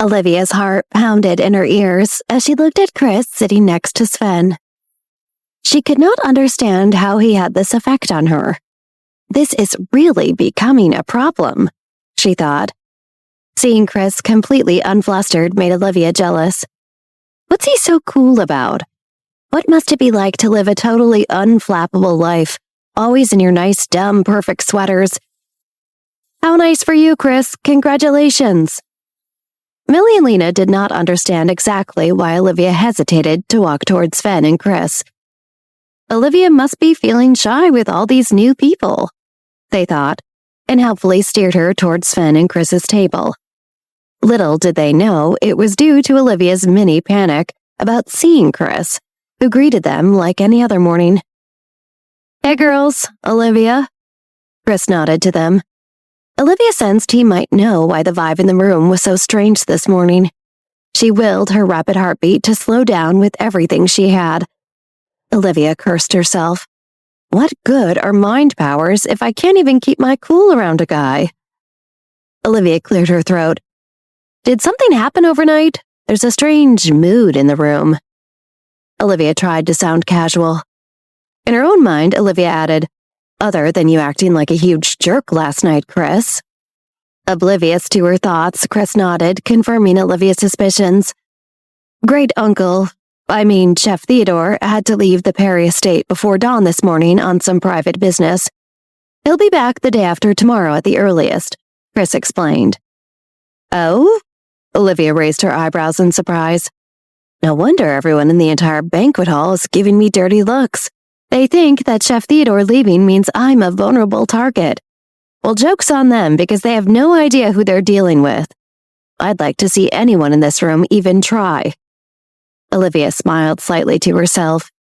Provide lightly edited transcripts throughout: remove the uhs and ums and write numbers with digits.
Olivia's heart pounded in her ears as she looked at Chris sitting next to Sven. She could not understand how he had this effect on her. This is really becoming a problem, she thought. Seeing Chris completely unflustered made Olivia jealous. What's he so cool about? What must it be like to live a totally unflappable life, always in your nice, dumb, perfect sweaters? How nice for you, Chris. Congratulations. Millie and Lena did not understand exactly why Olivia hesitated to walk towards Sven and Chris. Olivia must be feeling shy with all these new people, they thought, and helpfully steered her towards Sven and Chris's table. Little did they know it was due to Olivia's mini panic about seeing Chris, who greeted them like any other morning. Hey girls, Olivia. Chris nodded to them. Olivia sensed he might know why the vibe in the room was so strange this morning. She willed her rapid heartbeat to slow down with everything she had. Olivia cursed herself. What good are mind powers if I can't even keep my cool around a guy? Olivia cleared her throat. Did something happen overnight? There's a strange mood in the room. Olivia tried to sound casual. In her own mind, Olivia added, Other than you acting like a huge jerk last night, Chris. Oblivious to her thoughts, Chris nodded, confirming Olivia's suspicions. Chef Theodore had to leave the Perry estate before dawn this morning on some private business. He'll be back the day after tomorrow at the earliest, Chris explained. Oh? Olivia raised her eyebrows in surprise. No wonder everyone in the entire banquet hall is giving me dirty looks. They think that Chef Theodore leaving means I'm a vulnerable target. Well, joke's on them because they have no idea who they're dealing with. I'd like to see anyone in this room even try. Olivia smiled slightly to herself.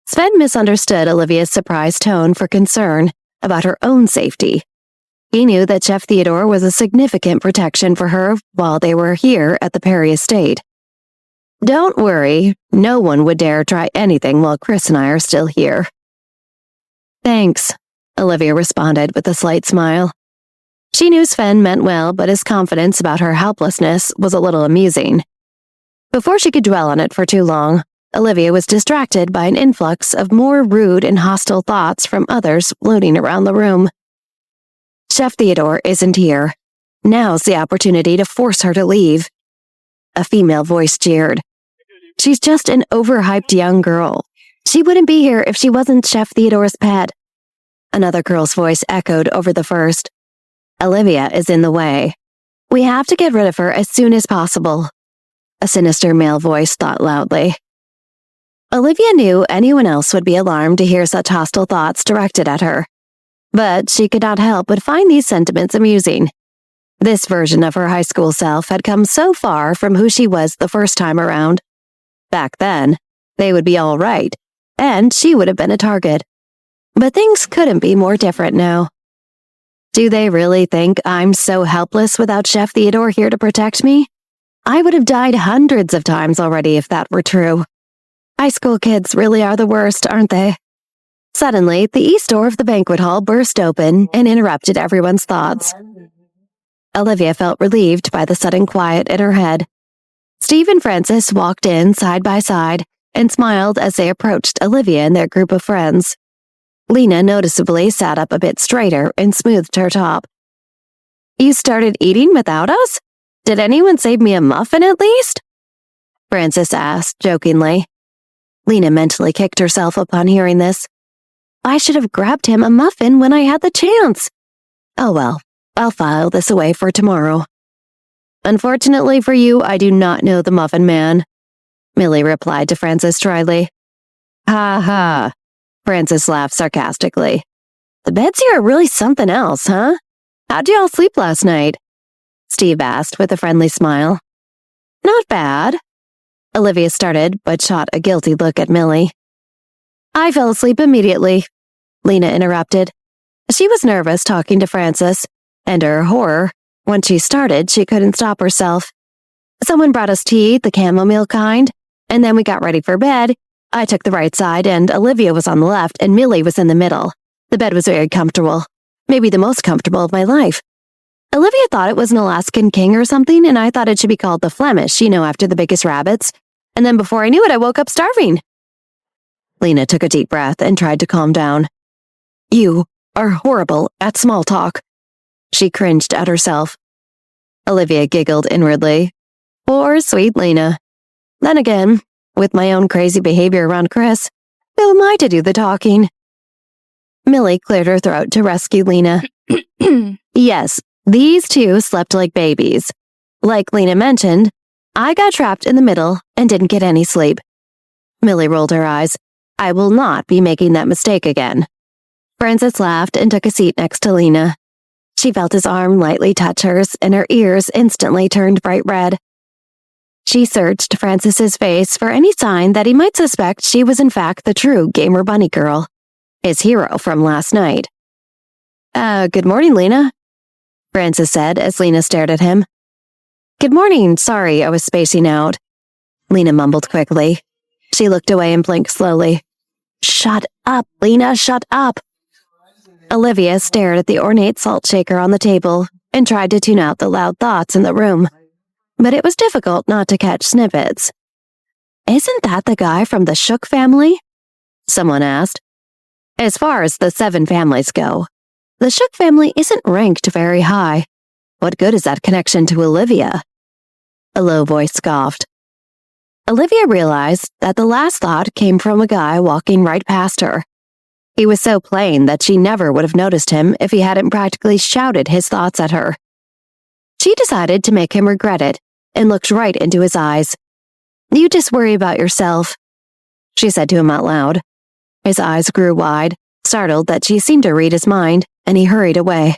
Sven misunderstood Olivia's surprised tone for concern about her own safety. He knew that Chef Theodore was a significant protection for her while they were here at the Perry estate. Don't worry, no one would dare try anything while Chris and I are still here. Thanks, Olivia responded with a slight smile. She knew Sven meant well, but his confidence about her helplessness was a little amusing. Before she could dwell on it for too long, Olivia was distracted by an influx of more rude and hostile thoughts from others floating around the room. Chef Theodore isn't here. Now's the opportunity to force her to leave. A female voice jeered. She's just an overhyped young girl. She wouldn't be here if she wasn't Chef Theodore's pet. Another girl's voice echoed over the first. Olivia is in the way. We have to get rid of her as soon as possible. A sinister male voice thought loudly. Olivia knew anyone else would be alarmed to hear such hostile thoughts directed at her. But she could not help but find these sentiments amusing. This version of her high school self had come so far from who she was the first time around. Back then, they would be all right, and she would have been a target. But things couldn't be more different now. Do they really think I'm so helpless without Chef Theodore here to protect me? I would have died hundreds of times already if that were true. High school kids really are the worst, aren't they? Suddenly, the east door of the banquet hall burst open and interrupted everyone's thoughts. Olivia felt relieved by the sudden quiet in her head. Steve and Francis walked in side by side and smiled as they approached Olivia and their group of friends. Lena noticeably sat up a bit straighter and smoothed her top. You started eating without us? Did anyone save me a muffin at least? Francis asked jokingly. Lena mentally kicked herself upon hearing this. I should have grabbed him a muffin when I had the chance. Oh well, I'll file this away for tomorrow. Unfortunately for you, I do not know the Muffin Man, Millie replied to Francis dryly. Ha ha, Francis laughed sarcastically. The beds here are really something else, huh? How'd you all sleep last night? Steve asked with a friendly smile. Not bad. Olivia started, but shot a guilty look at Millie. I fell asleep immediately, Lena interrupted. She was nervous talking to Francis, and to her horror, once she started, she couldn't stop herself. Someone brought us tea, the chamomile kind, and then we got ready for bed. I took the right side, and Olivia was on the left, and Millie was in the middle. The bed was very comfortable, maybe the most comfortable of my life. Olivia thought it was an Alaskan king or something, and I thought it should be called the Flemish, after the biggest rabbits. And then before I knew it, I woke up starving. Lena took a deep breath and tried to calm down. You are horrible at small talk. She cringed at herself. Olivia giggled inwardly. Poor sweet Lena. Then again, with my own crazy behavior around Chris, who am I to do the talking? Millie cleared her throat to rescue Lena. Yes, these two slept like babies. Like Lena mentioned, I got trapped in the middle and didn't get any sleep. Millie rolled her eyes. I will not be making that mistake again. Frances laughed and took a seat next to Lena. She felt his arm lightly touch hers, and her ears instantly turned bright red. She searched Frances's face for any sign that he might suspect she was in fact the true Gamer Bunny Girl, his hero from last night. Good morning, Lena, Frances said as Lena stared at him. Good morning, sorry, I was spacing out. Lena mumbled quickly. She looked away and blinked slowly. Shut up, Lena, shut up. Olivia stared at the ornate salt shaker on the table and tried to tune out the loud thoughts in the room, but it was difficult not to catch snippets. Isn't that the guy from the Shook family? Someone asked. As far as the 7 families go, the Shook family isn't ranked very high. What good is that connection to Olivia? A low voice scoffed. Olivia realized that the last thought came from a guy walking right past her. He was so plain that she never would have noticed him if he hadn't practically shouted his thoughts at her. She decided to make him regret it and looked right into his eyes. You just worry about yourself, she said to him out loud. His eyes grew wide, startled that she seemed to read his mind, and he hurried away.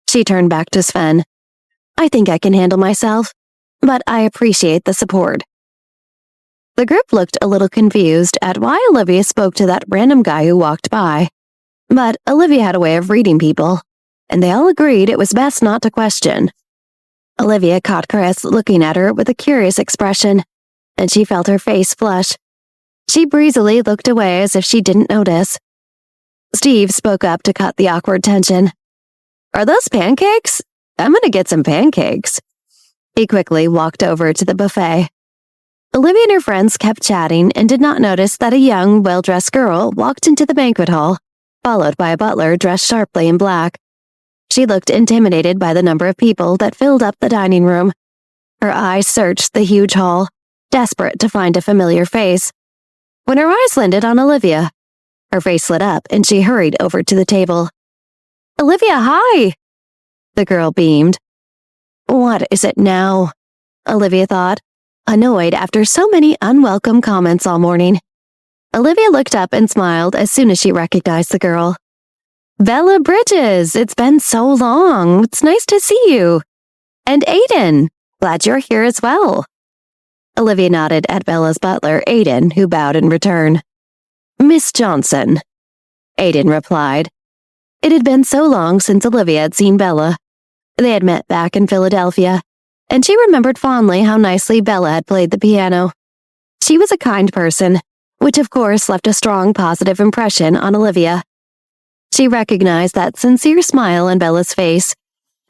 She turned back to Sven. I think I can handle myself, but I appreciate the support. The group looked a little confused at why Olivia spoke to that random guy who walked by. But Olivia had a way of reading people, and they all agreed it was best not to question. Olivia caught Chris looking at her with a curious expression, and she felt her face flush. She breezily looked away as if she didn't notice. Steve spoke up to cut the awkward tension. Are those pancakes? I'm gonna get some pancakes. He quickly walked over to the buffet. Olivia and her friends kept chatting and did not notice that a young, well-dressed girl walked into the banquet hall, followed by a butler dressed sharply in black. She looked intimidated by the number of people that filled up the dining room. Her eyes searched the huge hall, desperate to find a familiar face. When her eyes landed on Olivia, her face lit up and she hurried over to the table. Olivia, hi! The girl beamed. What is it now? Olivia thought, annoyed after so many unwelcome comments all morning. Olivia looked up and smiled as soon as she recognized the girl. Bella Bridges, it's been so long. It's nice to see you. And Aiden, glad you're here as well. Olivia nodded at Bella's butler, Aiden, who bowed in return. Miss Johnson, Aiden replied. It had been so long since Olivia had seen Bella. They had met back in Philadelphia, and she remembered fondly how nicely Bella had played the piano. She was a kind person, which of course left a strong positive impression on Olivia. She recognized that sincere smile on Bella's face,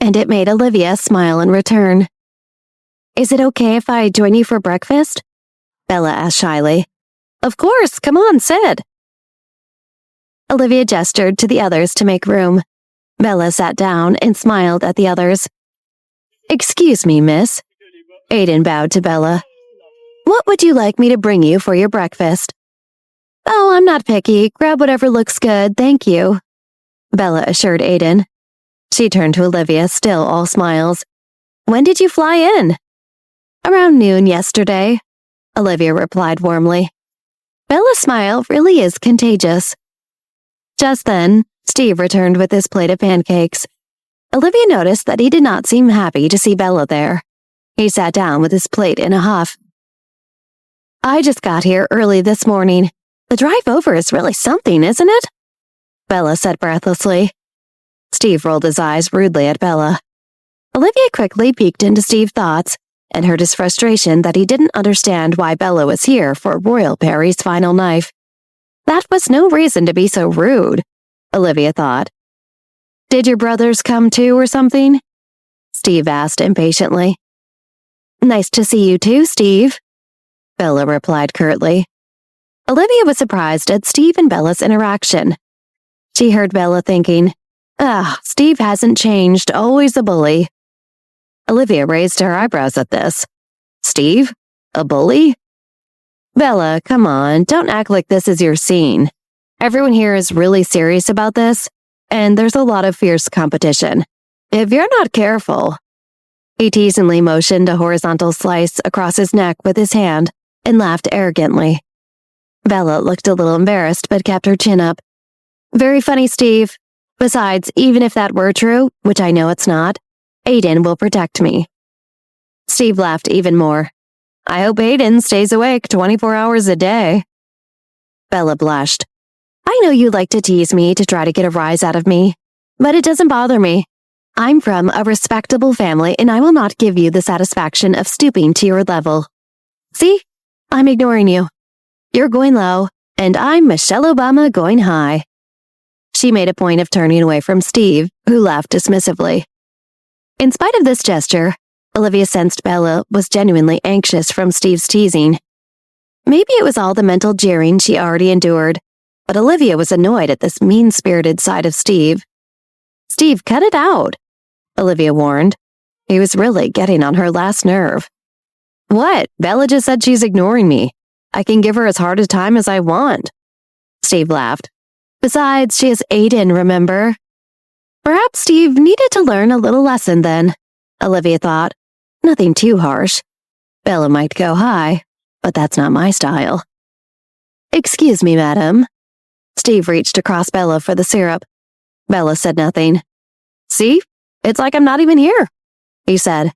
and it made Olivia smile in return. Is it okay if I join you for breakfast? Bella asked shyly. Of course, come on, sit. Olivia gestured to the others to make room. Bella sat down and smiled at the others. Excuse me, miss. Aiden bowed to Bella. What would you like me to bring you for your breakfast? Oh, I'm not picky. Grab whatever looks good, thank you. Bella assured Aiden. She turned to Olivia, still all smiles. When did you fly in? Around noon yesterday, Olivia replied warmly. Bella's smile really is contagious. Just then, Steve returned with his plate of pancakes. Olivia noticed that he did not seem happy to see Bella there. He sat down with his plate in a huff. I just got here early this morning. The drive over is really something, isn't it? Bella said breathlessly. Steve rolled his eyes rudely at Bella. Olivia quickly peeked into Steve's thoughts and heard his frustration that he didn't understand why Bella was here for Royal Perry's final knife. That was no reason to be so rude, Olivia thought. Did your brothers come too or something? Steve asked impatiently. Nice to see you too, Steve, Bella replied curtly. Olivia was surprised at Steve and Bella's interaction. She heard Bella thinking, Steve hasn't changed, always a bully. Olivia raised her eyebrows at this. Steve? A bully? Bella, come on, don't act like this is your scene. Everyone here is really serious about this, and there's a lot of fierce competition. If you're not careful. He teasingly motioned a horizontal slice across his neck with his hand and laughed arrogantly. Bella looked a little embarrassed but kept her chin up. Very funny, Steve. Besides, even if that were true, which I know it's not, Aiden will protect me. Steve laughed even more. I hope Aiden stays awake 24 hours a day. Bella blushed. I know you like to tease me to try to get a rise out of me, but it doesn't bother me. I'm from a respectable family and I will not give you the satisfaction of stooping to your level. See? I'm ignoring you. You're going low, and I'm Michelle Obama going high. She made a point of turning away from Steve, who laughed dismissively. In spite of this gesture, Olivia sensed Bella was genuinely anxious from Steve's teasing. Maybe it was all the mental jeering she already endured, but Olivia was annoyed at this mean-spirited side of Steve. Steve, cut it out, Olivia warned. He was really getting on her last nerve. What? Bella just said she's ignoring me. I can give her as hard a time as I want. Steve laughed. Besides, she has Aiden, remember? Perhaps Steve needed to learn a little lesson then, Olivia thought. Nothing too harsh. Bella might go high, but that's not my style. Excuse me, madam. Steve reached across Bella for the syrup. Bella said nothing. See? It's like I'm not even here, he said.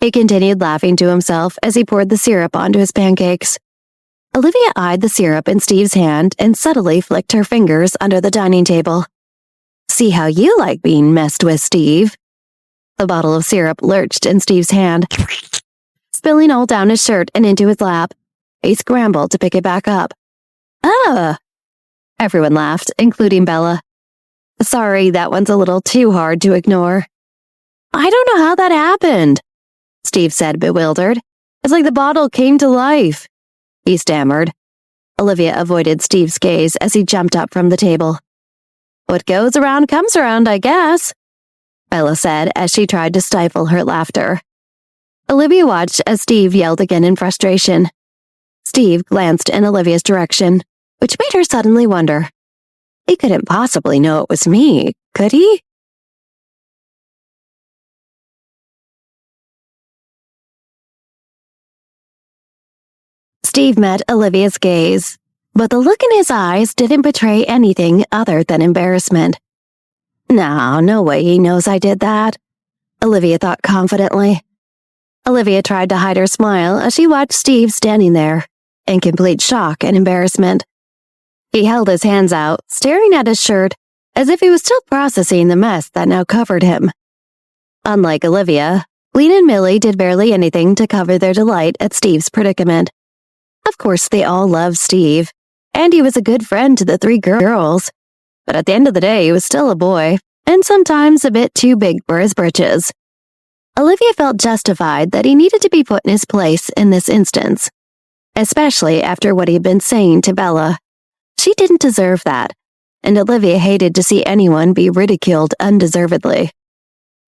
He continued laughing to himself as he poured the syrup onto his pancakes. Olivia eyed the syrup in Steve's hand and subtly flicked her fingers under the dining table. See how you like being messed with, Steve. The bottle of syrup lurched in Steve's hand, spilling all down his shirt and into his lap. He scrambled to pick it back up. Ah! Everyone laughed, including Bella. Sorry, that one's a little too hard to ignore. I don't know how that happened, Steve said, bewildered. It's like the bottle came to life, he stammered. Olivia avoided Steve's gaze as he jumped up from the table. What goes around comes around, I guess, Bella said as she tried to stifle her laughter. Olivia watched as Steve yelled again in frustration. Steve glanced in Olivia's direction, which made her suddenly wonder. He couldn't possibly know it was me, could he? Steve met Olivia's gaze, but the look in his eyes didn't betray anything other than embarrassment. No way he knows I did that, Olivia thought confidently. Olivia tried to hide her smile as she watched Steve standing there, in complete shock and embarrassment. He held his hands out, staring at his shirt, as if he was still processing the mess that now covered him. Unlike Olivia, Lena and Millie did barely anything to cover their delight at Steve's predicament. Of course, they all loved Steve, and he was a good friend to the three girls. But at the end of the day, he was still a boy, and sometimes a bit too big for his britches. Olivia felt justified that he needed to be put in his place in this instance, especially after what he had been saying to Bella. She didn't deserve that, and Olivia hated to see anyone be ridiculed undeservedly.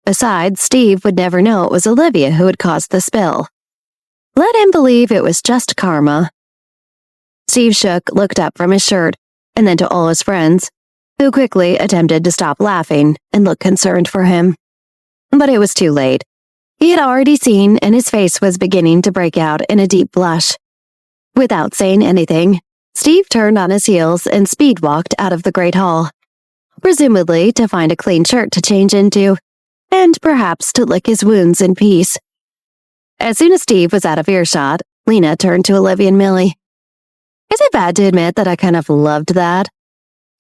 Besides, Steve would never know it was Olivia who had caused the spill. Let him believe it was just karma. Steve shook, looked up from his shirt, and then to all his friends, who quickly attempted to stop laughing and look concerned for him. But it was too late. He had already seen, and his face was beginning to break out in a deep blush. Without saying anything, Steve turned on his heels and speed-walked out of the great hall, presumably to find a clean shirt to change into, and perhaps to lick his wounds in peace. As soon as Steve was out of earshot, Lena turned to Olivia and Millie. Is it bad to admit that I kind of loved that?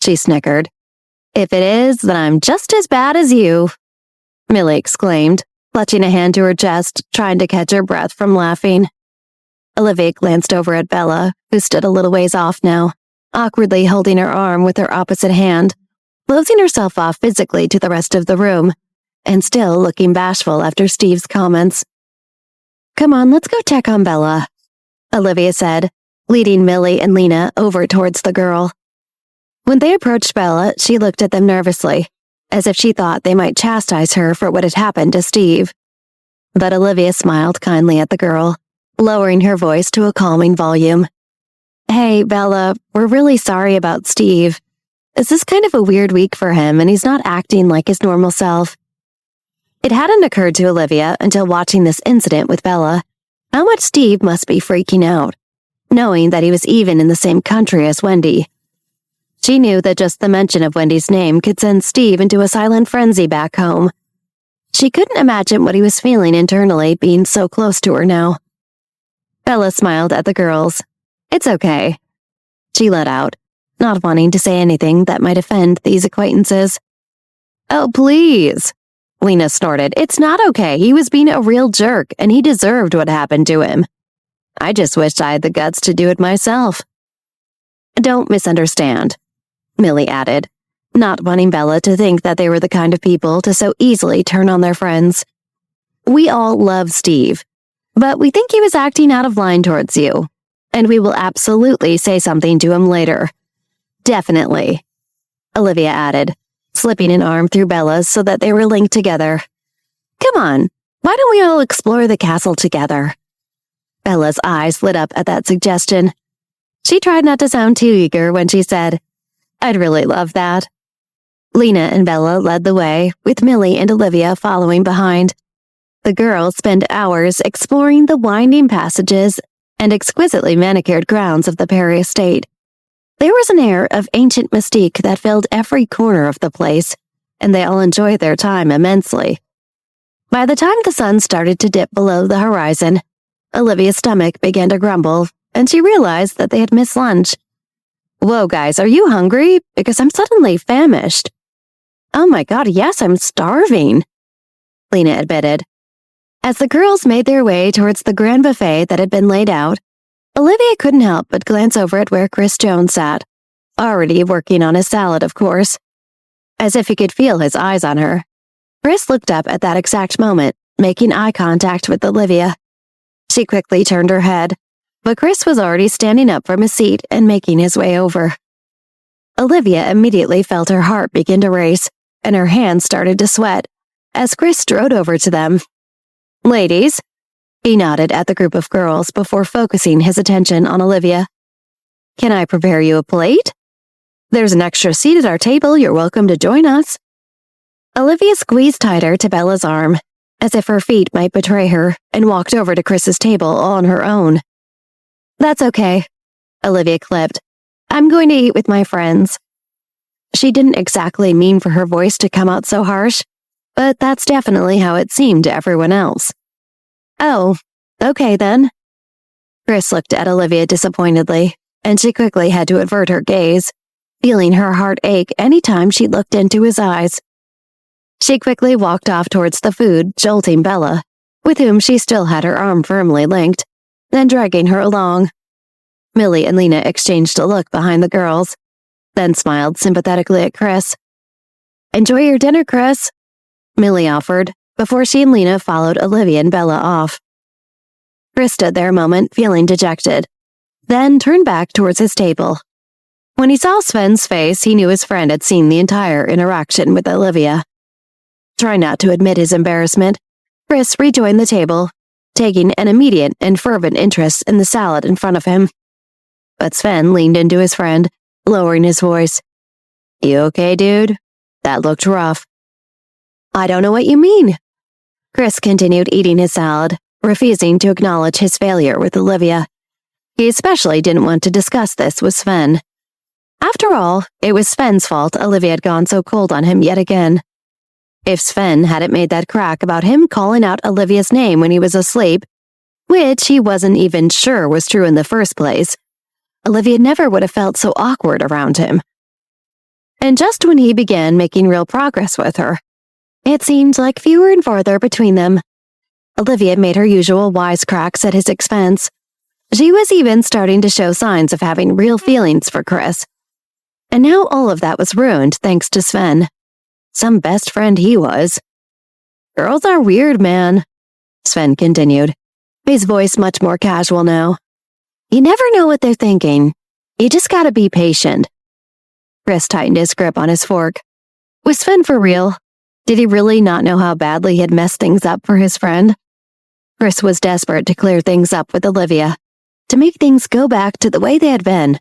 She snickered. If it is, then I'm just as bad as you, Millie exclaimed, clutching a hand to her chest, trying to catch her breath from laughing. Olivia glanced over at Bella, who stood a little ways off now, awkwardly holding her arm with her opposite hand, closing herself off physically to the rest of the room, and still looking bashful after Steve's comments. "Come on, let's go check on Bella," Olivia said, leading Millie and Lena over towards the girl. When they approached Bella, she looked at them nervously, as if she thought they might chastise her for what had happened to Steve. But Olivia smiled kindly at the girl, lowering her voice to a calming volume. "Hey, Bella, we're really sorry about Steve. This is kind of a weird week for him, and he's not acting like his normal self." It hadn't occurred to Olivia until watching this incident with Bella how much Steve must be freaking out, knowing that he was even in the same country as Wendy. She knew that just the mention of Wendy's name could send Steve into a silent frenzy back home. She couldn't imagine what he was feeling internally being so close to her now. Bella smiled at the girls. "It's okay," she let out, not wanting to say anything that might offend these acquaintances. "Oh, please," Lena snorted. "It's not okay. He was being a real jerk, and he deserved what happened to him. I just wished I had the guts to do it myself." "Don't misunderstand," Millie added, not wanting Bella to think that they were the kind of people to so easily turn on their friends. "We all love Steve, but we think he was acting out of line towards you, and we will absolutely say something to him later. Definitely," Olivia added, slipping an arm through Bella's so that they were linked together. "Come on, why don't we all explore the castle together?" Bella's eyes lit up at that suggestion. She tried not to sound too eager when she said, "I'd really love that." Lena and Bella led the way, with Millie and Olivia following behind. The girls spent hours exploring the winding passages and exquisitely manicured grounds of the Perry estate. There was an air of ancient mystique that filled every corner of the place, and they all enjoyed their time immensely. By the time the sun started to dip below the horizon, Olivia's stomach began to grumble, and she realized that they had missed lunch. "Whoa, guys, are you hungry? Because I'm suddenly famished." "Oh my God, yes, I'm starving," Lena admitted. As the girls made their way towards the grand buffet that had been laid out, Olivia couldn't help but glance over at where Chris Jones sat, already working on his salad, of course. As if he could feel his eyes on her, Chris looked up at that exact moment, making eye contact with Olivia. She quickly turned her head, but Chris was already standing up from his seat and making his way over. Olivia immediately felt her heart begin to race, and her hands started to sweat, as Chris strode over to them. "Ladies," he nodded at the group of girls before focusing his attention on Olivia. "Can I prepare you a plate? There's an extra seat at our table. You're welcome to join us." Olivia squeezed tighter to Bella's arm, as if her feet might betray her, and walked over to Chris's table all on her own. "That's okay," Olivia clipped. "I'm going to eat with my friends." She didn't exactly mean for her voice to come out so harsh, but that's definitely how it seemed to everyone else. "Oh, okay then." Chris looked at Olivia disappointedly, and she quickly had to avert her gaze, feeling her heart ache any time she looked into his eyes. She quickly walked off towards the food, jolting Bella, with whom she still had her arm firmly linked, then dragging her along. Millie and Lena exchanged a look behind the girls, then smiled sympathetically at Chris. "Enjoy your dinner, Chris," Millie offered, before she and Lena followed Olivia and Bella off. Chris stood there a moment, feeling dejected, then turned back towards his table. When he saw Sven's face, he knew his friend had seen the entire interaction with Olivia. Trying not to admit his embarrassment, Chris rejoined the table, taking an immediate and fervent interest in the salad in front of him. But Sven leaned into his friend, lowering his voice. "You okay, dude? That looked rough." "I don't know what you mean." Chris continued eating his salad, refusing to acknowledge his failure with Olivia. He especially didn't want to discuss this with Sven. After all, it was Sven's fault Olivia had gone so cold on him yet again. If Sven hadn't made that crack about him calling out Olivia's name when he was asleep, which he wasn't even sure was true in the first place, Olivia never would have felt so awkward around him. And just when he began making real progress with her, it seemed like fewer and farther between them. Olivia made her usual wisecracks at his expense. She was even starting to show signs of having real feelings for Chris. And now all of that was ruined thanks to Sven. Some best friend he was. Girls are weird, man, Sven continued, his voice much more casual now. You never know what they're thinking. You just gotta be patient. Chris tightened his grip on his fork. Was Sven for real? Did he really not know how badly he had messed things up for his friend? Chris was desperate to clear things up with Olivia, to make things go back to the way they had been.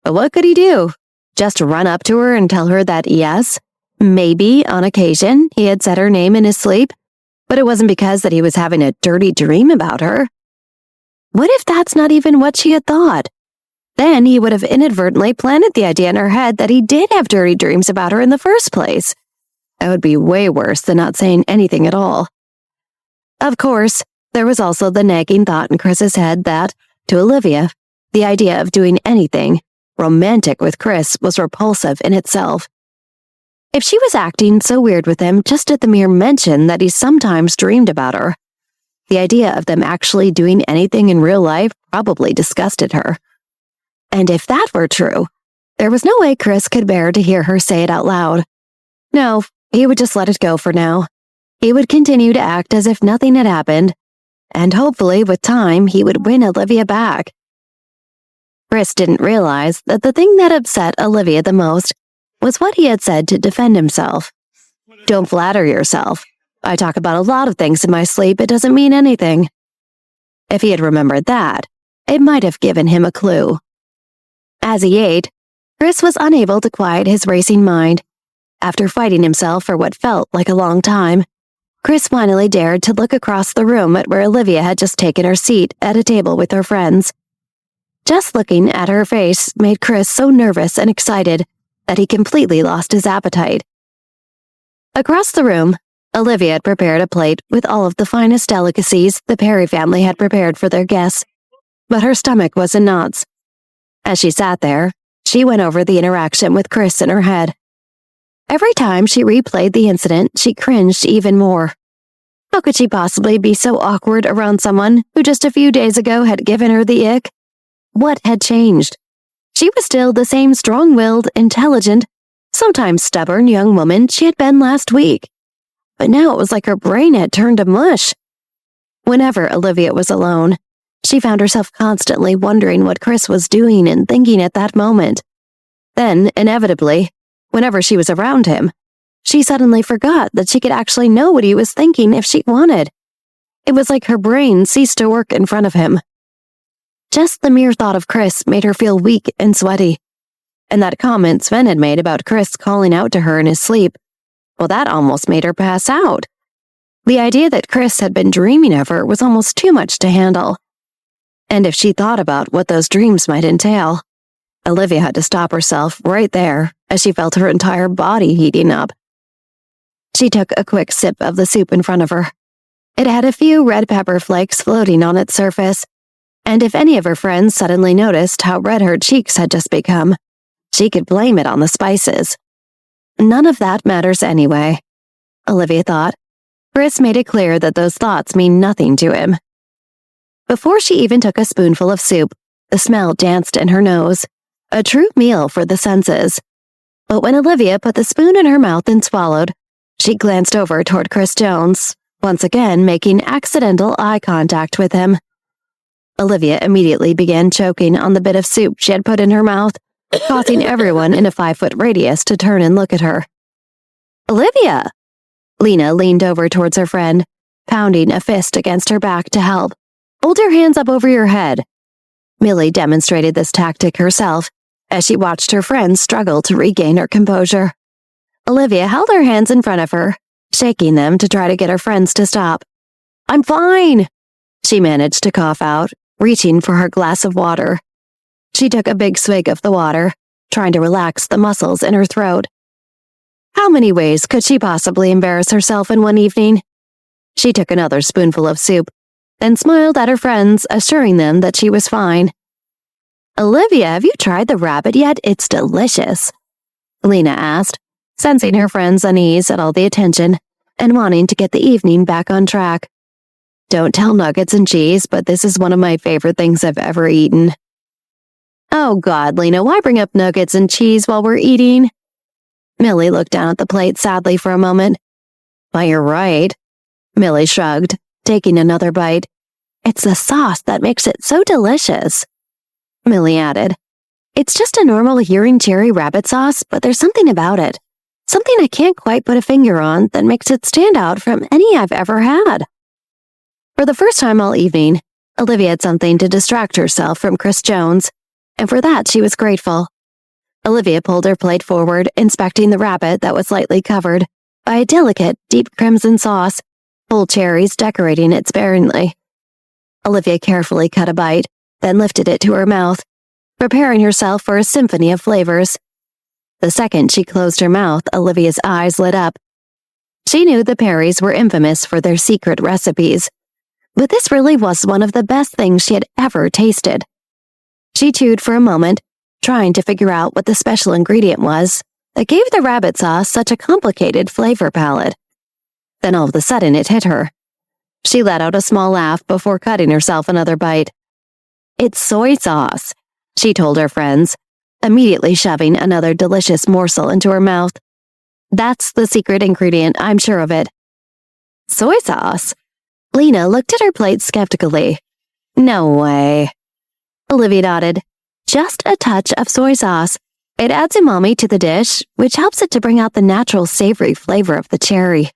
But what could he do? Just run up to her and tell her that yes, maybe on occasion he had said her name in his sleep, but it wasn't because that he was having a dirty dream about her. What if that's not even what she had thought? Then he would have inadvertently planted the idea in her head that he did have dirty dreams about her in the first place. That would be way worse than not saying anything at all. Of course, there was also the nagging thought in Chris's head that, to Olivia, the idea of doing anything romantic with Chris was repulsive in itself. If she was acting so weird with him just at the mere mention that he sometimes dreamed about her, the idea of them actually doing anything in real life probably disgusted her. And if that were true, there was no way Chris could bear to hear her say it out loud. No, he would just let it go for now. He would continue to act as if nothing had happened, and hopefully with time he would win Olivia back. Chris didn't realize that the thing that upset Olivia the most was what he had said to defend himself. Don't flatter yourself. I talk about a lot of things in my sleep. It doesn't mean anything. If he had remembered that, it might have given him a clue. As he ate, Chris was unable to quiet his racing mind. After fighting himself for what felt like a long time, Chris finally dared to look across the room at where Olivia had just taken her seat at a table with her friends. Just looking at her face made Chris so nervous and excited that he completely lost his appetite. Across the room, Olivia had prepared a plate with all of the finest delicacies the Perry family had prepared for their guests, but her stomach was in knots. As she sat there, she went over the interaction with Chris in her head. Every time she replayed the incident, she cringed even more. How could she possibly be so awkward around someone who just a few days ago had given her the ick? What had changed? She was still the same strong-willed, intelligent, sometimes stubborn young woman she had been last week. But now it was like her brain had turned to mush. Whenever Olivia was alone, she found herself constantly wondering what Chris was doing and thinking at that moment. Then, inevitably, whenever she was around him, she suddenly forgot that she could actually know what he was thinking if she wanted. It was like her brain ceased to work in front of him. Just the mere thought of Chris made her feel weak and sweaty. And that comment Sven had made about Chris calling out to her in his sleep, well, that almost made her pass out. The idea that Chris had been dreaming of her was almost too much to handle. And if she thought about what those dreams might entail, Olivia had to stop herself right there as she felt her entire body heating up. She took a quick sip of the soup in front of her. It had a few red pepper flakes floating on its surface, and if any of her friends suddenly noticed how red her cheeks had just become, she could blame it on the spices. None of that matters anyway, Olivia thought. Chris made it clear that those thoughts mean nothing to him. Before she even took a spoonful of soup, the smell danced in her nose, a true meal for the senses. But when Olivia put the spoon in her mouth and swallowed, she glanced over toward Chris Jones, once again making accidental eye contact with him. Olivia immediately began choking on the bit of soup she had put in her mouth, causing everyone in a 5-foot radius to turn and look at her. Olivia! Lena leaned over towards her friend, pounding a fist against her back to help. Hold your hands up over your head. Millie demonstrated this tactic herself as she watched her friend struggle to regain her composure. Olivia held her hands in front of her, shaking them to try to get her friends to stop. I'm fine, she managed to cough out, reaching for her glass of water. She took a big swig of the water, trying to relax the muscles in her throat. How many ways could she possibly embarrass herself in one evening? She took another spoonful of soup, then smiled at her friends, assuring them that she was fine. Olivia, have you tried the rabbit yet? It's delicious, Lena asked, sensing her friend's unease at all the attention and wanting to get the evening back on track. Don't tell nuggets and cheese, but this is one of my favorite things I've ever eaten. Oh God, Lena, why bring up nuggets and cheese while we're eating? Millie looked down at the plate sadly for a moment. But you're right. Millie shrugged, taking another bite. It's the sauce that makes it so delicious. Millie added, It's just a normal hearing cherry rabbit sauce, but there's something about it. Something I can't quite put a finger on that makes it stand out from any I've ever had. For the first time all evening, Olivia had something to distract herself from Chris Jones, and for that she was grateful. Olivia pulled her plate forward, inspecting the rabbit that was lightly covered by a delicate, deep crimson sauce, full cherries decorating it sparingly. Olivia carefully cut a bite, then lifted it to her mouth, preparing herself for a symphony of flavors. The second she closed her mouth, Olivia's eyes lit up. She knew the Perrys were infamous for their secret recipes, but this really was one of the best things she had ever tasted. She chewed for a moment, trying to figure out what the special ingredient was that gave the rabbit sauce such a complicated flavor palette. Then all of a sudden it hit her. She let out a small laugh before cutting herself another bite. It's soy sauce, she told her friends, immediately shoving another delicious morsel into her mouth. That's the secret ingredient, I'm sure of it. Soy sauce? Lena looked at her plate skeptically. No way. Olivia nodded. Just a touch of soy sauce. It adds umami to the dish, which helps it to bring out the natural savory flavor of the cherry.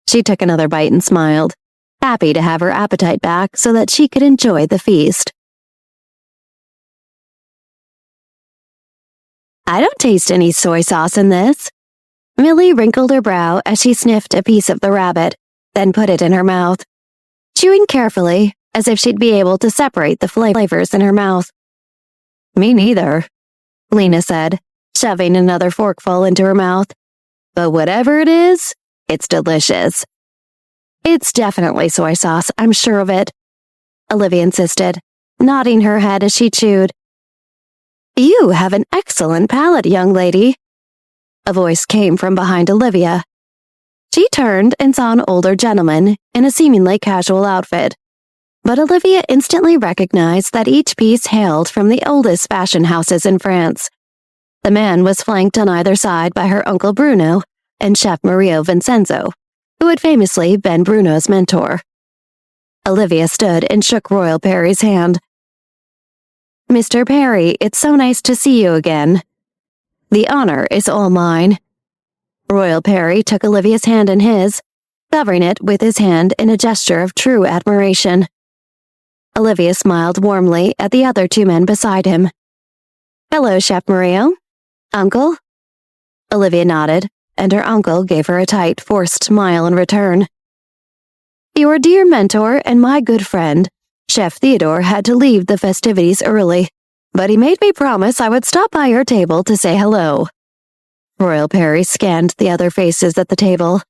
She took another bite and smiled, happy to have her appetite back so that she could enjoy the feast. I don't taste any soy sauce in this. Millie wrinkled her brow as she sniffed a piece of the rabbit, then put it in her mouth, chewing carefully as if she'd be able to separate the flavors in her mouth. Me neither, Lena said, shoving another forkful into her mouth. But whatever it is, it's delicious. It's definitely soy sauce, I'm sure of it, Olivia insisted, nodding her head as she chewed. You have an excellent palate, young lady. A voice came from behind Olivia. She turned and saw an older gentleman in a seemingly casual outfit, but Olivia instantly recognized that each piece hailed from the oldest fashion houses in France. The man was flanked on either side by her Uncle Bruno and Chef Mario Vincenzo, who had famously been Bruno's mentor. Olivia stood and shook Royal Perry's hand. Mr. Perry, it's so nice to see you again. The honor is all mine. Royal Perry took Olivia's hand in his, covering it with his hand in a gesture of true admiration. Olivia smiled warmly at the other two men beside him. Hello, Chef Mario. Uncle? Olivia nodded, and her uncle gave her a tight, forced smile in return. Your dear mentor and my good friend, Chef Theodore, had to leave the festivities early, but he made me promise I would stop by your table to say hello. Royal Perry scanned the other faces at the table.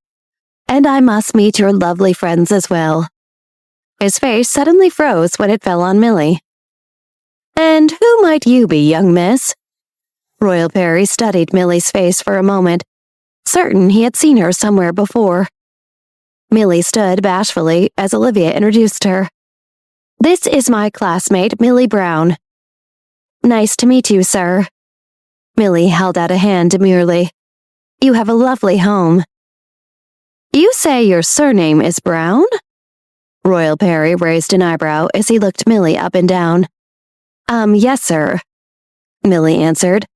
And I must meet your lovely friends as well. His face suddenly froze when it fell on Millie. And who might you be, young miss? Royal Perry studied Millie's face for a moment, certain he had seen her somewhere before. Millie stood bashfully as Olivia introduced her. This is my classmate, Millie Brown. Nice to meet you, sir. Millie held out a hand demurely. You have a lovely home. You say your surname is Brown? Royal Perry raised an eyebrow as he looked Millie up and down. Yes, sir, Millie answered,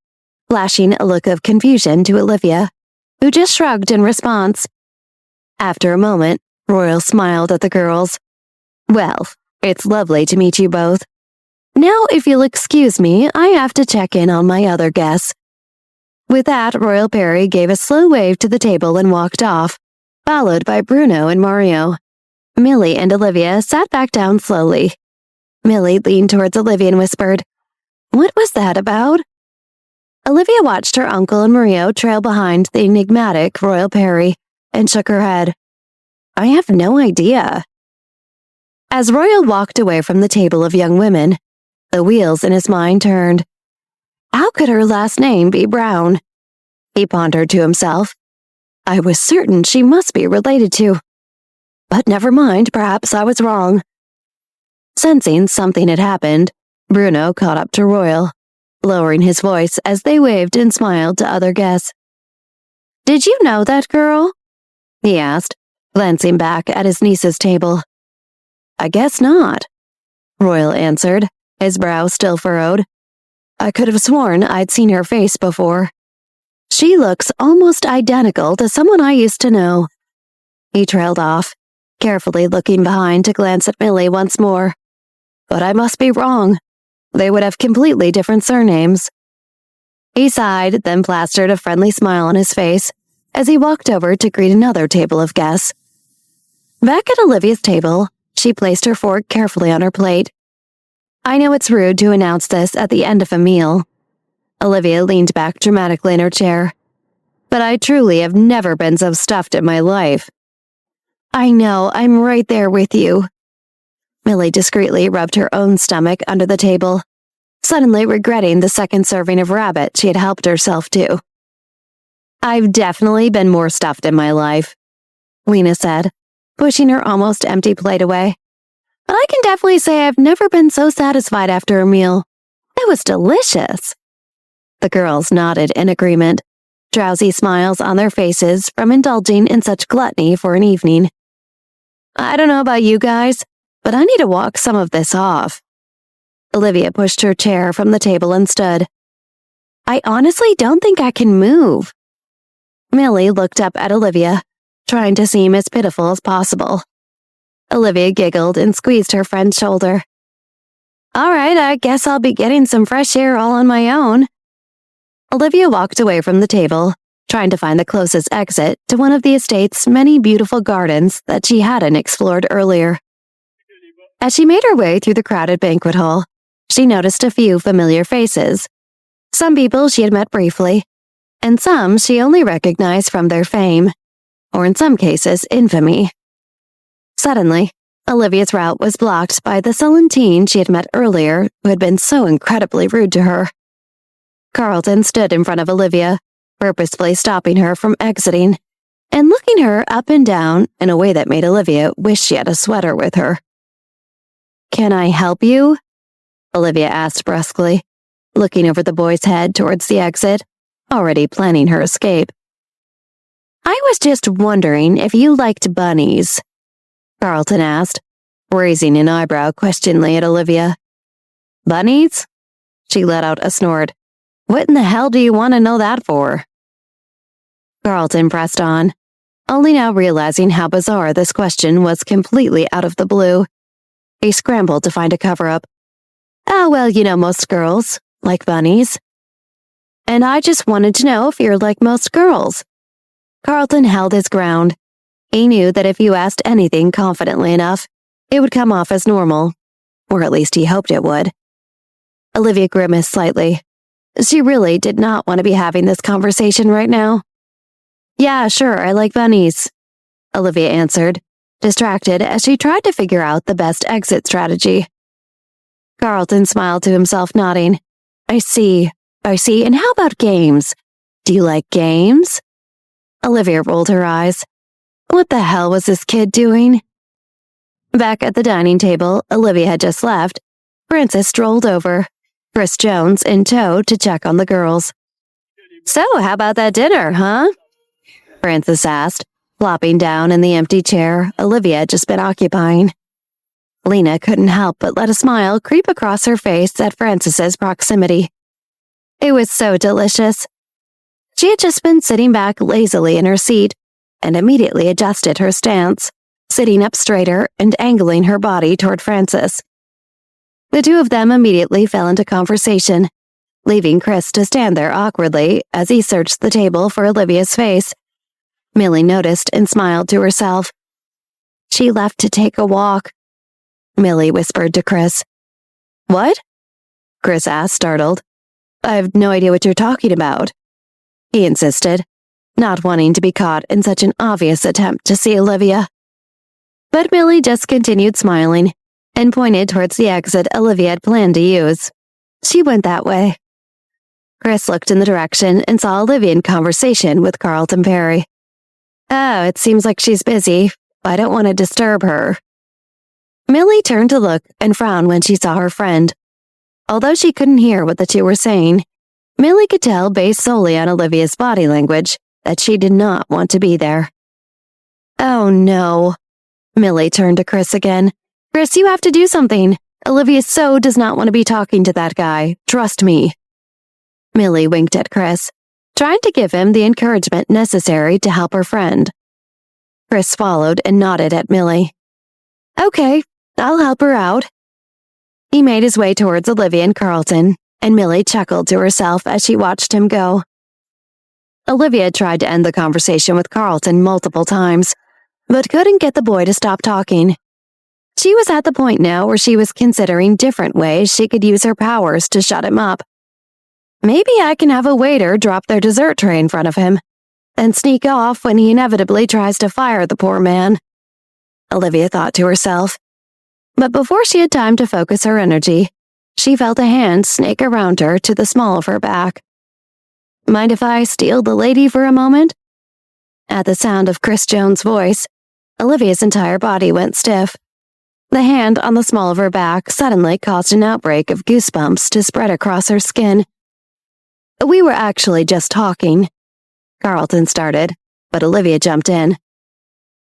flashing a look of confusion to Olivia, who just shrugged in response. After a moment, Royal smiled at the girls. Well, it's lovely to meet you both. Now, if you'll excuse me, I have to check in on my other guests. With that, Royal Perry gave a slow wave to the table and walked off, followed by Bruno and Mario. Millie and Olivia sat back down slowly. Millie leaned towards Olivia and whispered, What was that about? Olivia watched her uncle and Mario trail behind the enigmatic Royal Perry and shook her head. I have no idea. As Royal walked away from the table of young women, the wheels in his mind turned. How could her last name be Brown? He pondered to himself. I was certain she must be related to. But never mind, perhaps I was wrong. Sensing something had happened, Bruno caught up to Royal, lowering his voice as they waved and smiled to other guests. Did you know that girl? he asked, glancing back at his niece's table. I guess not, Royal answered, his brow still furrowed. I could have sworn I'd seen her face before. She looks almost identical to someone I used to know. He trailed off, carefully looking behind to glance at Millie once more. But I must be wrong. They would have completely different surnames. He sighed, then plastered a friendly smile on his face as he walked over to greet another table of guests. Back at Olivia's table, she placed her fork carefully on her plate. I know it's rude to announce this at the end of a meal. Olivia leaned back dramatically in her chair. But I truly have never been so stuffed in my life. I know, I'm right there with you. Millie discreetly rubbed her own stomach under the table, suddenly regretting the second serving of rabbit she had helped herself to. I've definitely been more stuffed in my life, Lena said, pushing her almost empty plate away. But I can definitely say I've never been so satisfied after a meal. It was delicious. The girls nodded in agreement, drowsy smiles on their faces from indulging in such gluttony for an evening. I don't know about you guys, but I need to walk some of this off. Olivia pushed her chair from the table and stood. I honestly don't think I can move. Millie looked up at Olivia, trying to seem as pitiful as possible. Olivia giggled and squeezed her friend's shoulder. All right, I guess I'll be getting some fresh air all on my own. Olivia walked away from the table, trying to find the closest exit to one of the estate's many beautiful gardens that she hadn't explored earlier. As she made her way through the crowded banquet hall, she noticed a few familiar faces. Some people she had met briefly, and some she only recognized from their fame, or in some cases, infamy. Suddenly, Olivia's route was blocked by the sullen teen she had met earlier who had been so incredibly rude to her. Carlton stood in front of Olivia, purposefully stopping her from exiting, and looking her up and down in a way that made Olivia wish she had a sweater with her. Can I help you? Olivia asked brusquely, looking over the boy's head towards the exit, already planning her escape. I was just wondering if you liked bunnies, Carlton asked, raising an eyebrow questioningly at Olivia. Bunnies? She let out a snort. What in the hell do you want to know that for? Carlton pressed on, only now realizing how bizarre this question was completely out of the blue. He scrambled to find a cover-up. Oh, well, you know most girls like bunnies. And I just wanted to know if you're like most girls. Carlton held his ground. He knew that if you asked anything confidently enough, it would come off as normal, or at least he hoped it would. Olivia grimaced slightly. She really did not want to be having this conversation right now. Yeah, sure, I like bunnies, Olivia answered, distracted as she tried to figure out the best exit strategy. Carlton smiled to himself, nodding. I see, and how about games? Do you like games? Olivia rolled her eyes. What the hell was this kid doing? Back at the dining table Olivia had just left, Frances strolled over, Chris Jones in tow to check on the girls. So, how about that dinner, huh? Frances asked, flopping down in the empty chair Olivia had just been occupying. Lena couldn't help but let a smile creep across her face at Frances's proximity. It was so delicious. She had just been sitting back lazily in her seat and immediately adjusted her stance, sitting up straighter and angling her body toward Frances. The two of them immediately fell into conversation, leaving Chris to stand there awkwardly as he searched the table for Olivia's face. Millie noticed and smiled to herself. She left to take a walk, Millie whispered to Chris. What? Chris asked, startled. I have no idea what you're talking about, he insisted, not wanting to be caught in such an obvious attempt to see Olivia. But Millie just continued smiling and pointed towards the exit Olivia had planned to use. She went that way. Chris looked in the direction and saw Olivia in conversation with Carlton Perry. Oh, it seems like she's busy. I don't want to disturb her. Millie turned to look and frown when she saw her friend. Although she couldn't hear what the two were saying, Millie could tell based solely on Olivia's body language that she did not want to be there. Oh no. Millie turned to Chris again. Chris, you have to do something. Olivia so does not want to be talking to that guy. Trust me. Millie winked at Chris, trying to give him the encouragement necessary to help her friend. Chris swallowed and nodded at Millie. Okay, I'll help her out. He made his way towards Olivia and Carlton, and Millie chuckled to herself as she watched him go. Olivia tried to end the conversation with Carlton multiple times, but couldn't get the boy to stop talking. She was at the point now where she was considering different ways she could use her powers to shut him up. Maybe I can have a waiter drop their dessert tray in front of him, then sneak off when he inevitably tries to fire the poor man, Olivia thought to herself. But before she had time to focus her energy, she felt a hand snake around her to the small of her back. Mind if I steal the lady for a moment? At the sound of Chris Jones' voice, Olivia's entire body went stiff. The hand on the small of her back suddenly caused an outbreak of goosebumps to spread across her skin. We were actually just talking, Carlton started, but Olivia jumped in.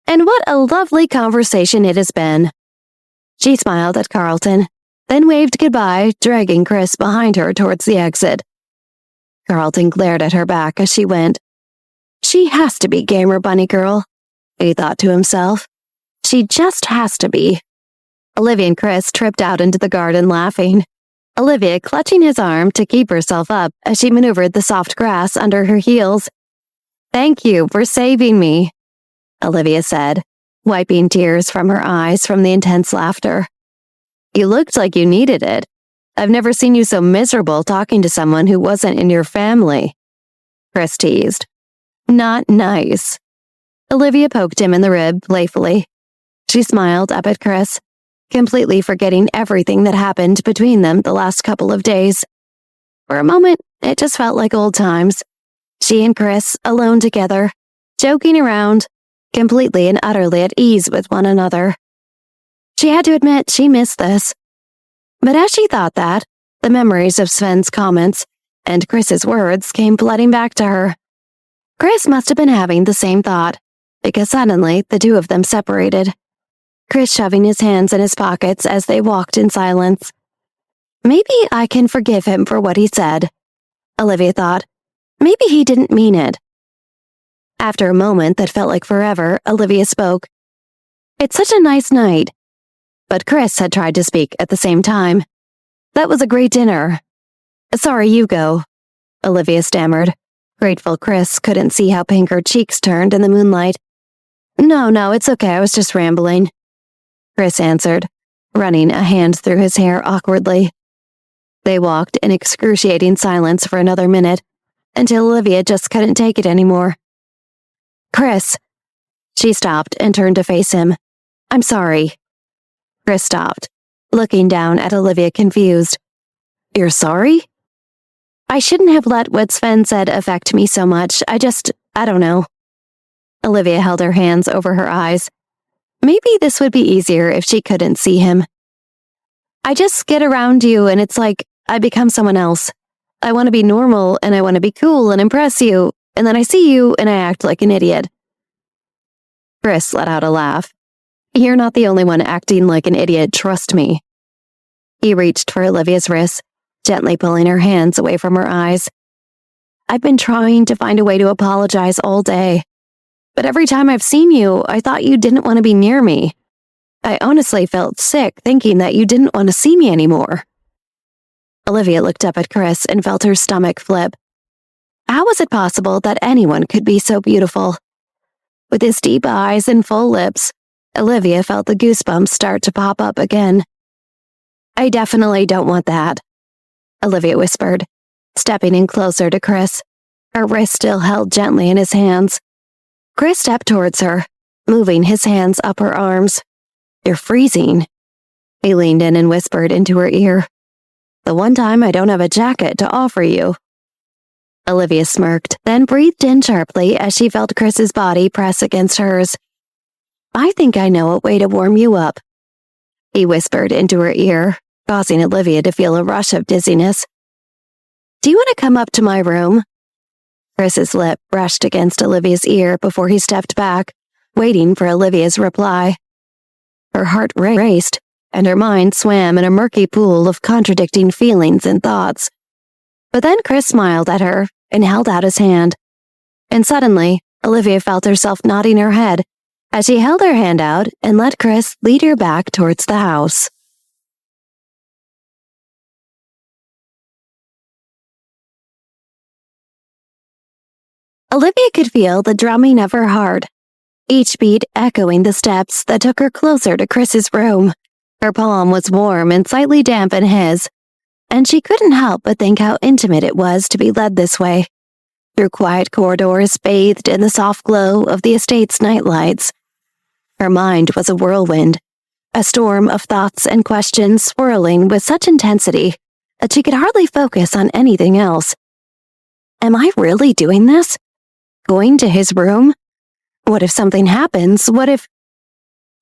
And what a lovely conversation it has been. She smiled at Carlton, then waved goodbye, dragging Chris behind her towards the exit. Carlton glared at her back as she went. She has to be Gamer Bunny Girl, he thought to himself. She just has to be. Olivia and Chris tripped out into the garden laughing, Olivia clutching his arm to keep herself up as she maneuvered the soft grass under her heels. Thank you for saving me, Olivia said, wiping tears from her eyes from the intense laughter. You looked like you needed it. I've never seen you so miserable talking to someone who wasn't in your family, Chris teased. Not nice. Olivia poked him in the rib playfully. She smiled up at Chris, completely forgetting everything that happened between them the last couple of days. For a moment, it just felt like old times. She and Chris alone together, joking around, completely and utterly at ease with one another. She had to admit she missed this. But as she thought that, the memories of Sven's comments and Chris's words came flooding back to her. Chris must have been having the same thought, because suddenly the two of them separated, Chris shoving his hands in his pockets as they walked in silence. Maybe I can forgive him for what he said, Olivia thought. Maybe he didn't mean it. After a moment that felt like forever, Olivia spoke. It's such a nice night. But Chris had tried to speak at the same time. That was a great dinner. Sorry, you go, Olivia stammered, grateful Chris couldn't see how pink her cheeks turned in the moonlight. No, it's okay, I was just rambling, Chris answered, running a hand through his hair awkwardly. They walked in excruciating silence for another minute, until Olivia just couldn't take it anymore. Chris. She stopped and turned to face him. I'm sorry. Chris stopped, looking down at Olivia confused. You're sorry? I shouldn't have let what Sven said affect me so much. I don't know. Olivia held her hands over her eyes. Maybe this would be easier if she couldn't see him. I just get around you and it's like I become someone else. I want to be normal and I want to be cool and impress you, and then I see you and I act like an idiot. Chris let out a laugh. You're not the only one acting like an idiot, trust me. He reached for Olivia's wrist, gently pulling her hands away from her eyes. I've been trying to find a way to apologize all day, but every time I've seen you, I thought you didn't want to be near me. I honestly felt sick thinking that you didn't want to see me anymore. Olivia looked up at Chris and felt her stomach flip. How was it possible that anyone could be so beautiful? With his deep eyes and full lips, Olivia felt the goosebumps start to pop up again. I definitely don't want that, Olivia whispered, stepping in closer to Chris, her wrist still held gently in his hands. Chris stepped towards her, moving his hands up her arms. You're freezing. He leaned in and whispered into her ear. The one time I don't have a jacket to offer you. Olivia smirked, then breathed in sharply as she felt Chris's body press against hers. I think I know a way to warm you up, he whispered into her ear, causing Olivia to feel a rush of dizziness. Do you want to come up to my room? Chris's lip brushed against Olivia's ear before he stepped back, waiting for Olivia's reply. Her heart raced, and her mind swam in a murky pool of contradicting feelings and thoughts. But then Chris smiled at her and held out his hand. And suddenly, Olivia felt herself nodding her head as she held her hand out and let Chris lead her back towards the house. Olivia could feel the drumming of her heart, each beat echoing the steps that took her closer to Chris's room. Her palm was warm and slightly damp in his, and she couldn't help but think how intimate it was to be led this way, through quiet corridors bathed in the soft glow of the estate's nightlights. Her mind was a whirlwind, a storm of thoughts and questions swirling with such intensity that she could hardly focus on anything else. Am I really doing this? Going to his room? What if something happens? What if...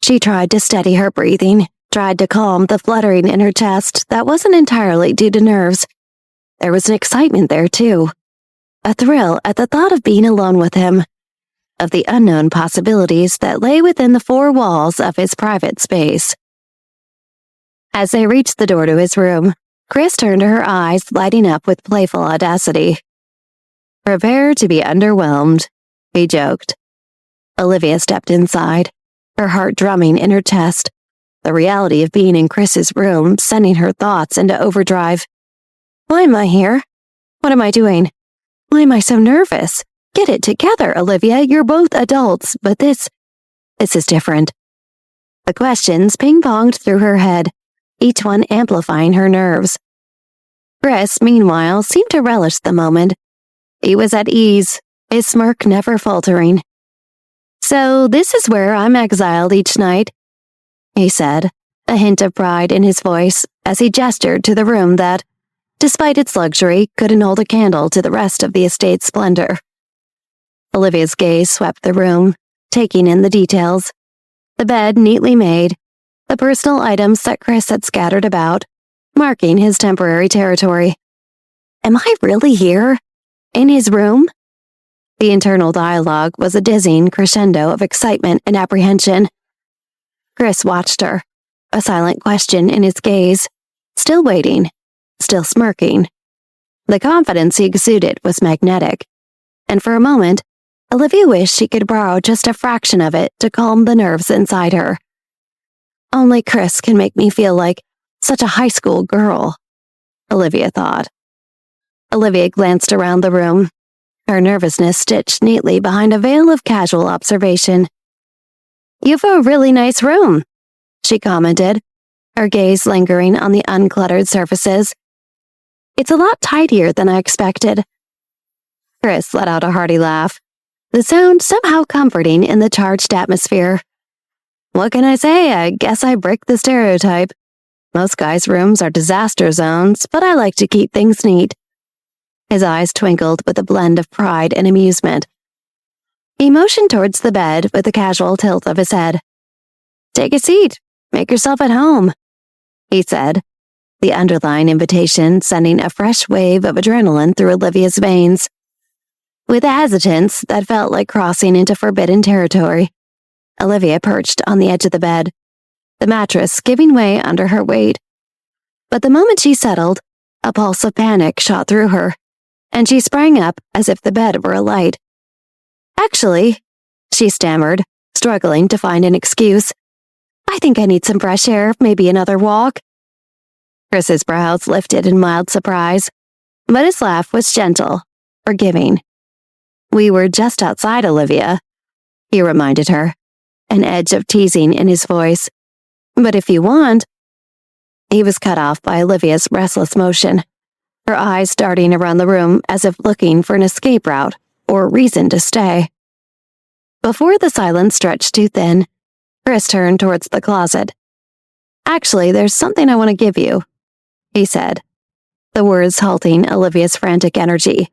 She tried to steady her breathing, tried to calm the fluttering in her chest that wasn't entirely due to nerves. There was an excitement there, too. A thrill at the thought of being alone with him, of the unknown possibilities that lay within the four walls of his private space. As they reached the door to his room, Chris turned to her eyes, lighting up with playful audacity. "Prepare to be underwhelmed," he joked. Olivia stepped inside, her heart drumming in her chest, the reality of being in Chris's room sending her thoughts into overdrive. Why am I here? What am I doing? Why am I so nervous? Get it together, Olivia. You're both adults, but this is different. The questions ping-ponged through her head, each one amplifying her nerves. Chris, meanwhile, seemed to relish the moment. He was at ease, his smirk never faltering. "So this is where I'm exiled each night," he said, a hint of pride in his voice as he gestured to the room that, despite its luxury, couldn't hold a candle to the rest of the estate's splendor. Olivia's gaze swept the room, taking in the details. The bed neatly made, the personal items that Chris had scattered about, marking his temporary territory. Am I really here? In his room? The internal dialogue was a dizzying crescendo of excitement and apprehension. Chris watched her, a silent question in his gaze, still waiting, still smirking. The confidence he exuded was magnetic, and for a moment, Olivia wished she could borrow just a fraction of it to calm the nerves inside her. Only Chris can make me feel like such a high school girl, Olivia thought. Olivia glanced around the room, her nervousness stitched neatly behind a veil of casual observation. "You've a really nice room," she commented, her gaze lingering on the uncluttered surfaces. "It's a lot tidier than I expected." Chris let out a hearty laugh, the sound somehow comforting in the charged atmosphere. "What can I say? I guess I break the stereotype. Most guys' rooms are disaster zones, but I like to keep things neat." His eyes twinkled with a blend of pride and amusement. He motioned towards the bed with a casual tilt of his head. "Take a seat. Make yourself at home," he said, the underlying invitation sending a fresh wave of adrenaline through Olivia's veins. With a hesitance that felt like crossing into forbidden territory, Olivia perched on the edge of the bed, the mattress giving way under her weight. But the moment she settled, a pulse of panic shot through her, and she sprang up as if the bed were alight. "Actually," she stammered, struggling to find an excuse, "I think I need some fresh air, maybe another walk." Chris's brows lifted in mild surprise, but his laugh was gentle, forgiving. "We were just outside, Olivia," he reminded her, an edge of teasing in his voice. "But if you want..." He was cut off by Olivia's restless motion, her eyes darting around the room as if looking for an escape route or reason to stay. Before the silence stretched too thin, Chris turned towards the closet. "Actually, there's something I want to give you," he said, the words halting Olivia's frantic energy.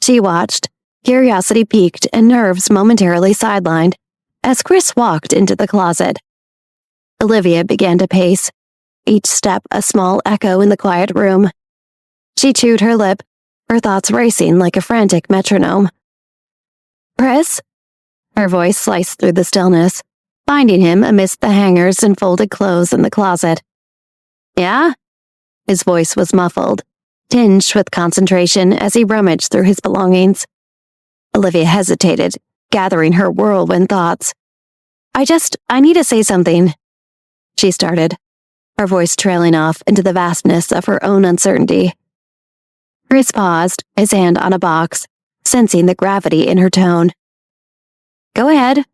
She watched, curiosity piqued and nerves momentarily sidelined, as Chris walked into the closet. Olivia began to pace, each step a small echo in the quiet room. She chewed her lip, her thoughts racing like a frantic metronome. "Chris?" Her voice sliced through the stillness, finding him amidst the hangers and folded clothes in the closet. Yeah? His voice was muffled, tinged with concentration as he rummaged through his belongings. Olivia hesitated, gathering her whirlwind thoughts. I need to say something, she started, her voice trailing off into the vastness of her own uncertainty. Chris paused, his hand on a box, sensing the gravity in her tone. Go ahead.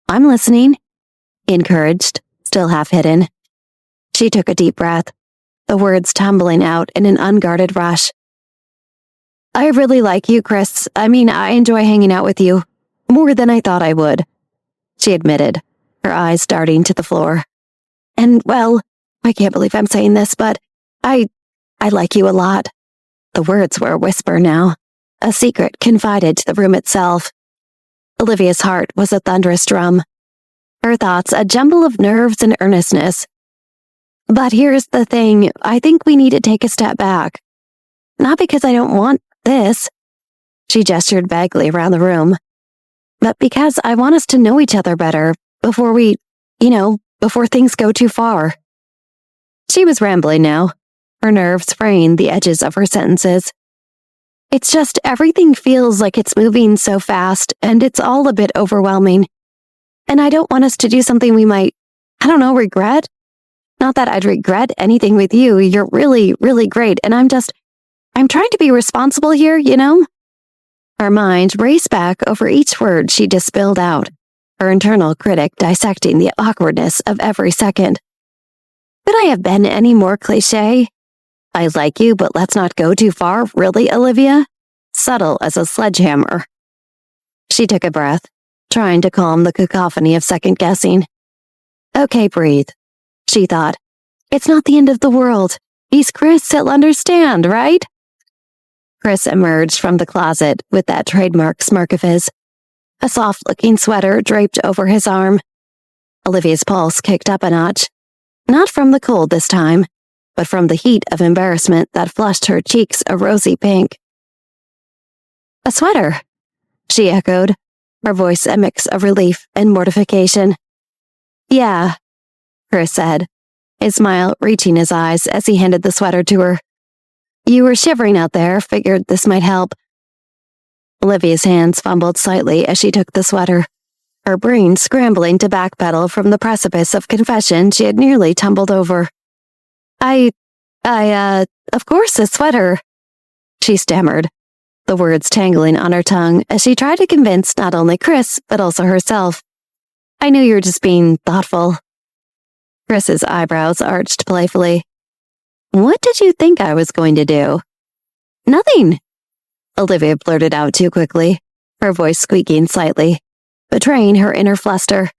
I'm listening, he encouraged, still half hidden. She took a deep breath, the words tumbling out in an unguarded rush. I really like you, Chris. I enjoy hanging out with you. More than I thought I would, she admitted, her eyes darting to the floor. And, well, I can't believe I'm saying this, but I like you a lot. The words were a whisper now, a secret confided to the room itself. Olivia's heart was a thunderous drum, her thoughts a jumble of nerves and earnestness. But here's the thing, I think we need to take a step back. Not because I don't want this, she gestured vaguely around the room, but because I want us to know each other better before before things go too far. She was rambling now, her nerves fraying the edges of her sentences. It's just everything feels like it's moving so fast, and it's all a bit overwhelming. And I don't want us to do something we might, regret. Not that I'd regret anything with you. You're really, really great, and I'm trying to be responsible here, Her mind raced back over each word she just spilled out, her internal critic dissecting the awkwardness of every second. Could I have been any more cliché? I like you, but let's not go too far, really, Olivia? Subtle as a sledgehammer. She took a breath, trying to calm the cacophony of second-guessing. Okay, breathe, she thought. It's not the end of the world. He's Chris, he'll understand, right? Chris emerged from the closet with that trademark smirk of his, a soft-looking sweater draped over his arm. Olivia's pulse kicked up a notch, not from the cold this time, but from the heat of embarrassment that flushed her cheeks a rosy pink. A sweater, she echoed, her voice a mix of relief and mortification. Yeah, Chris said, his smile reaching his eyes as he handed the sweater to her. You were shivering out there, figured this might help. Olivia's hands fumbled slightly as she took the sweater, her brain scrambling to backpedal from the precipice of confession she had nearly tumbled over. Of course, a sweater, she stammered, the words tangling on her tongue as she tried to convince not only Chris, but also herself. I knew you were just being thoughtful. Chris's eyebrows arched playfully. What did you think I was going to do? Nothing, Olivia blurted out too quickly, her voice squeaking slightly, betraying her inner fluster.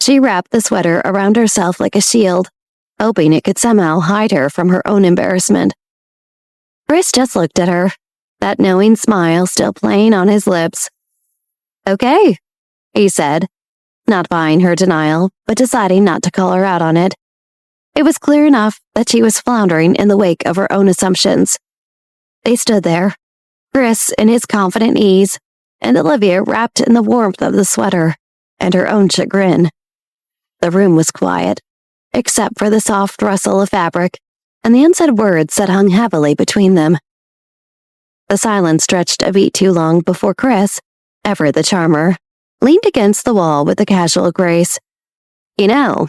She wrapped the sweater around herself like a shield, hoping it could somehow hide her from her own embarrassment. Chris just looked at her, that knowing smile still playing on his lips. Okay, he said, not buying her denial, but deciding not to call her out on it. It was clear enough that she was floundering in the wake of her own assumptions. They stood there, Chris in his confident ease, and Olivia wrapped in the warmth of the sweater and her own chagrin. The room was quiet, except for the soft rustle of fabric and the unsaid words that hung heavily between them. The silence stretched a beat too long before Chris, ever the charmer, leaned against the wall with a casual grace. You know,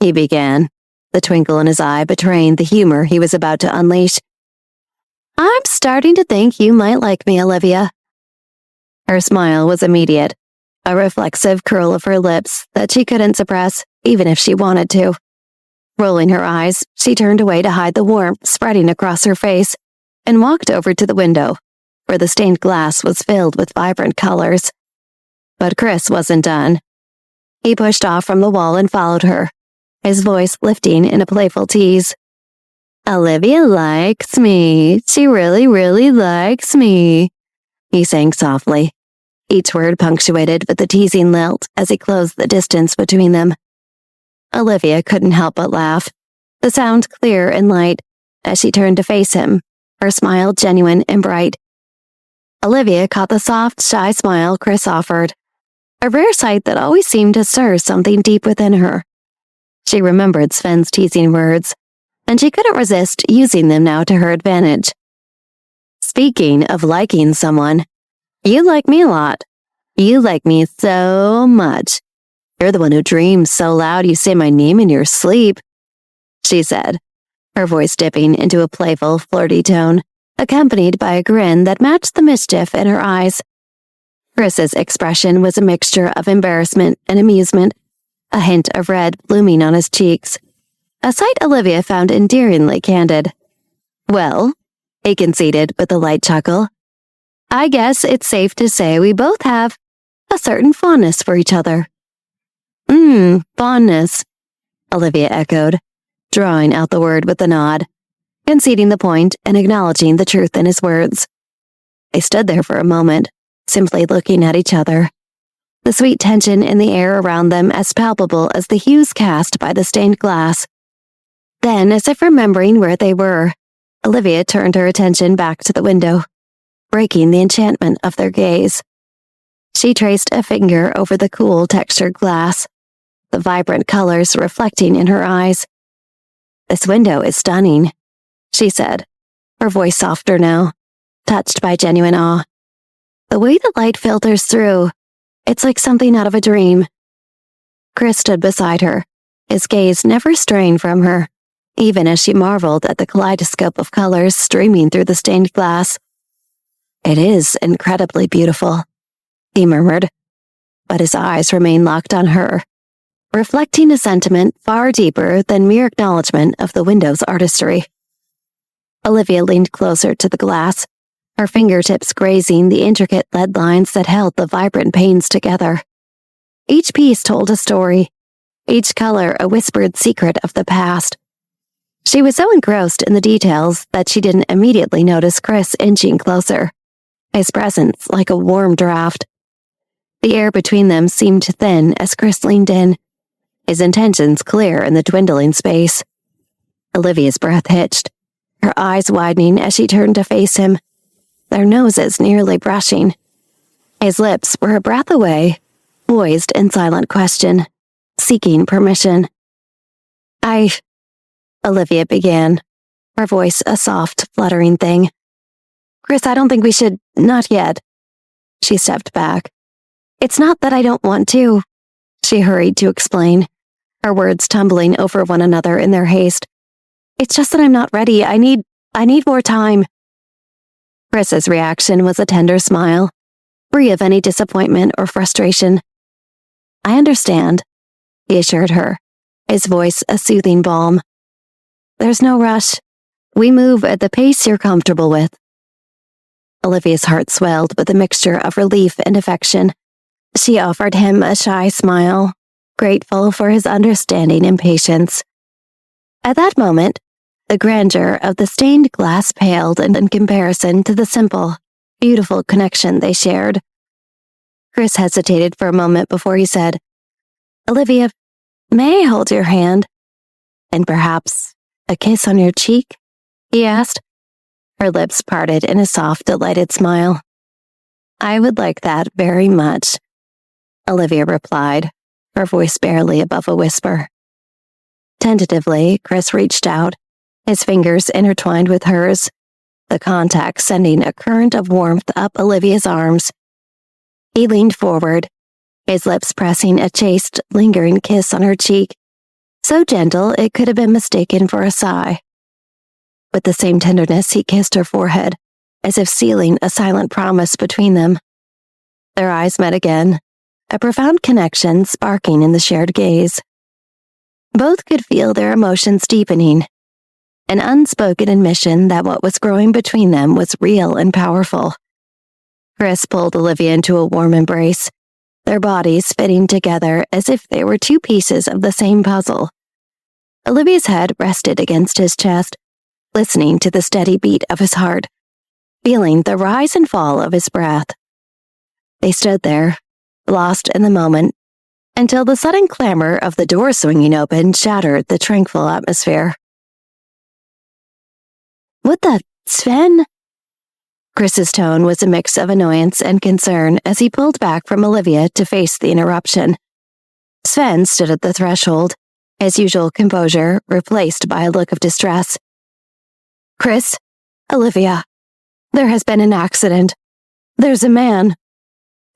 he began, the twinkle in his eye betraying the humor he was about to unleash. I'm starting to think you might like me, Olivia. Her smile was immediate, a reflexive curl of her lips that she couldn't suppress, even if she wanted to. Rolling her eyes, she turned away to hide the warmth spreading across her face and walked over to the window, where the stained glass was filled with vibrant colors. But Chris wasn't done. He pushed off from the wall and followed her, his voice lifting in a playful tease. Olivia likes me. She really, really likes me, he sang softly, each word punctuated with a teasing lilt as he closed the distance between them. Olivia couldn't help but laugh, the sound clear and light, as she turned to face him, her smile genuine and bright. Olivia caught the soft, shy smile Chris offered, a rare sight that always seemed to stir something deep within her. She remembered Sven's teasing words, and she couldn't resist using them now to her advantage. Speaking of liking someone, you like me a lot. You like me so much. You're the one who dreams so loud you say my name in your sleep, she said, her voice dipping into a playful, flirty tone, accompanied by a grin that matched the mischief in her eyes. Chris's expression was a mixture of embarrassment and amusement, a hint of red blooming on his cheeks, a sight Olivia found endearingly candid. Well, he conceded with a light chuckle, I guess it's safe to say we both have a certain fondness for each other. Fondness, Olivia echoed, drawing out the word with a nod, conceding the point and acknowledging the truth in his words. They stood there for a moment, simply looking at each other, the sweet tension in the air around them as palpable as the hues cast by the stained glass. Then, as if remembering where they were, Olivia turned her attention back to the window, breaking the enchantment of their gaze. She traced a finger over the cool, textured glass, the vibrant colors reflecting in her eyes. This window is stunning, she said, her voice softer now, touched by genuine awe. The way the light filters through, it's like something out of a dream. Chris stood beside her, his gaze never straying from her, even as she marveled at the kaleidoscope of colors streaming through the stained glass. It is incredibly beautiful, he murmured, but his eyes remained locked on her, reflecting a sentiment far deeper than mere acknowledgement of the window's artistry. Olivia leaned closer to the glass, her fingertips grazing the intricate lead lines that held the vibrant panes together. Each piece told a story, each color a whispered secret of the past. She was so engrossed in the details that she didn't immediately notice Chris inching closer, his presence like a warm draft. The air between them seemed thin as Chris leaned in, his intentions clear in the dwindling space. Olivia's breath hitched, her eyes widening as she turned to face him, their noses nearly brushing. His lips were a breath away, poised in silent question, seeking permission. Olivia began, her voice a soft, fluttering thing. Chris, I don't think we should, not yet. She stepped back. It's not that I don't want to, she hurried to explain, her words tumbling over one another in their haste. It's just that I'm not ready. I need more time. Chris's reaction was a tender smile, free of any disappointment or frustration. I understand, he assured her, his voice a soothing balm. There's no rush. We move at the pace you're comfortable with. Olivia's heart swelled with a mixture of relief and affection. She offered him a shy smile, grateful for his understanding and patience. At that moment, the grandeur of the stained glass paled in comparison to the simple, beautiful connection they shared. Chris hesitated for a moment before he said, Olivia, may I hold your hand? And perhaps a kiss on your cheek? He asked. Her lips parted in a soft, delighted smile. I would like that very much, Olivia replied, her voice barely above a whisper. Tentatively, Chris reached out, his fingers intertwined with hers, the contact sending a current of warmth up Olivia's arms. He leaned forward, his lips pressing a chaste, lingering kiss on her cheek, so gentle it could have been mistaken for a sigh. With the same tenderness, he kissed her forehead, as if sealing a silent promise between them. Their eyes met again, a profound connection sparking in the shared gaze. Both could feel their emotions deepening, an unspoken admission that what was growing between them was real and powerful. Chris pulled Olivia into a warm embrace, their bodies fitting together as if they were two pieces of the same puzzle. Olivia's head rested against his chest, listening to the steady beat of his heart, feeling the rise and fall of his breath. They stood there, lost in the moment, until the sudden clamor of the door swinging open shattered the tranquil atmosphere. What the, Sven? Chris's tone was a mix of annoyance and concern as he pulled back from Olivia to face the interruption. Sven stood at the threshold, his usual composure replaced by a look of distress. "Chris, Olivia, there has been an accident. There's a man,"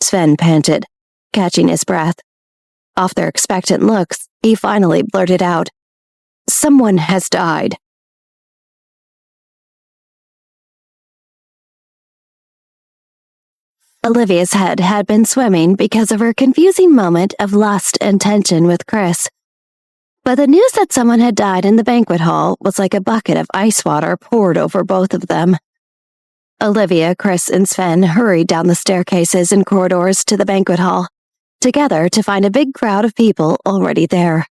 Sven panted, catching his breath. Off their expectant looks, he finally blurted out, "Someone has died." Olivia's head had been swimming because of her confusing moment of lust and tension with Chris. But the news that someone had died in the banquet hall was like a bucket of ice water poured over both of them. Olivia, Chris, and Sven hurried down the staircases and corridors to the banquet hall, together to find a big crowd of people already there.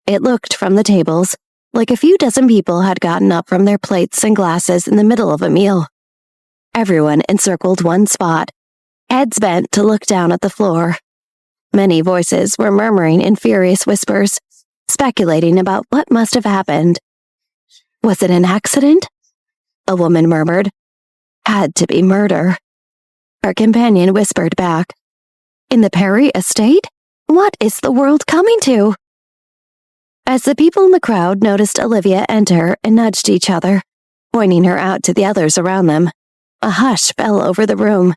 It looked from the tables like a few dozen people had gotten up from their plates and glasses in the middle of a meal. Everyone encircled one spot, heads bent to look down at the floor. Many voices were murmuring in furious whispers, speculating about what must have happened. "Was it an accident?" a woman murmured. "Had to be murder." Her companion whispered back, "In the Perry estate? What is the world coming to?" As the people in the crowd noticed Olivia enter and nudged each other, pointing her out to the others around them, a hush fell over the room.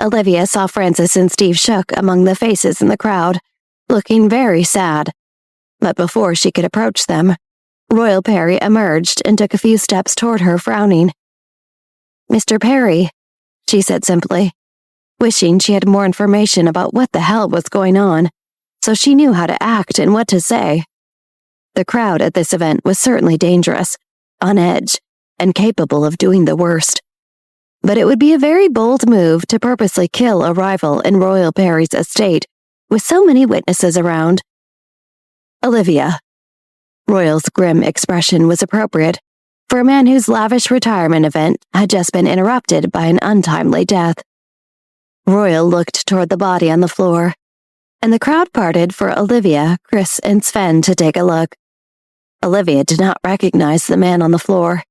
Olivia saw Francis and Steve shook among the faces in the crowd, looking very sad. But before she could approach them, Royal Perry emerged and took a few steps toward her, frowning. "Mr. Perry," she said simply, wishing she had more information about what the hell was going on, so she knew how to act and what to say. The crowd at this event was certainly dangerous, on edge, and capable of doing the worst. But it would be a very bold move to purposely kill a rival in Royal Perry's estate with so many witnesses around. "Olivia." Royal's grim expression was appropriate for a man whose lavish retirement event had just been interrupted by an untimely death. Royal looked toward the body on the floor, and the crowd parted for Olivia, Chris, and Sven to take a look. Olivia did not recognize the man on the floor.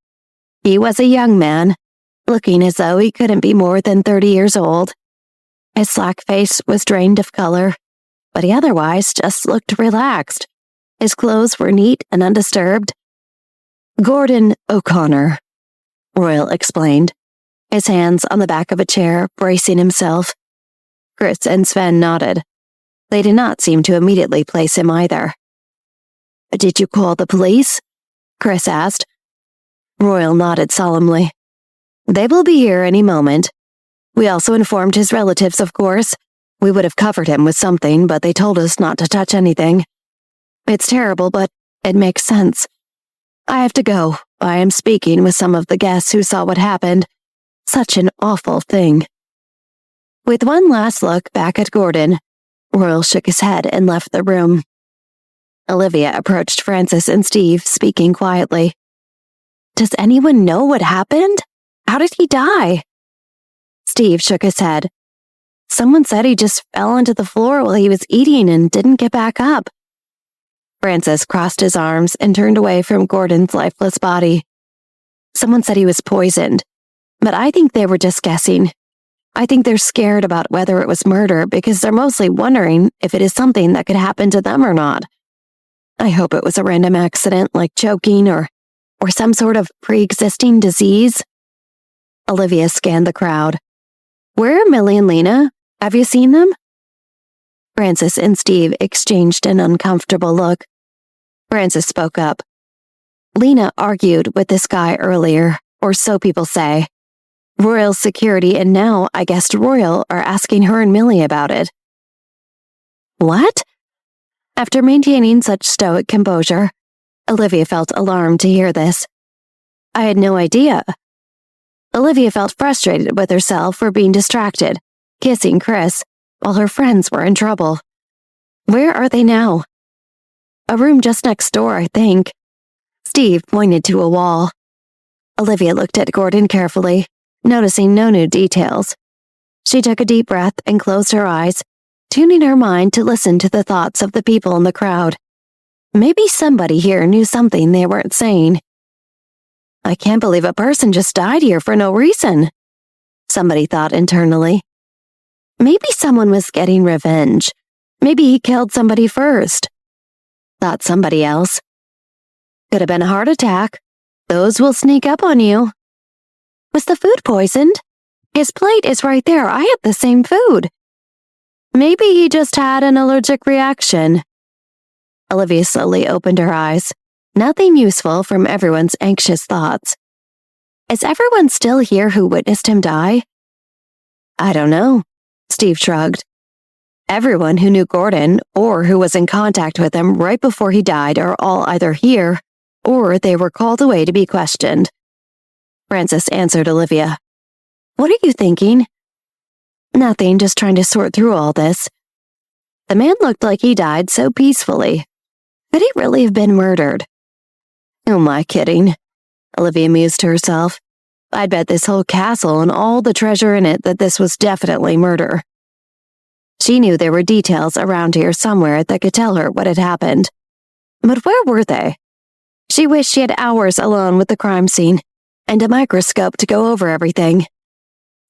He was a young man, looking as though he couldn't be more than 30 years old. His slack face was drained of color, but he otherwise just looked relaxed. His clothes were neat and undisturbed. "Gordon O'Connor," Royal explained, his hands on the back of a chair, bracing himself. Chris and Sven nodded. They did not seem to immediately place him either. "Did you call the police?" Chris asked. Royal nodded solemnly. "They will be here any moment. We also informed his relatives, of course. We would have covered him with something, but they told us not to touch anything. It's terrible, but it makes sense. I have to go. I am speaking with some of the guests who saw what happened. Such an awful thing." With one last look back at Gordon, Royal shook his head and left the room. Olivia approached Francis and Steve, speaking quietly. "Does anyone know what happened? How did he die?" Steve shook his head. "Someone said he just fell onto the floor while he was eating and didn't get back up." Francis crossed his arms and turned away from Gordon's lifeless body. "Someone said he was poisoned, but I think they were just guessing. I think they're scared about whether it was murder because they're mostly wondering if it is something that could happen to them or not. I hope it was a random accident like choking or some sort of pre-existing disease." Olivia scanned the crowd. "Where are Millie and Lena? Have you seen them?" Francis and Steve exchanged an uncomfortable look. Francis spoke up. "Lena argued with this guy earlier, or so people say. Royal security and now, I guess, Royal are asking her and Millie about it." "What?" After maintaining such stoic composure, Olivia felt alarmed to hear this. "I had no idea." Olivia felt frustrated with herself for being distracted, kissing Chris, while her friends were in trouble. "Where are they now?" "A room just next door, I think." Steve pointed to a wall. Olivia looked at Gordon carefully, noticing no new details. She took a deep breath and closed her eyes, tuning her mind to listen to the thoughts of the people in the crowd. Maybe somebody here knew something they weren't saying. I can't believe a person just died here for no reason, somebody thought internally. Maybe someone was getting revenge. Maybe he killed somebody first, thought somebody else. Could have been a heart attack. Those will sneak up on you. Was the food poisoned? His plate is right there. I had the same food. Maybe he just had an allergic reaction. Olivia slowly opened her eyes. Nothing useful from everyone's anxious thoughts. Is everyone still here who witnessed him die? I don't know, Steve shrugged. Everyone who knew Gordon or who was in contact with him right before he died are all either here or they were called away to be questioned. Francis answered Olivia. What are you thinking? Nothing, just trying to sort through all this. The man looked like he died so peacefully. Could he really have been murdered? Who am I kidding? Olivia mused to herself. I'd bet this whole castle and all the treasure in it that this was definitely murder. She knew there were details around here somewhere that could tell her what had happened. But where were they? She wished she had hours alone with the crime scene and a microscope to go over everything.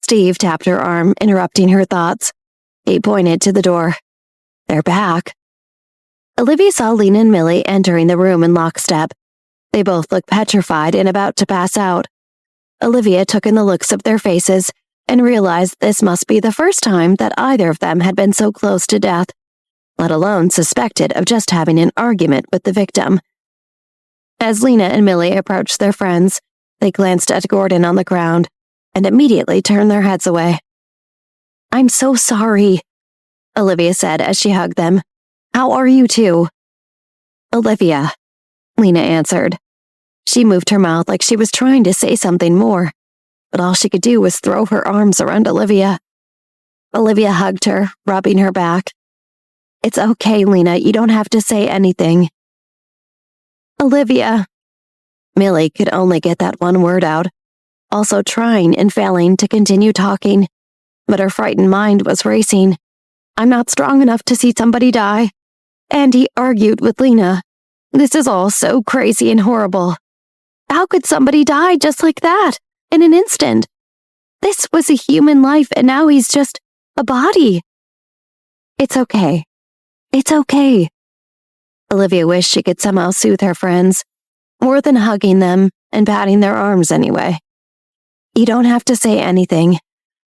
Steve tapped her arm, interrupting her thoughts. He pointed to the door. They're back. Olivia saw Lena and Millie entering the room in lockstep. They both looked petrified and about to pass out. Olivia took in the looks of their faces and realized this must be the first time that either of them had been so close to death, let alone suspected of just having an argument with the victim. As Lena and Millie approached their friends, they glanced at Gordon on the ground and immediately turned their heads away. I'm so sorry, Olivia said as she hugged them. How are you two? Olivia, Lena answered. She moved her mouth like she was trying to say something more, but all she could do was throw her arms around Olivia. Olivia hugged her, rubbing her back. It's okay, Lena, you don't have to say anything. Olivia. Millie could only get that one word out, also trying and failing to continue talking, but her frightened mind was racing. I'm not strong enough to see somebody die. And he argued with Lena. This is all so crazy and horrible. How could somebody die just like that, in an instant? This was a human life and now he's just a body. It's okay. It's okay. Olivia wished she could somehow soothe her friends, more than hugging them and patting their arms anyway. You don't have to say anything.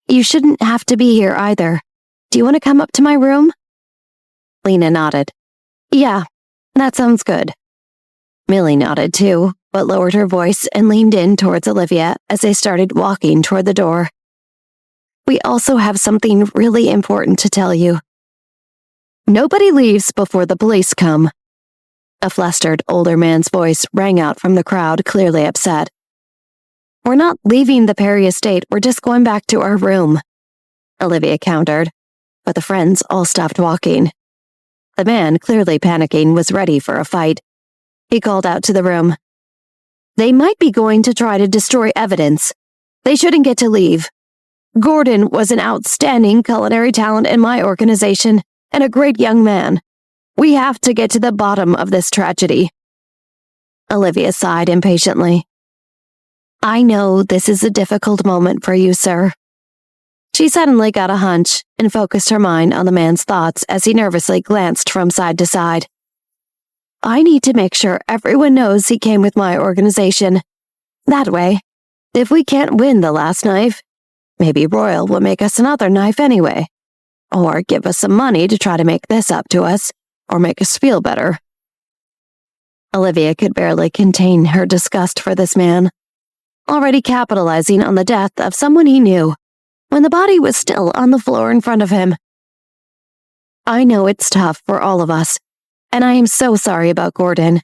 You shouldn't have to be here either. Do you want to come up to my room? Lena nodded. Yeah, that sounds good. Millie nodded too, but lowered her voice and leaned in towards Olivia as they started walking toward the door. We also have something really important to tell you. Nobody leaves before the police come. A flustered older man's voice rang out from the crowd, clearly upset. We're not leaving the Perry estate, we're just going back to our room, Olivia countered, but the friends all stopped walking. The man, clearly panicking, was ready for a fight. He called out to the room. They might be going to try to destroy evidence. They shouldn't get to leave. Gordon was an outstanding culinary talent in my organization and a great young man. We have to get to the bottom of this tragedy. Olivia sighed impatiently. I know this is a difficult moment for you, sir. She suddenly got a hunch and focused her mind on the man's thoughts as he nervously glanced from side to side. I need to make sure everyone knows he came with my organization. That way, if we can't win the last knife, maybe Royal will make us another knife anyway. Or give us some money to try to make this up to us, or make us feel better. Olivia could barely contain her disgust for this man, already capitalizing on the death of someone he knew, when the body was still on the floor in front of him. I know it's tough for all of us, and I am so sorry about Gordon.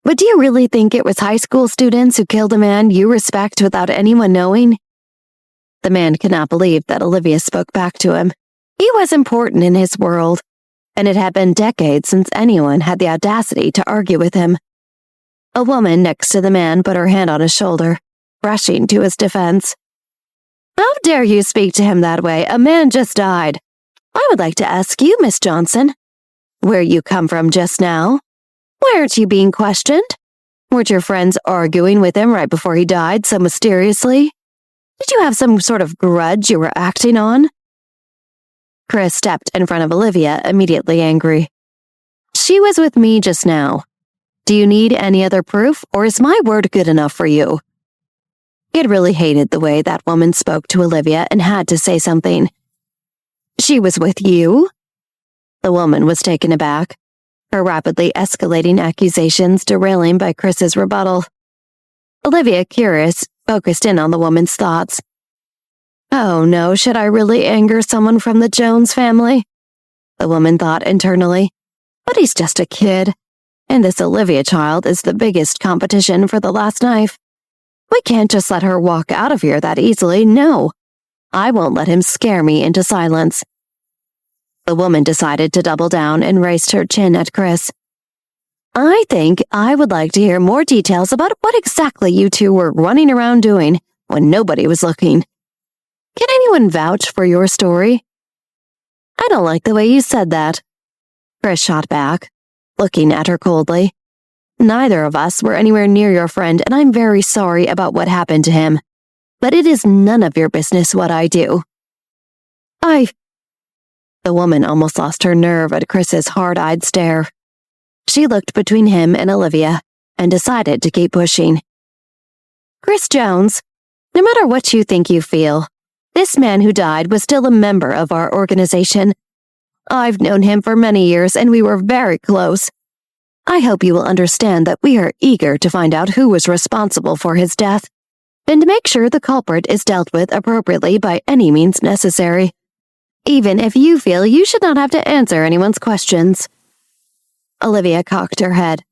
But do you really think it was high school students who killed a man you respect without anyone knowing? The man could not believe that Olivia spoke back to him. He was important in his world, and it had been decades since anyone had the audacity to argue with him. A woman next to the man put her hand on his shoulder, rushing to his defense. How dare you speak to him that way? A man just died. I would like to ask you, Miss Johnson, where you come from just now? Why aren't you being questioned? Weren't your friends arguing with him right before he died so mysteriously? Did you have some sort of grudge you were acting on? Chris stepped in front of Olivia, immediately angry. She was with me just now. Do you need any other proof, or is my word good enough for you? He had really hated the way that woman spoke to Olivia and had to say something. She was with you? The woman was taken aback, her rapidly escalating accusations derailing by Chris's rebuttal. Olivia, curious, focused in on the woman's thoughts. Oh no, should I really anger someone from the Jones family? The woman thought internally. But he's just a kid, and this Olivia child is the biggest competition for the last knife. We can't just let her walk out of here that easily, no. I won't let him scare me into silence. The woman decided to double down and raised her chin at Chris. I think I would like to hear more details about what exactly you two were running around doing when nobody was looking. Can anyone vouch for your story? I don't like the way you said that. Chris shot back, looking at her coldly. Neither of us were anywhere near your friend, and I'm very sorry about what happened to him. But it is none of your business what I do. The woman almost lost her nerve at Chris's hard-eyed stare. She looked between him and Olivia and decided to keep pushing. Chris Jones, no matter what you think you feel, this man who died was still a member of our organization. I've known him for many years and we were very close. I hope you will understand that we are eager to find out who was responsible for his death and to make sure the culprit is dealt with appropriately by any means necessary, even if you feel you should not have to answer anyone's questions. Olivia cocked her head.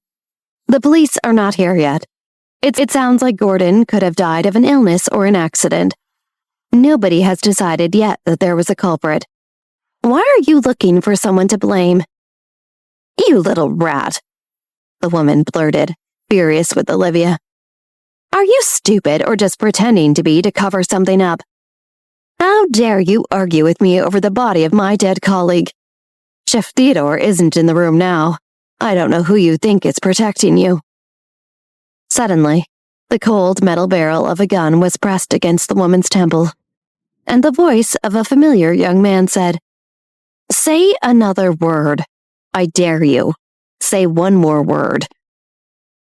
The police are not here yet. It sounds like Gordon could have died of an illness or an accident. Nobody has decided yet that there was a culprit. Why are you looking for someone to blame? You little rat, the woman blurted, furious with Olivia. Are you stupid or just pretending to be to cover something up? How dare you argue with me over the body of my dead colleague? Chef Theodore isn't in the room now. I don't know who you think is protecting you. Suddenly, the cold metal barrel of a gun was pressed against the woman's temple, and the voice of a familiar young man said, Say another word. I dare you. Say one more word.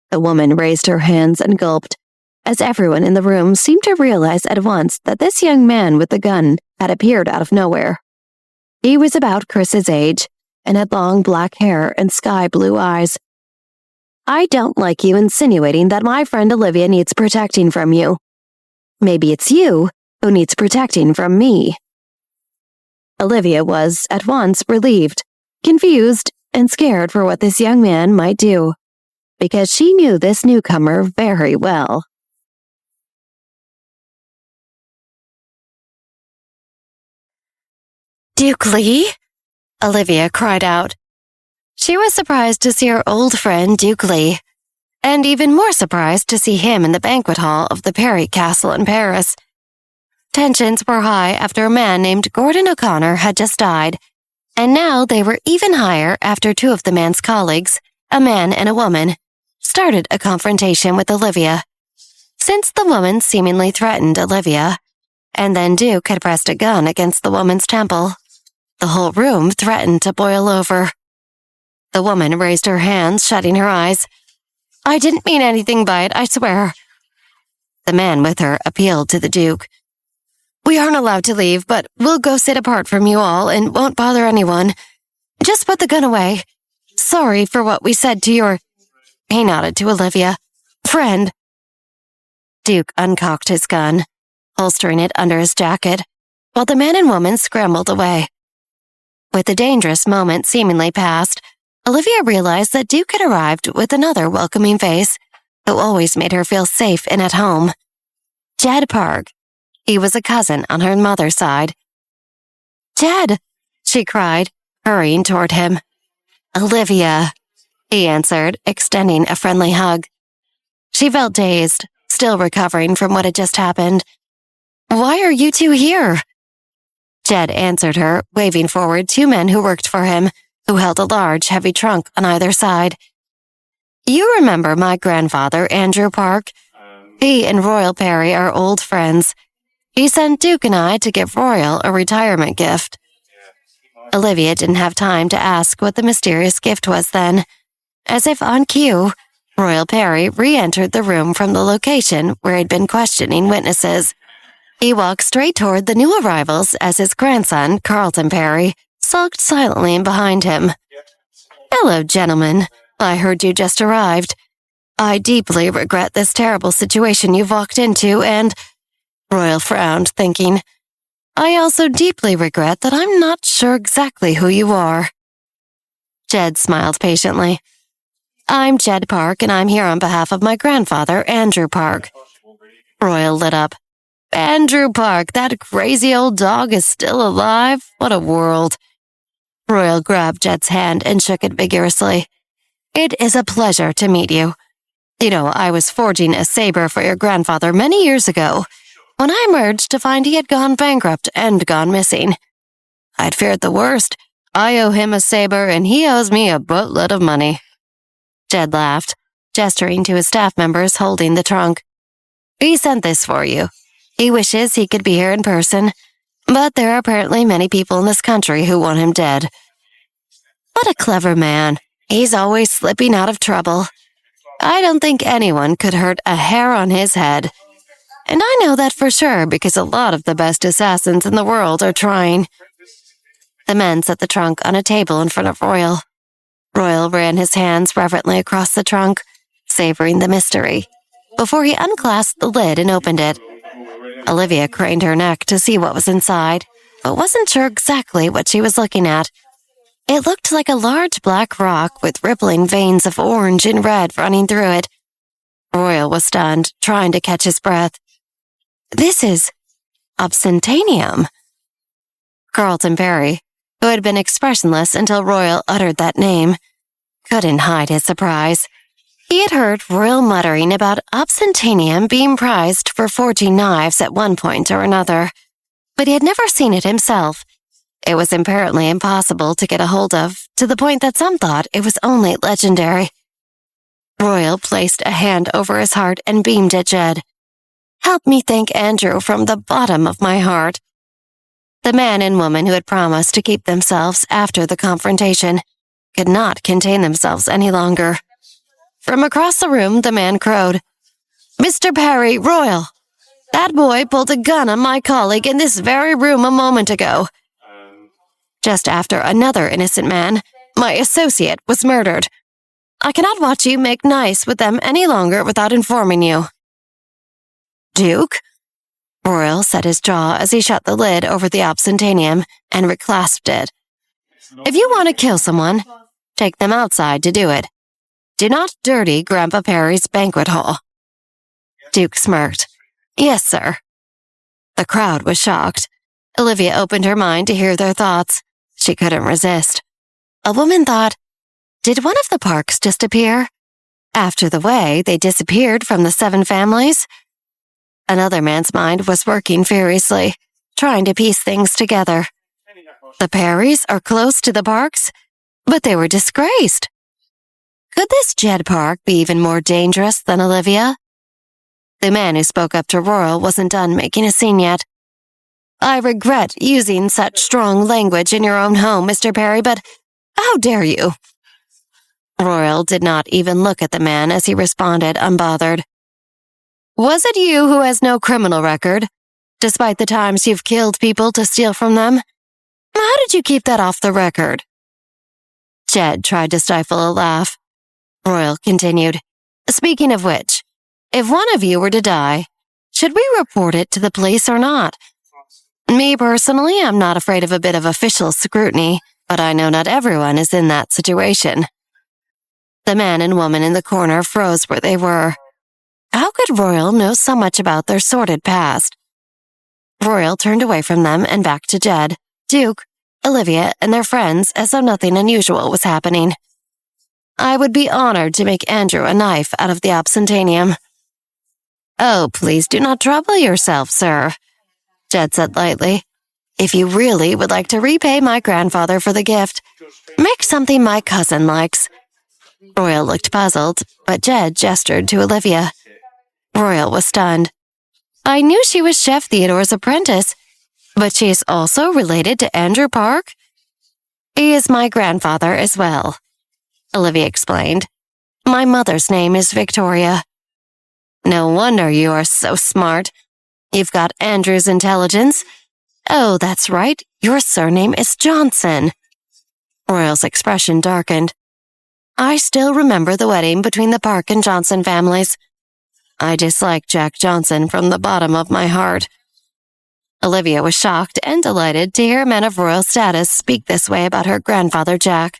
The woman raised her hands and gulped, as everyone in the room seemed to realize at once that this young man with the gun had appeared out of nowhere. He was about Chris's age and had long black hair and sky-blue eyes. I don't like you insinuating that my friend Olivia needs protecting from you. Maybe it's you who needs protecting from me. Olivia was, at once, relieved, confused, and scared for what this young man might do, because she knew this newcomer very well. Duke Lee? Olivia cried out. She was surprised to see her old friend Duke Lee, and even more surprised to see him in the banquet hall of the Perry Castle in Paris. Tensions were high after a man named Gordon O'Connor had just died, and now they were even higher after two of the man's colleagues, a man and a woman, started a confrontation with Olivia. Since the woman seemingly threatened Olivia, and then Duke had pressed a gun against the woman's temple, the whole room threatened to boil over. The woman raised her hands, shutting her eyes. I didn't mean anything by it, I swear. The man with her appealed to the Duke. We aren't allowed to leave, but we'll go sit apart from you all and won't bother anyone. Just put the gun away. Sorry for what we said to your... He nodded to Olivia. Friend. Duke uncocked his gun, holstering it under his jacket, while the man and woman scrambled away. With the dangerous moment seemingly past, Olivia realized that Duke had arrived with another welcoming face, who always made her feel safe and at home. Jed Park. He was a cousin on her mother's side. Jed, she cried, hurrying toward him. Olivia, he answered, extending a friendly hug. She felt dazed, still recovering from what had just happened. Why are you two here? Jed answered her, waving forward two men who worked for him, who held a large, heavy trunk on either side. You remember my grandfather, Andrew Park? He and Royal Perry are old friends. He sent Duke and I to give Royal a retirement gift. Olivia didn't have time to ask what the mysterious gift was then. As if on cue, Royal Perry re-entered the room from the location where he'd been questioning witnesses. He walked straight toward the new arrivals as his grandson, Carlton Perry, sulked silently in behind him. "Hello, gentlemen. I heard you just arrived. I deeply regret this terrible situation you've walked into, and..." Royal frowned, thinking, "I also deeply regret that I'm not sure exactly who you are." Jed smiled patiently. "I'm Jed Park, and I'm here on behalf of my grandfather, Andrew Park." Royal lit up. "Andrew Park, that crazy old dog is still alive? What a world." Royal grabbed Jed's hand and shook it vigorously. "It is a pleasure to meet you. You know, I was forging a saber for your grandfather many years ago, when I emerged to find he had gone bankrupt and gone missing. I'd feared the worst. I owe him a saber, and he owes me a boatload of money." Jed laughed, gesturing to his staff members holding the trunk. "He sent this for you. He wishes he could be here in person, but there are apparently many people in this country who want him dead." "What a clever man. He's always slipping out of trouble. I don't think anyone could hurt a hair on his head. And I know that for sure because a lot of the best assassins in the world are trying." The men set the trunk on a table in front of Royal. Royal ran his hands reverently across the trunk, savoring the mystery, before he unclasped the lid and opened it. Olivia craned her neck to see what was inside, but wasn't sure exactly what she was looking at. It looked like a large black rock with rippling veins of orange and red running through it. Royal was stunned, trying to catch his breath. "This is obsidian." Carlton Perry, who had been expressionless until Royal uttered that name, couldn't hide his surprise. He had heard Royal muttering about obsidian being prized for forging knives at one point or another, but he had never seen it himself. It was apparently impossible to get a hold of, to the point that some thought it was only legendary. Royal placed a hand over his heart and beamed at Jed. "Help me thank Andrew from the bottom of my heart." The man and woman who had promised to keep themselves after the confrontation could not contain themselves any longer. From across the room, the man crowed, "Mr. Perry, Royal, that boy pulled a gun on my colleague in this very room a moment ago. Just after another innocent man, my associate, was murdered. I cannot watch you make nice with them any longer without informing you." "Duke?" Royal set his jaw as he shut the lid over the obsidian and reclasped it. "If you want to kill someone, take them outside to do it. Do not dirty Grandpa Perry's banquet hall." Duke smirked. "Yes, sir." The crowd was shocked. Olivia opened her mind to hear their thoughts. She couldn't resist. A woman thought, did one of the Parks just appear? After the way they disappeared from the 7 families? Another man's mind was working furiously, trying to piece things together. The Perrys are close to the Parks, but they were disgraced. Could this Jed Park be even more dangerous than Olivia? The man who spoke up to Royal wasn't done making a scene yet. "I regret using such strong language in your own home, Mr. Perry, but how dare you?" Royal did not even look at the man as he responded, unbothered. "Was it you who has no criminal record, despite the times you've killed people to steal from them? How did you keep that off the record?" Jed tried to stifle a laugh. Royal continued, "Speaking of which, if one of you were to die, should we report it to the police or not? Me personally, I'm not afraid of a bit of official scrutiny, but I know not everyone is in that situation." The man and woman in the corner froze where they were. How could Royal know so much about their sordid past? Royal turned away from them and back to Jed, Duke, Olivia, and their friends as though nothing unusual was happening. "I would be honored to make Andrew a knife out of the obsidian." "Oh, please do not trouble yourself, sir," Jed said lightly. "If you really would like to repay my grandfather for the gift, make something my cousin likes. Royal looked puzzled, but Jed gestured to Olivia. Royal was stunned. I knew she was Chef Theodore's apprentice, but she's also related to Andrew Park? He is my grandfather as well, Olivia explained. My mother's name is Victoria. No wonder you are so smart. You've got Andrew's intelligence. Oh, that's right. Your surname is Johnson. Royal's expression darkened. I still remember the wedding between the Park and Johnson families. I dislike Jack Johnson from the bottom of my heart. Olivia was shocked and delighted to hear a man of royal status speak this way about her grandfather Jack.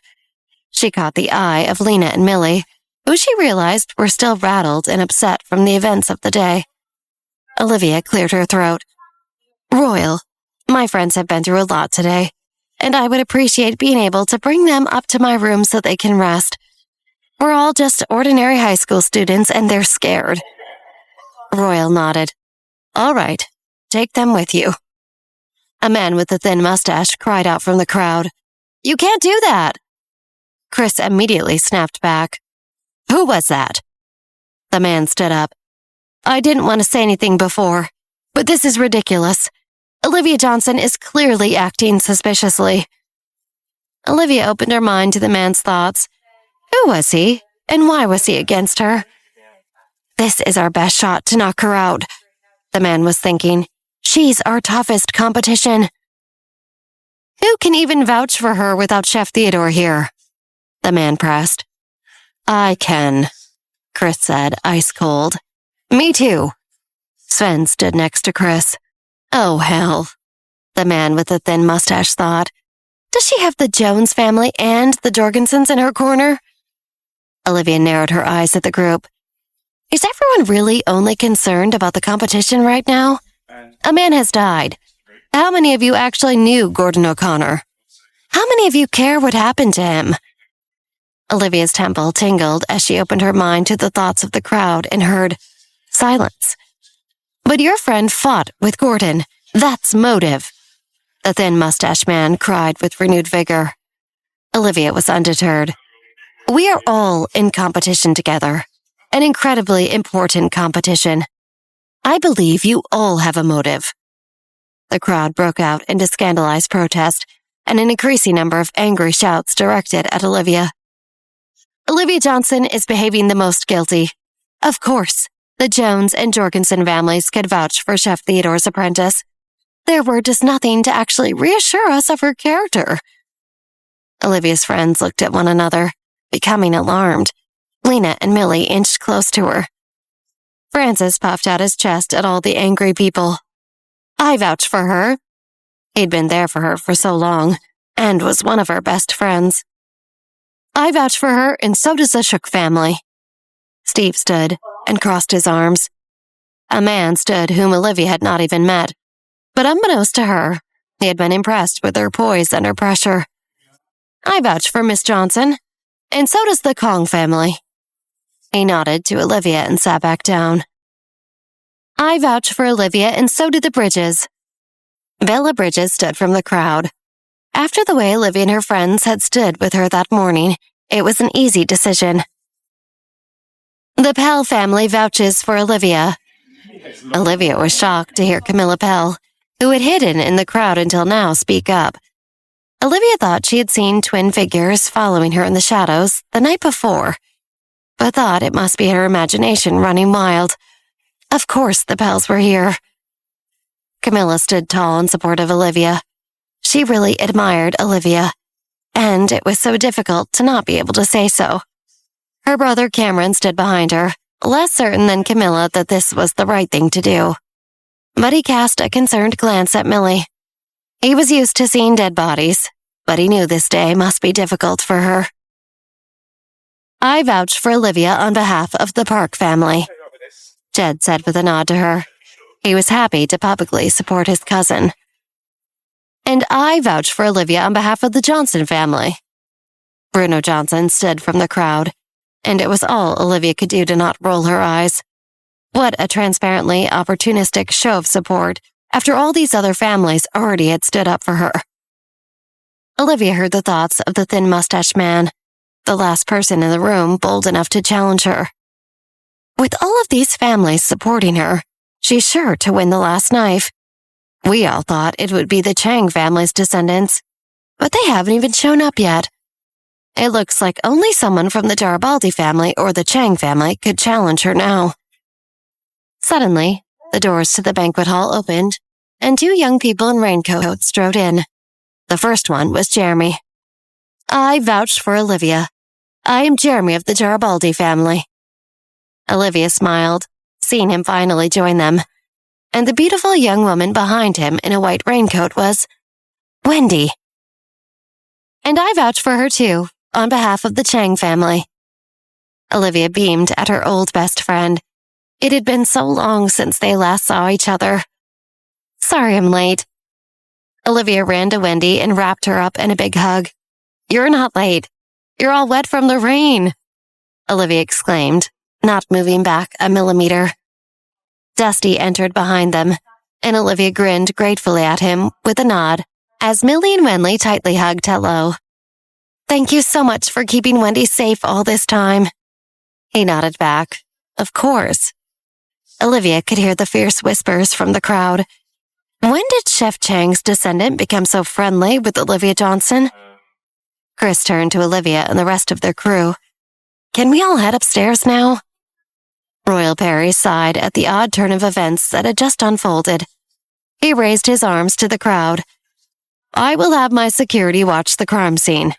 She caught the eye of Lena and Millie, who she realized were still rattled and upset from the events of the day. Olivia cleared her throat. Royal, my friends have been through a lot today, and I would appreciate being able to bring them up to my room so they can rest. We're all just ordinary high school students and they're scared. Royal nodded. All right, take them with you. A man with a thin mustache cried out from the crowd. You can't do that! Chris immediately snapped back. Who was that? The man stood up. I didn't want to say anything before, but this is ridiculous. Olivia Johnson is clearly acting suspiciously. Olivia opened her mind to the man's thoughts. Who was he, and why was he against her? This is our best shot to knock her out, the man was thinking. She's our toughest competition. Who can even vouch for her without Chef Theodore here? The man pressed. I can, Chris said, ice cold. Me too. Sven stood next to Chris. Oh, hell, the man with the thin mustache thought. Does she have the Jones family and the Jorgensens in her corner? Olivia narrowed her eyes at the group. Is everyone really only concerned about the competition right now? A man has died. How many of you actually knew Gordon O'Connor? How many of you care what happened to him? Olivia's temple tingled as she opened her mind to the thoughts of the crowd and heard silence. But your friend fought with Gordon. That's motive. The thin mustache man cried with renewed vigor. Olivia was undeterred. We are all in competition together. An incredibly important competition. I believe you all have a motive. The crowd broke out into scandalized protest, and an increasing number of angry shouts directed at Olivia. Olivia Johnson is behaving the most guilty. Of course, the Jones and Jorgensen families could vouch for Chef Theodore's apprentice. Their word does nothing to actually reassure us of her character. Olivia's friends looked at one another, becoming alarmed. Lena and Millie inched close to her. Francis puffed out his chest at all the angry people. I vouch for her. He'd been there for her for so long, and was one of her best friends. I vouch for her, and so does the Shook family. Steve stood and crossed his arms. A man stood whom Olivia had not even met, but unbeknownst to her, he had been impressed with her poise under pressure. I vouch for Miss Johnson, and so does the Kong family. He nodded to Olivia and sat back down. I vouch for Olivia, and so do the Bridges. Bella Bridges stood from the crowd. After the way Olivia and her friends had stood with her that morning, it was an easy decision. The Pell family vouches for Olivia. Olivia was shocked to hear Camilla Pell, who had hidden in the crowd until now, speak up. Olivia thought she had seen twin figures following her in the shadows the night before, but thought it must be her imagination running wild. Of course the Pells were here. Camilla stood tall in support of Olivia. She really admired Olivia, and it was so difficult to not be able to say so. Her brother Cameron stood behind her, less certain than Camilla that this was the right thing to do. But he cast a concerned glance at Millie. He was used to seeing dead bodies, but he knew this day must be difficult for her. I vouch for Olivia on behalf of the Park family, Jed said with a nod to her. He was happy to publicly support his cousin. And I vouch for Olivia on behalf of the Johnson family. Bruno Johnson stood from the crowd, and it was all Olivia could do to not roll her eyes. What a transparently opportunistic show of support after all these other families already had stood up for her. Olivia heard the thoughts of the thin-mustached man. the last person in the room bold enough to challenge her. With all of these families supporting her, she's sure to win the last knife. We all thought it would be the Chang family's descendants, but they haven't even shown up yet. It looks like only someone from the Garibaldi family or the Chang family could challenge her now. Suddenly, the doors to the banquet hall opened, and 2 young people in raincoats strode in. The first one was Jeremy. I vouched for Olivia. I am Jeremy of the Garibaldi family. Olivia smiled, seeing him finally join them, and the beautiful young woman behind him in a white raincoat was Wendy. And I vouch for her too, on behalf of the Chang family. Olivia beamed at her old best friend. It had been so long since they last saw each other. Sorry I'm late. Olivia ran to Wendy and wrapped her up in a big hug. You're not late. You're all wet from the rain, Olivia exclaimed, not moving back a millimeter. Dusty entered behind them, and Olivia grinned gratefully at him with a nod as Millie and Wenley tightly hugged hello. Thank you so much for keeping Wendy safe all this time. He nodded back. Of course. Olivia could hear the fierce whispers from the crowd. When did Chef Chang's descendant become so friendly with Olivia Johnson? Chris turned to Olivia and the rest of their crew. Can we all head upstairs now? Royal Perry sighed at the odd turn of events that had just unfolded. He raised his arms to the crowd. I will have my security watch the crime scene.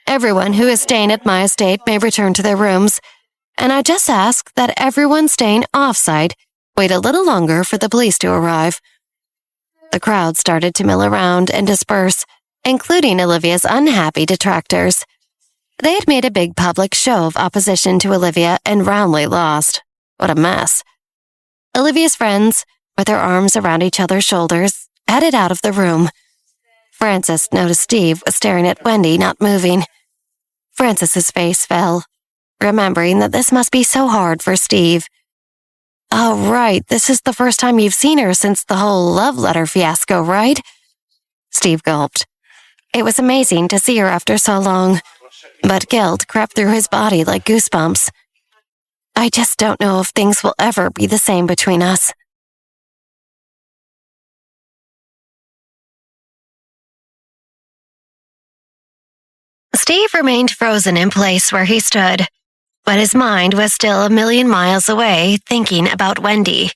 Everyone who is staying at my estate may return to their rooms, and I just ask that everyone staying off-site wait a little longer for the police to arrive. The crowd started to mill around and disperse, including Olivia's unhappy detractors. They had made a big public show of opposition to Olivia and roundly lost. What a mess. Olivia's friends, with their arms around each other's shoulders, headed out of the room. Frances noticed Steve was staring at Wendy, not moving. Frances's face fell, remembering that this must be so hard for Steve. Oh, right, this is the first time you've seen her since the whole love letter fiasco, right? Steve gulped. It was amazing to see her after so long, but guilt crept through his body like goosebumps. I just don't know if things will ever be the same between us. Steve remained frozen in place where he stood, but his mind was still a million miles away thinking about Wendy.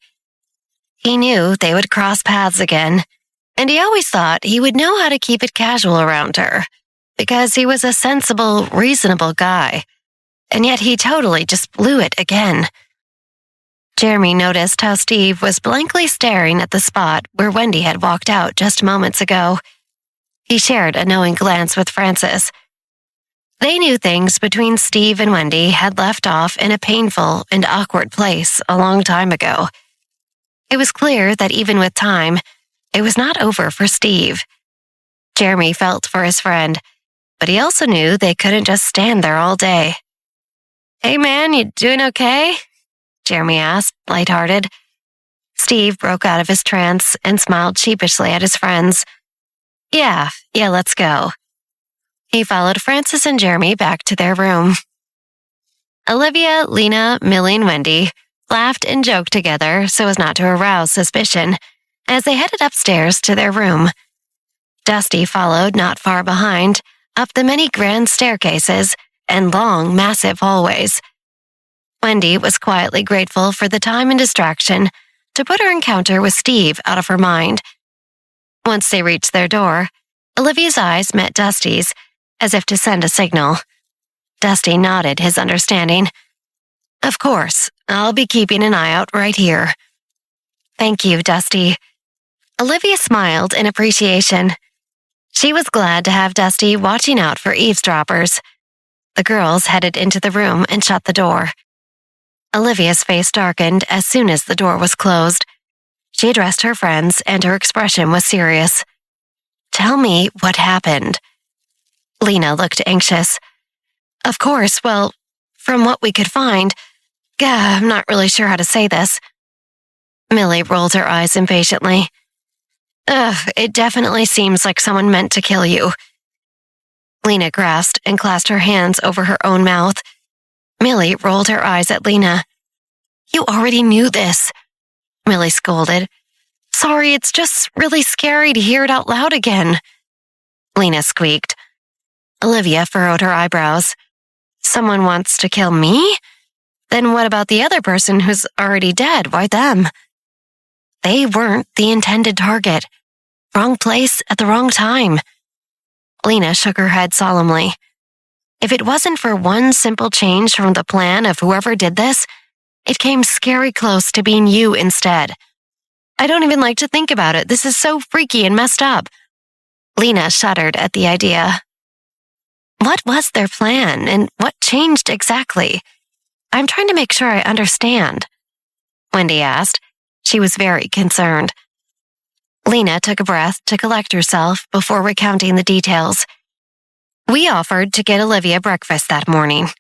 He knew they would cross paths again, and he always thought he would know how to keep it casual around her, because he was a sensible, reasonable guy, and yet he totally just blew it again. Jeremy noticed how Steve was blankly staring at the spot where Wendy had walked out just moments ago. He shared a knowing glance with Frances. They knew things between Steve and Wendy had left off in a painful and awkward place a long time ago. It was clear that even with time, it was not over for Steve. Jeremy felt for his friend, but he also knew they couldn't just stand there all day. Hey man, you doing okay? Jeremy asked, lighthearted. Steve broke out of his trance and smiled sheepishly at his friends. Yeah, let's go. He followed Frances and Jeremy back to their room. Olivia, Lena, Millie, and Wendy laughed and joked together so as not to arouse suspicion as they headed upstairs to their room. Dusty followed not far behind, up the many grand staircases and long, massive hallways. Wendy was quietly grateful for the time and distraction to put her encounter with Steve out of her mind. Once they reached their door, Olivia's eyes met Dusty's, as if to send a signal. Dusty nodded his understanding. Of course, I'll be keeping an eye out right here. Thank you, Dusty. Olivia smiled in appreciation. She was glad to have Dusty watching out for eavesdroppers. The girls headed into the room and shut the door. Olivia's face darkened as soon as the door was closed. She addressed her friends and her expression was serious. Tell me what happened. Lena looked anxious. Of course, well, from what we could find, I'm not really sure how to say this. Millie rolled her eyes impatiently. It definitely seems like someone meant to kill you. Lena grasped and clasped her hands over her own mouth. Millie rolled her eyes at Lena. "You already knew this," Millie scolded. "Sorry, it's just really scary to hear it out loud again." Lena squeaked. Olivia furrowed her eyebrows. "Someone wants to kill me? Then what about the other person who's already dead? Why them?" "They weren't the intended target. Wrong place at the wrong time." Lena shook her head solemnly. "If it wasn't for one simple change from the plan of whoever did this, it came scary close to being you instead. I don't even like to think about it. This is so freaky and messed up." Lena shuddered at the idea. "What was their plan, and what changed exactly? I'm trying to make sure I understand," Wendy asked. She was very concerned. Lena took a breath to collect herself before recounting the details. "We offered to get Olivia breakfast that morning.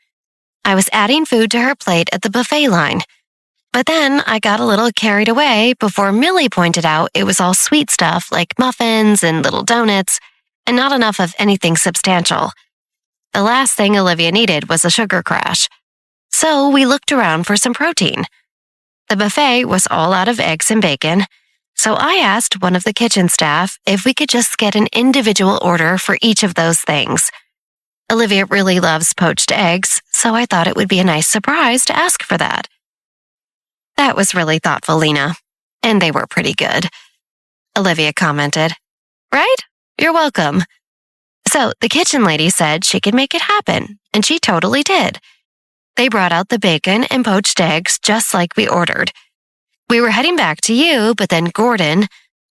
I was adding food to her plate at the buffet line. But then I got a little carried away before Millie pointed out it was all sweet stuff like muffins and little donuts, and not enough of anything substantial. The last thing Olivia needed was a sugar crash. So we looked around for some protein. The buffet was all out of eggs and bacon, so I asked one of the kitchen staff if we could just get an individual order for each of those things. Olivia really loves poached eggs, so I thought it would be a nice surprise to ask for that." "That was really thoughtful, Lena. And they were pretty good," Olivia commented. "Right? You're welcome." So the kitchen lady said she could make it happen, and she totally did. They brought out the bacon and poached eggs just like we ordered. We were heading back to you, but then Gordon,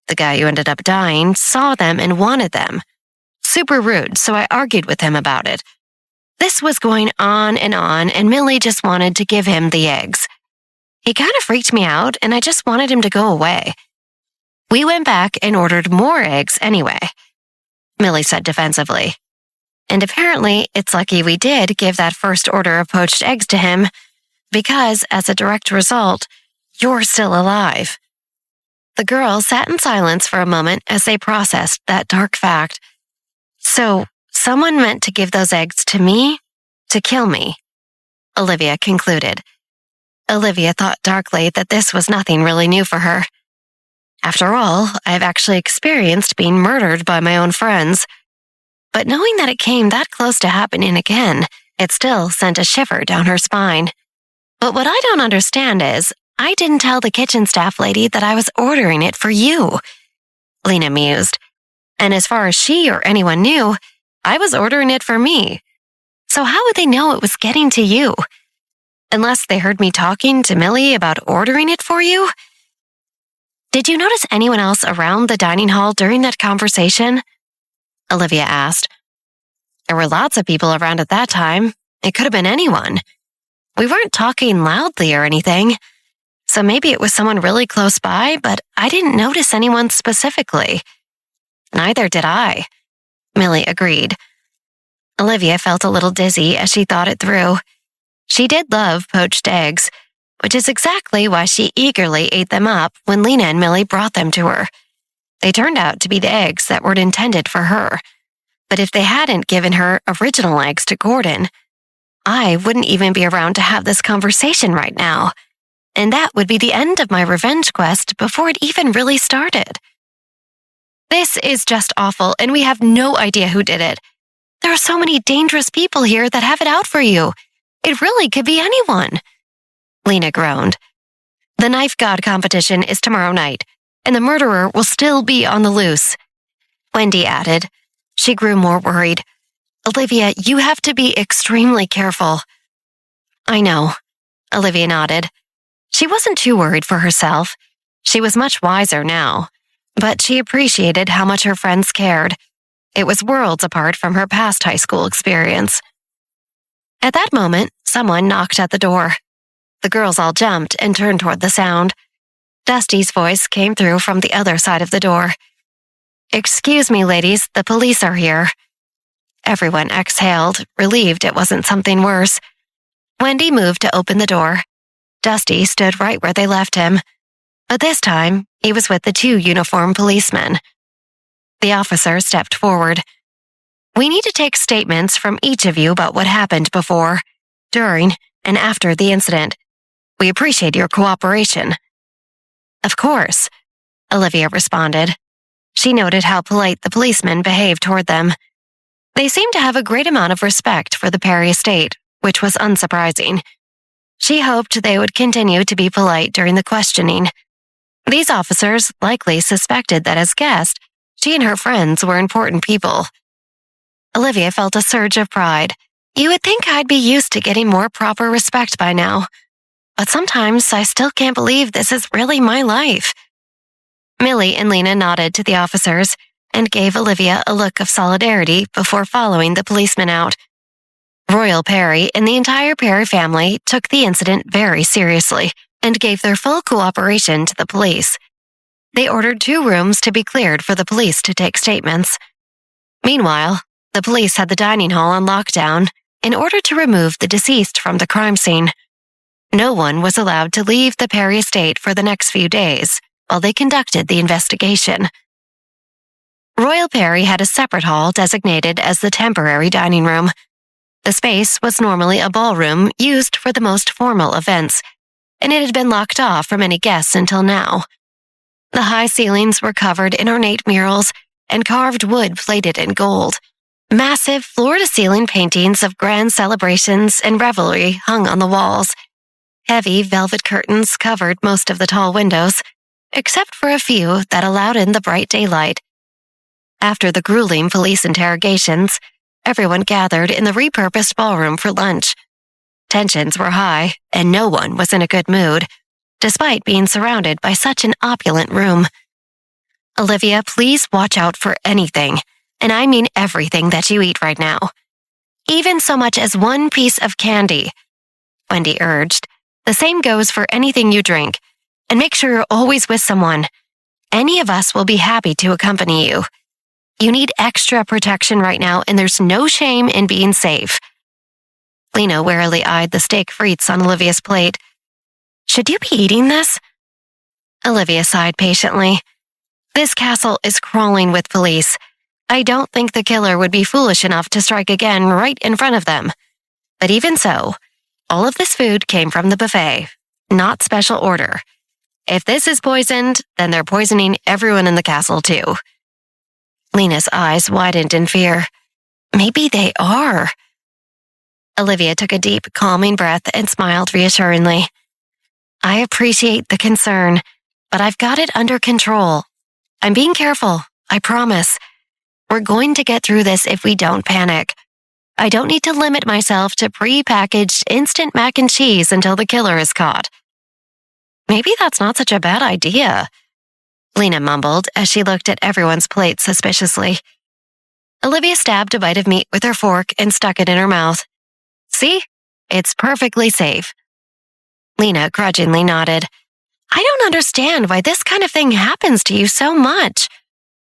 the guy who ended up dying, saw them and wanted them. Super rude, so I argued with him about it. This was going on, and Millie just wanted to give him the eggs. He kind of freaked me out, and I just wanted him to go away. We went back and ordered more eggs anyway, Millie said defensively. And apparently, it's lucky we did give that first order of poached eggs to him, because as a direct result, you're still alive. The girls sat in silence for a moment as they processed that dark fact. So, someone meant to give those eggs to me, to kill me, Olivia concluded. Olivia thought darkly that this was nothing really new for her. After all, I've actually experienced being murdered by my own friends. But knowing that it came that close to happening again, it still sent a shiver down her spine. But what I don't understand is, I didn't tell the kitchen staff lady that I was ordering it for you, Lena mused. And as far as she or anyone knew, I was ordering it for me. So how would they know it was getting to you? Unless they heard me talking to Millie about ordering it for you? Did you notice anyone else around the dining hall during that conversation? Olivia asked. There were lots of people around at that time. It could have been anyone. We weren't talking loudly or anything. So maybe it was someone really close by, but I didn't notice anyone specifically. Neither did I, Millie agreed. Olivia felt a little dizzy as she thought it through. She did love poached eggs, which is exactly why she eagerly ate them up when Lena and Millie brought them to her. They turned out to be the eggs that were intended for her. But if they hadn't given her original eggs to Gordon, I wouldn't even be around to have this conversation right now. And that would be the end of my revenge quest before it even really started. This is just awful, and we have no idea who did it. There are so many dangerous people here that have it out for you. It really could be anyone. Lena groaned. The knife god competition is tomorrow night, and the murderer will still be on the loose. Wendy added. She grew more worried. Olivia, you have to be extremely careful. I know, Olivia nodded. She wasn't too worried for herself. She was much wiser now, but she appreciated how much her friends cared. It was worlds apart from her past high school experience. At that moment, someone knocked at the door. The girls all jumped and turned toward the sound. Dusty's voice came through from the other side of the door. Excuse me, ladies, the police are here. Everyone exhaled, relieved it wasn't something worse. Wendy moved to open the door. Dusty stood right where they left him. But this time, he was with the two uniformed policemen. The officer stepped forward. We need to take statements from each of you about what happened before, during, and after the incident. We appreciate your cooperation." "Of course," Olivia responded. She noted how polite the policemen behaved toward them. They seemed to have a great amount of respect for the Perry estate, which was unsurprising. She hoped they would continue to be polite during the questioning. These officers likely suspected that as guests, she and her friends were important people. Olivia felt a surge of pride. You would think I'd be used to getting more proper respect by now. But sometimes I still can't believe this is really my life. Millie and Lena nodded to the officers and gave Olivia a look of solidarity before following the policeman out. Royal Perry and the entire Perry family took the incident very seriously and gave their full cooperation to the police. They ordered 2 rooms to be cleared for the police to take statements. Meanwhile, the police had the dining hall on lockdown in order to remove the deceased from the crime scene. No one was allowed to leave the Perry estate for the next few days while they conducted the investigation. Royal Perry had a separate hall designated as the temporary dining room. The space was normally a ballroom used for the most formal events, and it had been locked off from any guests until now. The high ceilings were covered in ornate murals and carved wood plated in gold. Massive floor-to-ceiling paintings of grand celebrations and revelry hung on the walls. Heavy velvet curtains covered most of the tall windows, except for a few that allowed in the bright daylight. After the grueling police interrogations, everyone gathered in the repurposed ballroom for lunch. Tensions were high, and no one was in a good mood, despite being surrounded by such an opulent room. "Olivia, please watch out for anything, and I mean everything that you eat right now. Even so much as one piece of candy," Wendy urged. "The same goes for anything you drink, and make sure you're always with someone. Any of us will be happy to accompany you. You need extra protection right now, and there's no shame in being safe." Lena warily eyed the steak frites on Olivia's plate. "Should you be eating this?" Olivia sighed patiently. "This castle is crawling with police. I don't think the killer would be foolish enough to strike again right in front of them. But even so, all of this food came from the buffet, not special order. If this is poisoned, then they're poisoning everyone in the castle too." Lena's eyes widened in fear. "Maybe they are." Olivia took a deep, calming breath and smiled reassuringly. "I appreciate the concern, but I've got it under control. I'm being careful, I promise. We're going to get through this if we don't panic. I don't need to limit myself to pre-packaged instant mac and cheese until the killer is caught." "Maybe that's not such a bad idea," Lena mumbled as she looked at everyone's plates suspiciously. Olivia stabbed a bite of meat with her fork and stuck it in her mouth. "See? It's perfectly safe." Lena grudgingly nodded. "I don't understand why this kind of thing happens to you so much.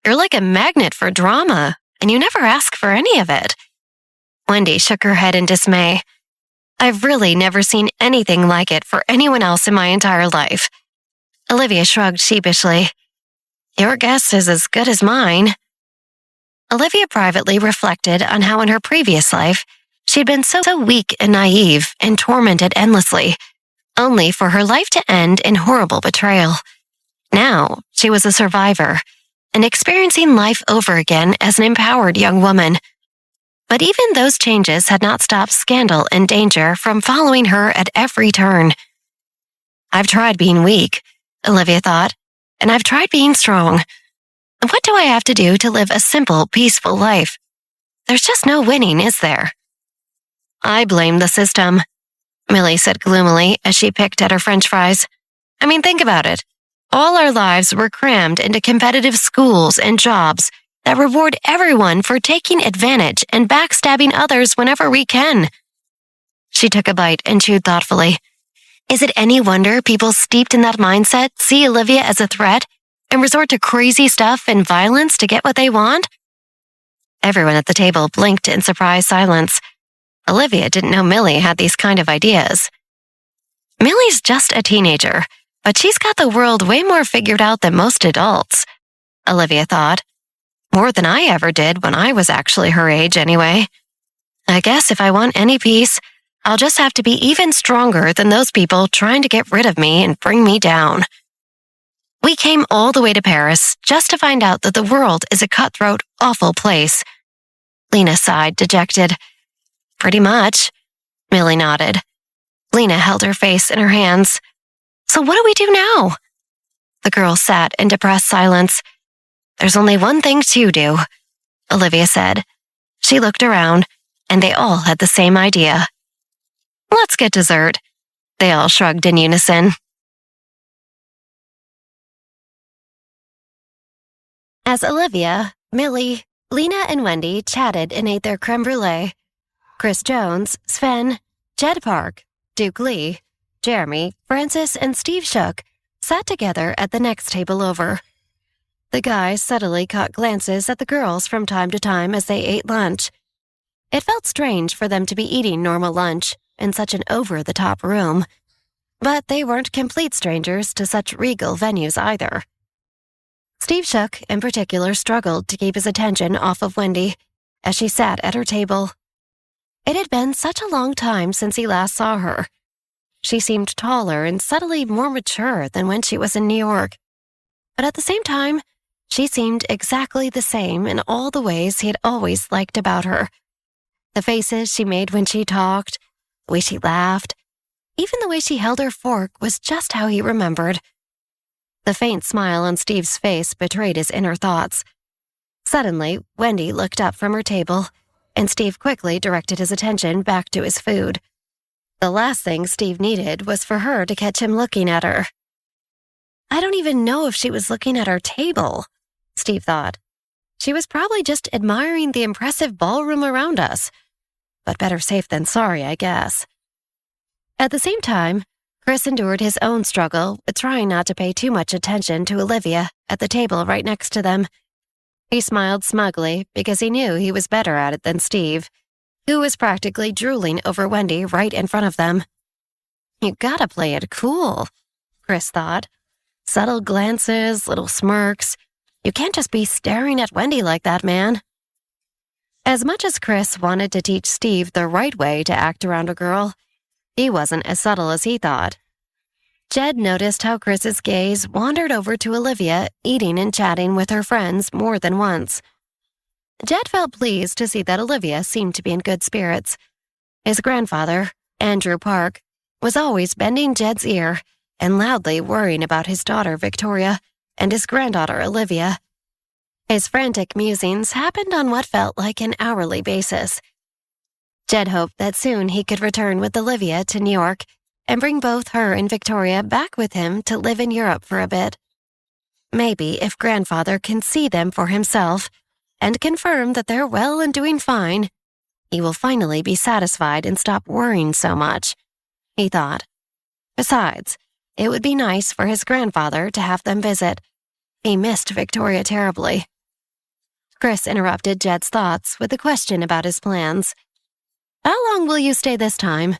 You're like a magnet for drama, and you never ask for any of it." Wendy shook her head in dismay. "I've really never seen anything like it for anyone else in my entire life." Olivia shrugged sheepishly. "Your guess is as good as mine." Olivia privately reflected on how in her previous life she'd been so weak and naive and tormented endlessly, only for her life to end in horrible betrayal. Now she was a survivor and experiencing life over again as an empowered young woman. But even those changes had not stopped scandal and danger from following her at every turn. "I've tried being weak," Olivia thought, "and I've tried being strong. What do I have to do to live a simple, peaceful life? There's just no winning, is there?" "I blame the system," Millie said gloomily as she picked at her french fries. "I mean, think about it. All our lives were crammed into competitive schools and jobs that reward everyone for taking advantage and backstabbing others whenever we can." She took a bite and chewed thoughtfully. Is it any wonder people steeped in that mindset see Olivia as a threat and resort to crazy stuff and violence to get what they want? Everyone at the table blinked in surprised silence. Olivia didn't know Millie had these kind of ideas. Millie's just a teenager, but she's got the world way more figured out than most adults, Olivia thought. More than I ever did when I was actually her age anyway. I guess if I want any peace, I'll just have to be even stronger than those people trying to get rid of me and bring me down. We came all the way to Paris just to find out that the world is a cutthroat, awful place. Lena sighed, dejected. Pretty much. Millie nodded. Lena held her face in her hands. So what do we do now? The girl sat in depressed silence. There's only one thing to do, Olivia said. She looked around, and they all had the same idea. Let's get dessert. They all shrugged in unison. As Olivia, Millie, Lena, and Wendy chatted and ate their creme brulee, Chris Jones, Sven, Jed Park, Duke Lee, Jeremy, Francis, and Steve Shook sat together at the next table over. The guys subtly caught glances at the girls from time to time as they ate lunch. It felt strange for them to be eating normal lunch in such an over-the-top room, but they weren't complete strangers to such regal venues either. Steve Shook, in particular, struggled to keep his attention off of Wendy as she sat at her table. It had been such a long time since he last saw her. She seemed taller and subtly more mature than when she was in New York. But at the same time, she seemed exactly the same in all the ways he had always liked about her. The faces she made when she talked, the way she laughed, even the way she held her fork was just how he remembered. The faint smile on Steve's face betrayed his inner thoughts. Suddenly, Wendy looked up from her table, and Steve quickly directed his attention back to his food. The last thing Steve needed was for her to catch him looking at her. I don't even know if she was looking at our table, Steve thought. She was probably just admiring the impressive ballroom around us. But better safe than sorry, I guess. At the same time, Chris endured his own struggle with trying not to pay too much attention to Olivia at the table right next to them. He smiled smugly because he knew he was better at it than Steve, who was practically drooling over Wendy right in front of them. You gotta play it cool, Chris thought. Subtle glances, little smirks. You can't just be staring at Wendy like that, man. As much as Chris wanted to teach Steve the right way to act around a girl, he wasn't as subtle as he thought. Jed noticed how Chris's gaze wandered over to Olivia eating and chatting with her friends more than once. Jed felt pleased to see that Olivia seemed to be in good spirits. His grandfather, Andrew Park, was always bending Jed's ear and loudly worrying about his daughter Victoria and his granddaughter Olivia. His frantic musings happened on what felt like an hourly basis. Jed hoped that soon he could return with Olivia to New York and bring both her and Victoria back with him to live in Europe for a bit. Maybe if grandfather can see them for himself and confirm that they're well and doing fine, he will finally be satisfied and stop worrying so much, he thought. Besides, it would be nice for his grandfather to have them visit. He missed Victoria terribly. Chris interrupted Jed's thoughts with a question about his plans. How long will you stay this time?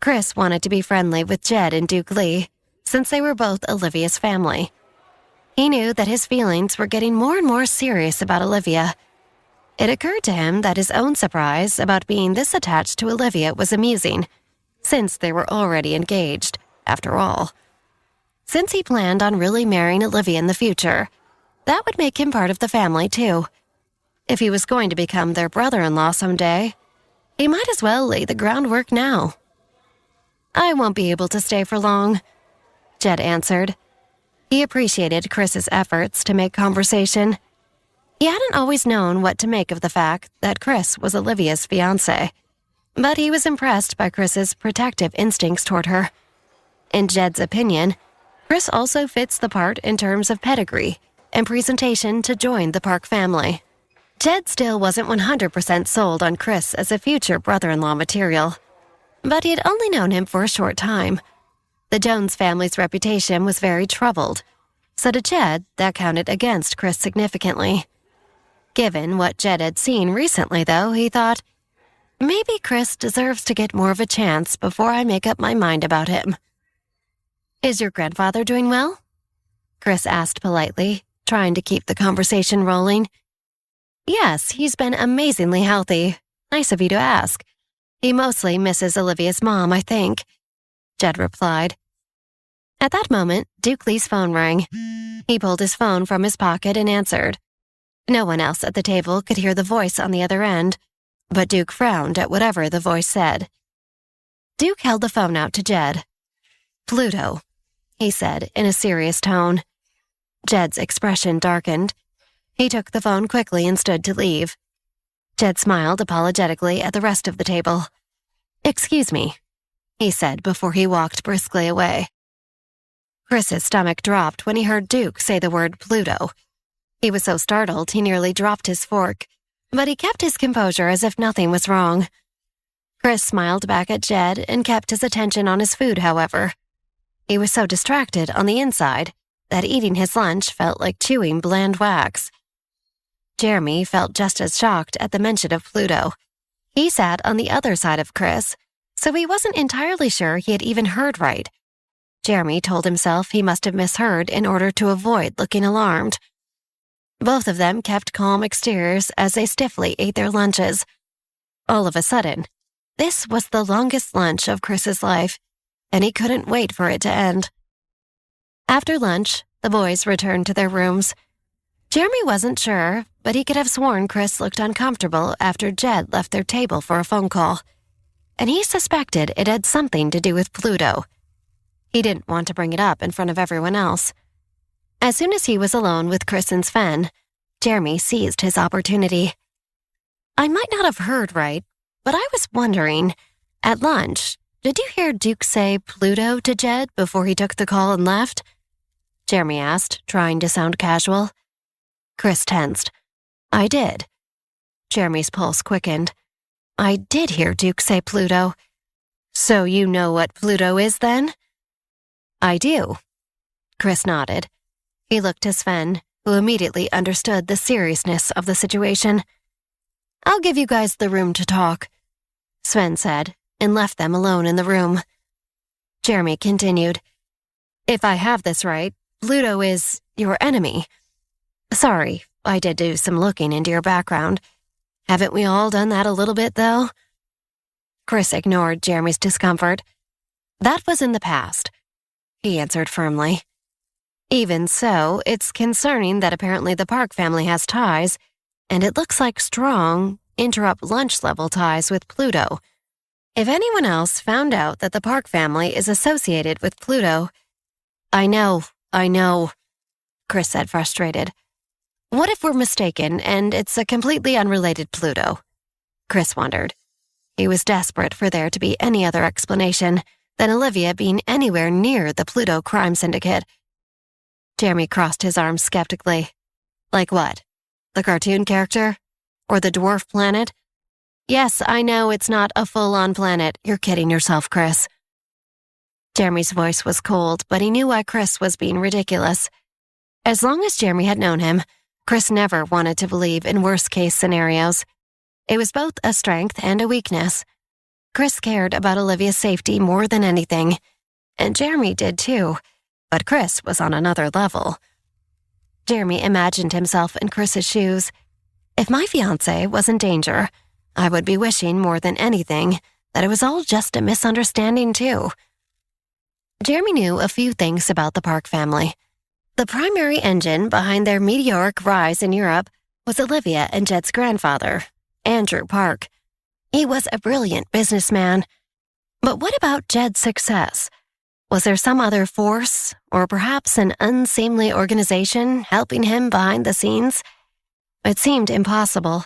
Chris wanted to be friendly with Jed and Duke Lee, since they were both Olivia's family. He knew that his feelings were getting more and more serious about Olivia. It occurred to him that his own surprise about being this attached to Olivia was amusing, since they were already engaged, after all. Since he planned on really marrying Olivia in the future, that would make him part of the family, too. If he was going to become their brother-in-law someday, he might as well lay the groundwork now. I won't be able to stay for long, Jed answered. He appreciated Chris's efforts to make conversation. He hadn't always known what to make of the fact that Chris was Olivia's fiancé, but he was impressed by Chris's protective instincts toward her. In Jed's opinion, Chris also fits the part in terms of pedigree and presentation to join the Park family. Jed still wasn't 100% sold on Chris as a future brother-in-law material, but he had only known him for a short time. The Jones family's reputation was very troubled, so to Jed, that counted against Chris significantly. Given what Jed had seen recently, though, he thought, maybe Chris deserves to get more of a chance before I make up my mind about him. Is your grandfather doing well? Chris asked politely, trying to keep the conversation rolling. "Yes, he's been amazingly healthy. Nice of you to ask. He mostly misses Olivia's mom, I think," Jed replied. At that moment, Duke Lee's phone rang. He pulled his phone from his pocket and answered. No one else at the table could hear the voice on the other end, but Duke frowned at whatever the voice said. Duke held the phone out to Jed. "Pluto," he said in a serious tone. Jed's expression darkened. He took the phone quickly and stood to leave. Jed smiled apologetically at the rest of the table. "Excuse me," he said before he walked briskly away. Chris's stomach dropped when he heard Duke say the word Pluto. He was so startled he nearly dropped his fork, but he kept his composure as if nothing was wrong. Chris smiled back at Jed and kept his attention on his food, however. He was so distracted on the inside that eating his lunch felt like chewing bland wax. Jeremy felt just as shocked at the mention of Pluto. He sat on the other side of Chris, so he wasn't entirely sure he had even heard right. Jeremy told himself he must have misheard in order to avoid looking alarmed. Both of them kept calm exteriors as they stiffly ate their lunches. All of a sudden, this was the longest lunch of Chris's life, and he couldn't wait for it to end. After lunch, the boys returned to their rooms. Jeremy wasn't sure, but he could have sworn Chris looked uncomfortable after Jed left their table for a phone call, and he suspected it had something to do with Pluto. He didn't want to bring it up in front of everyone else. As soon as he was alone with Chris and Sven, Jeremy seized his opportunity. "I might not have heard right, but I was wondering, at lunch, did you hear Duke say Pluto to Jed before he took the call and left?" Jeremy asked, trying to sound casual. Chris tensed. "I did." Jeremy's pulse quickened. "I did hear Duke say Pluto. So you know what Pluto is then?" "I do." Chris nodded. He looked to Sven, who immediately understood the seriousness of the situation. "I'll give you guys the room to talk," Sven said, and left them alone in the room. Jeremy continued. "If I have this right, Pluto is your enemy. Sorry, I did do some looking into your background. Haven't we all done that a little bit, though?" Chris ignored Jeremy's discomfort. "That was in the past," he answered firmly. "Even so, it's concerning that apparently the Park family has ties, and it looks like strong, interrupt lunch-level ties with Pluto. If anyone else found out that the Park family is associated with Pluto—" I know, Chris said, frustrated. "What if we're mistaken and it's a completely unrelated Pluto?" Chris wondered. He was desperate for there to be any other explanation than Olivia being anywhere near the Pluto crime syndicate. Jeremy crossed his arms skeptically. "Like what? The cartoon character? Or the dwarf planet?" "Yes, I know it's not a full-on planet. You're kidding yourself, Chris." Jeremy's voice was cold, but he knew why Chris was being ridiculous. As long as Jeremy had known him, Chris never wanted to believe in worst-case scenarios. It was both a strength and a weakness. Chris cared about Olivia's safety more than anything, and Jeremy did too, but Chris was on another level. Jeremy imagined himself in Chris's shoes. If my fiancé was in danger, I would be wishing more than anything that it was all just a misunderstanding too. Jeremy knew a few things about the Park family. The primary engine behind their meteoric rise in Europe was Olivia and Jed's grandfather, Andrew Park. He was a brilliant businessman. But what about Jed's success? Was there some other force, or perhaps an unseemly organization helping him behind the scenes? It seemed impossible,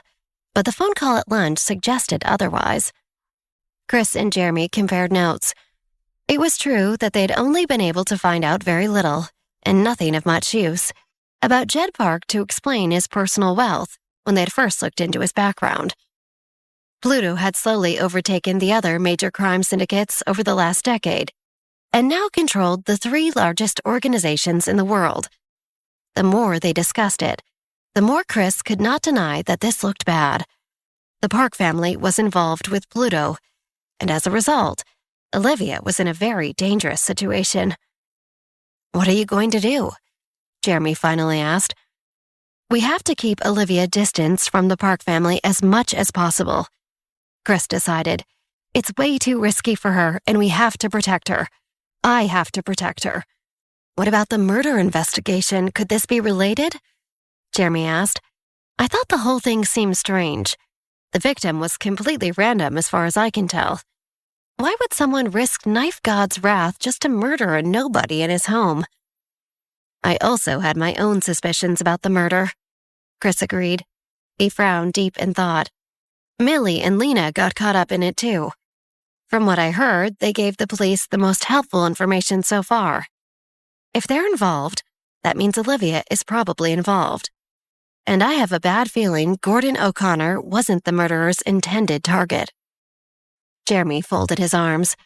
but the phone call at lunch suggested otherwise. Chris and Jeremy compared notes. It was true that they'd only been able to find out very little, and nothing of much use, about Jed Park to explain his personal wealth when they'd first looked into his background. Pluto had slowly overtaken the other major crime syndicates over the last decade, and now controlled the 3 largest organizations in the world. The more they discussed it, the more Chris could not deny that this looked bad. The Park family was involved with Pluto, and as a result, Olivia was in a very dangerous situation. "What are you going to do?" Jeremy finally asked. We have to keep Olivia distanced from the Park family as much as possible. Chris decided. It's way too risky for her, and we have to protect her. I have to protect her. What about the murder investigation? Could this be related? Jeremy asked. I thought the whole thing seemed strange. The victim was completely random as far as I can tell. Why would someone risk Knife God's wrath just to murder a nobody in his home? I also had my own suspicions about the murder, Chris agreed. He frowned deep in thought. Millie and Lena got caught up in it too. From what I heard, they gave the police the most helpful information so far. If they're involved, that means Olivia is probably involved. And I have a bad feeling Gordon O'Connor wasn't the murderer's intended target. Jeremy folded his arms.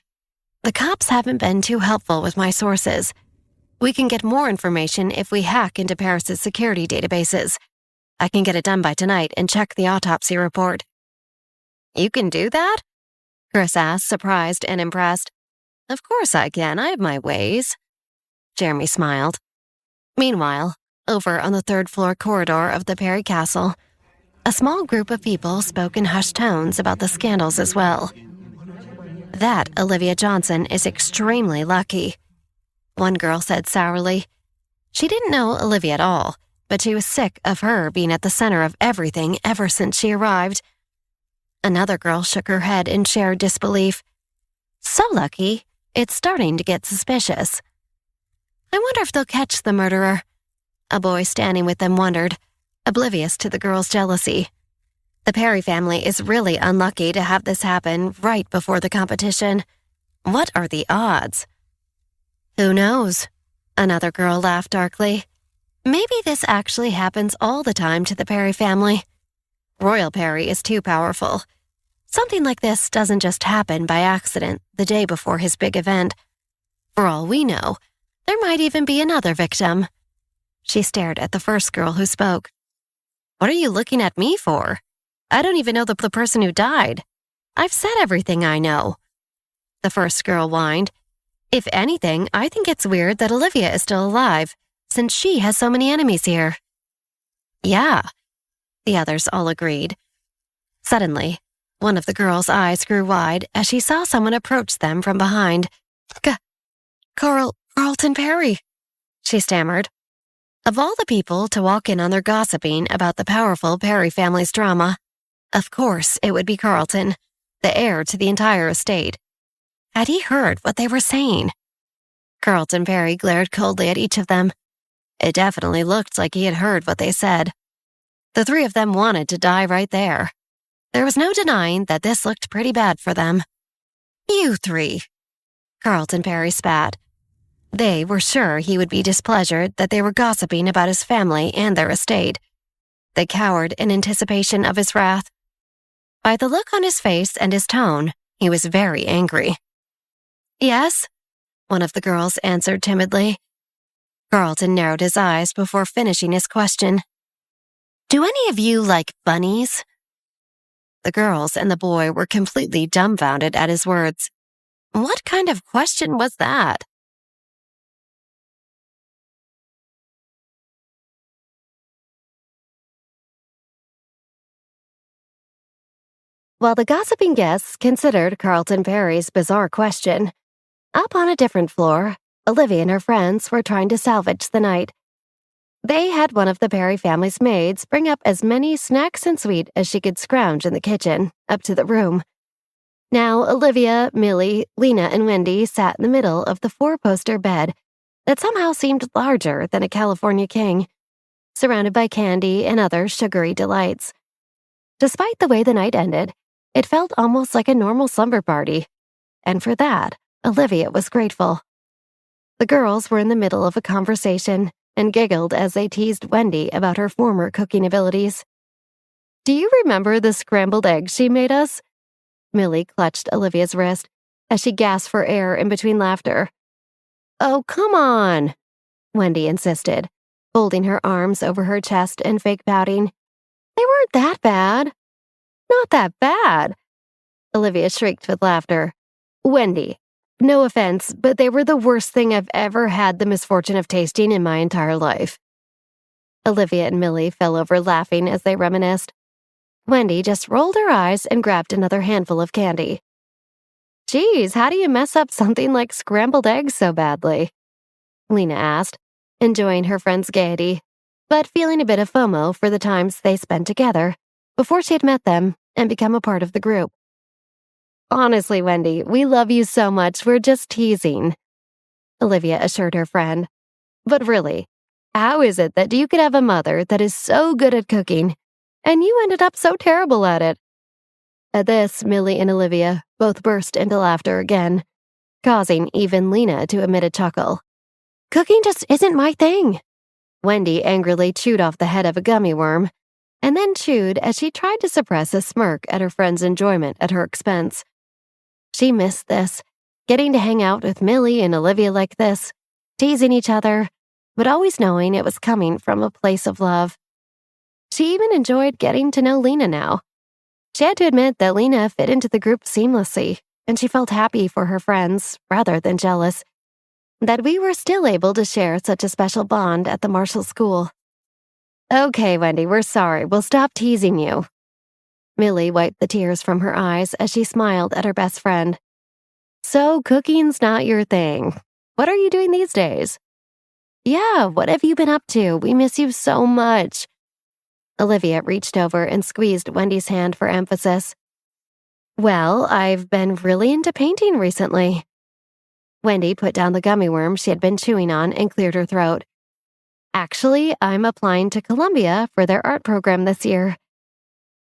The cops haven't been too helpful with my sources. We can get more information if we hack into Paris's security databases. I can get it done by tonight and check the autopsy report. You can do that? Chris asked, surprised and impressed. Of course I can. I have my ways. Jeremy smiled. Meanwhile, over on the third-floor corridor of the Perry Castle, a small group of people spoke in hushed tones about the scandals as well. That Olivia Johnson is extremely lucky, one girl said sourly. She didn't know Olivia at all, but she was sick of her being at the center of everything ever since she arrived. Another girl shook her head in sheer disbelief. So lucky, it's starting to get suspicious. I wonder if they'll catch the murderer. A boy standing with them wondered, oblivious to the girl's jealousy. The Perry family is really unlucky to have this happen right before the competition. What are the odds? Who knows? Another girl laughed darkly. Maybe this actually happens all the time to the Perry family. Royal Perry is too powerful. Something like this doesn't just happen by accident the day before his big event. For all we know, there might even be another victim. She stared at the first girl who spoke. What are you looking at me for? I don't even know the person who died. I've said everything I know. The first girl whined. If anything, I think it's weird that Olivia is still alive, since she has so many enemies here. Yeah, the others all agreed. Suddenly, one of the girl's eyes grew wide as she saw someone approach them from behind. Carlton Perry, she stammered. Of all the people to walk in on their gossiping about the powerful Perry family's drama, of course it would be Carlton, the heir to the entire estate. Had he heard what they were saying? Carlton Perry glared coldly at each of them. It definitely looked like he had heard what they said. The three of them wanted to die right there. There was no denying that this looked pretty bad for them. You three, Carlton Perry spat. They were sure he would be displeasured that they were gossiping about his family and their estate. They cowered in anticipation of his wrath. By the look on his face and his tone, he was very angry. Yes, one of the girls answered timidly. Carlton narrowed his eyes before finishing his question. Do any of you like bunnies? The girls and the boy were completely dumbfounded at his words. What kind of question was that? While the gossiping guests considered Carlton Perry's bizarre question, up on a different floor, Olivia and her friends were trying to salvage the night. They had one of the Perry family's maids bring up as many snacks and sweet as she could scrounge in the kitchen, up to the room. Now Olivia, Millie, Lena, and Wendy sat in the middle of the four-poster bed that somehow seemed larger than a California king, surrounded by candy and other sugary delights. Despite the way the night ended, it felt almost like a normal slumber party, and for that, Olivia was grateful. The girls were in the middle of a conversation and giggled as they teased Wendy about her former cooking abilities. Do you remember the scrambled eggs she made us? Millie clutched Olivia's wrist as she gasped for air in between laughter. Oh, come on, Wendy insisted, folding her arms over her chest and fake pouting. They weren't that bad. Not that bad, Olivia shrieked with laughter. Wendy, no offense, but they were the worst thing I've ever had the misfortune of tasting in my entire life. Olivia and Millie fell over laughing as they reminisced. Wendy just rolled her eyes and grabbed another handful of candy. Geez, how do you mess up something like scrambled eggs so badly? Lena asked, enjoying her friend's gaiety, but feeling a bit of FOMO for the times they spent together before she had met them and become a part of the group. Honestly, Wendy, we love you so much, we're just teasing, Olivia assured her friend. But really, how is it that you could have a mother that is so good at cooking, and you ended up so terrible at it? At this, Millie and Olivia both burst into laughter again, causing even Lena to emit a chuckle. Cooking just isn't my thing. Wendy angrily chewed off the head of a gummy worm, and then chewed as she tried to suppress a smirk at her friend's enjoyment at her expense. She missed this, getting to hang out with Millie and Olivia like this, teasing each other, but always knowing it was coming from a place of love. She even enjoyed getting to know Lena now. She had to admit that Lena fit into the group seamlessly, and she felt happy for her friends, rather than jealous, that we were still able to share such a special bond at the Marshall School. Okay, Wendy, we're sorry. We'll stop teasing you. Millie wiped the tears from her eyes as she smiled at her best friend. So cooking's not your thing. What are you doing these days? Yeah, what have you been up to? We miss you so much. Olivia reached over and squeezed Wendy's hand for emphasis. Well, I've been really into painting recently. Wendy put down the gummy worm she had been chewing on and cleared her throat. Actually, I'm applying to Columbia for their art program this year.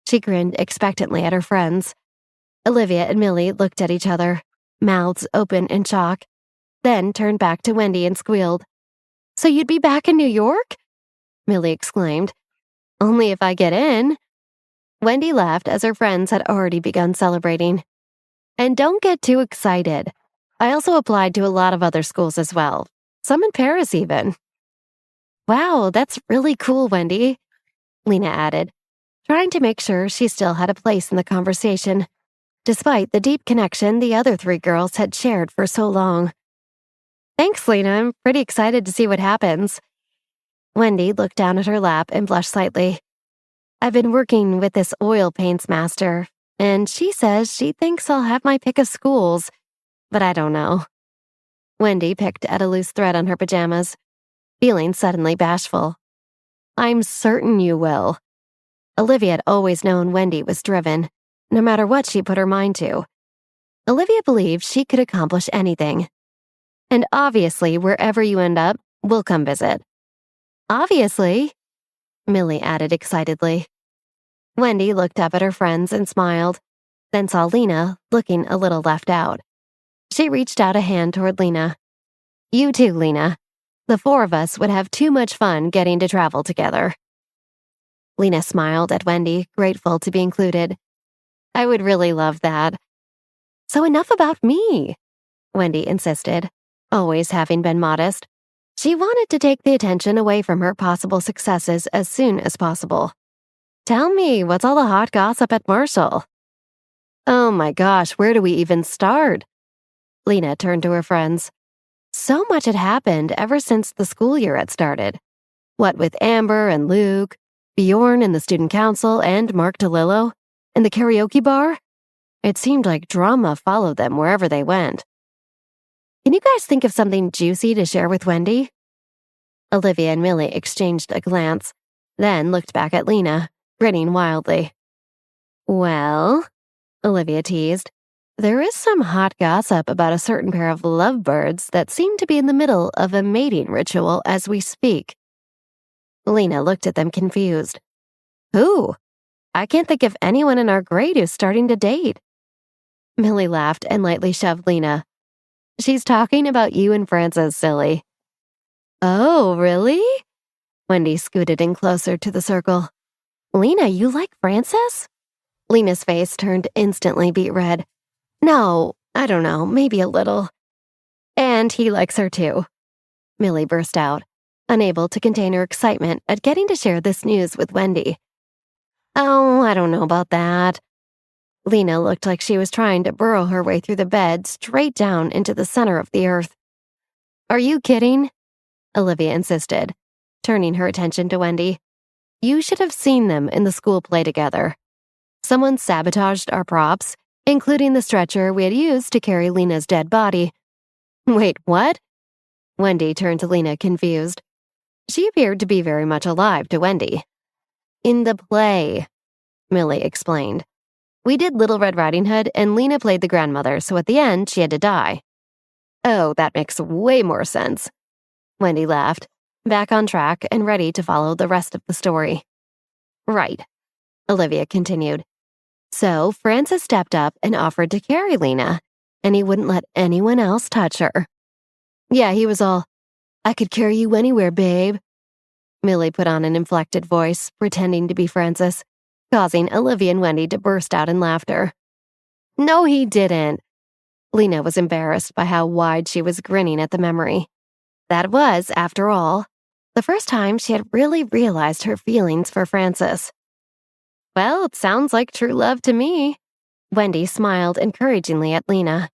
She grinned expectantly at her friends. Olivia and Millie looked at each other, mouths open in shock, then turned back to Wendy and squealed. So you'd be back in New York? Millie exclaimed. Only if I get in. Wendy laughed as her friends had already begun celebrating. And don't get too excited. I also applied to a lot of other schools as well, some in Paris even. Wow, that's really cool, Wendy, Lena added, trying to make sure she still had a place in the conversation, despite the deep connection the other three girls had shared for so long. Thanks, Lena. I'm pretty excited to see what happens. Wendy looked down at her lap and blushed slightly. I've been working with this oil paints master, and she says she thinks I'll have my pick of schools, but I don't know. Wendy picked at a loose thread on her pajamas, feeling suddenly bashful. I'm certain you will. Olivia had always known Wendy was driven, no matter what she put her mind to. Olivia believed she could accomplish anything. And obviously, wherever you end up, we'll come visit. Obviously, Millie added excitedly. Wendy looked up at her friends and smiled, then saw Lena looking a little left out. She reached out a hand toward Lena. You too, Lena. The four of us would have too much fun getting to travel together. Lena smiled at Wendy, grateful to be included. I would really love that. So enough about me, Wendy insisted, always having been modest. She wanted to take the attention away from her possible successes as soon as possible. Tell me, what's all the hot gossip at Marshall? Oh my gosh, where do we even start? Lena turned to her friends. So much had happened ever since the school year had started. What with Amber and Luke, Bjorn and the student council, and Mark DeLillo, and the karaoke bar. It seemed like drama followed them wherever they went. Can you guys think of something juicy to share with Wendy? Olivia and Millie exchanged a glance, then looked back at Lena, grinning wildly. Well, Olivia teased, there is some hot gossip about a certain pair of lovebirds that seem to be in the middle of a mating ritual as we speak. Lena looked at them confused. Who? I can't think of anyone in our grade who's starting to date. Millie laughed and lightly shoved Lena. She's talking about you and Frances, silly. Oh, really? Wendy scooted in closer to the circle. Lena, you like Frances? Lena's face turned instantly beet red. No, I don't know, maybe a little. And he likes her too. Millie burst out, unable to contain her excitement at getting to share this news with Wendy. Oh, I don't know about that. Lena looked like she was trying to burrow her way through the bed straight down into the center of the earth. Are you kidding? Olivia insisted, turning her attention to Wendy. "You should have seen them in the school play together. Someone sabotaged our props, including the stretcher we had used to carry Lena's dead body." "Wait, what?" Wendy turned to Lena, confused. She appeared to be very much alive to Wendy. "In the play," Millie explained. "We did Little Red Riding Hood, and Lena played the grandmother, so at the end, she had to die." "Oh, that makes way more sense." Wendy laughed, back on track and ready to follow the rest of the story. "Right," Olivia continued. "So Francis stepped up and offered to carry Lena, and he wouldn't let anyone else touch her. Yeah, he was all, 'I could carry you anywhere, babe.'" Millie put on an inflected voice, pretending to be Francis, causing Olivia and Wendy to burst out in laughter. "No, he didn't." Lena was embarrassed by how wide she was grinning at the memory. That was, after all, the first time she had really realized her feelings for Francis. "Well, it sounds like true love to me." Wendy smiled encouragingly at Lena.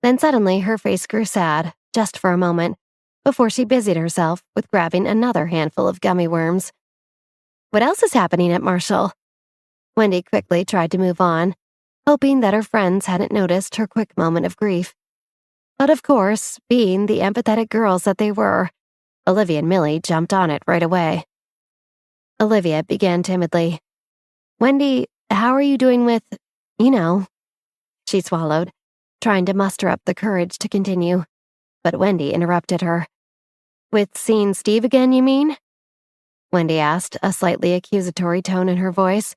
Then suddenly her face grew sad, just for a moment, before she busied herself with grabbing another handful of gummy worms. "What else is happening at Marshall?" Wendy quickly tried to move on, hoping that her friends hadn't noticed her quick moment of grief. But of course, being the empathetic girls that they were, Olivia and Millie jumped on it right away. Olivia began timidly. "Wendy, how are you doing with, you know?" She swallowed, trying to muster up the courage to continue. But Wendy interrupted her. "With seeing Steve again, you mean?" Wendy asked, a slightly accusatory tone in her voice.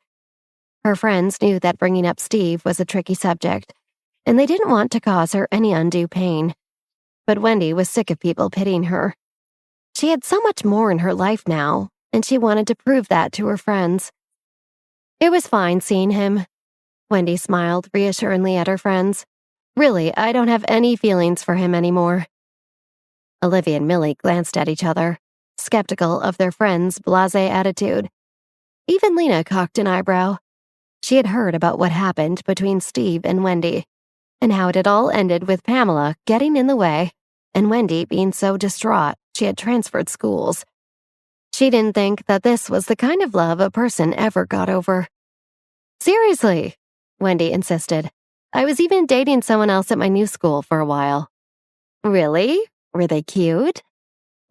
Her friends knew that bringing up Steve was a tricky subject, and they didn't want to cause her any undue pain. But Wendy was sick of people pitying her. She had so much more in her life now, and she wanted to prove that to her friends. "It was fine seeing him." Wendy smiled reassuringly at her friends. "Really, I don't have any feelings for him anymore." Olivia and Millie glanced at each other, skeptical of their friend's blasé attitude. Even Lena cocked an eyebrow. She had heard about what happened between Steve and Wendy, and how it had all ended with Pamela getting in the way and Wendy being so distraught she had transferred schools. She didn't think that this was the kind of love a person ever got over. "Seriously," Wendy insisted. "I was even dating someone else at my new school for a while." "Really? Were they cute?"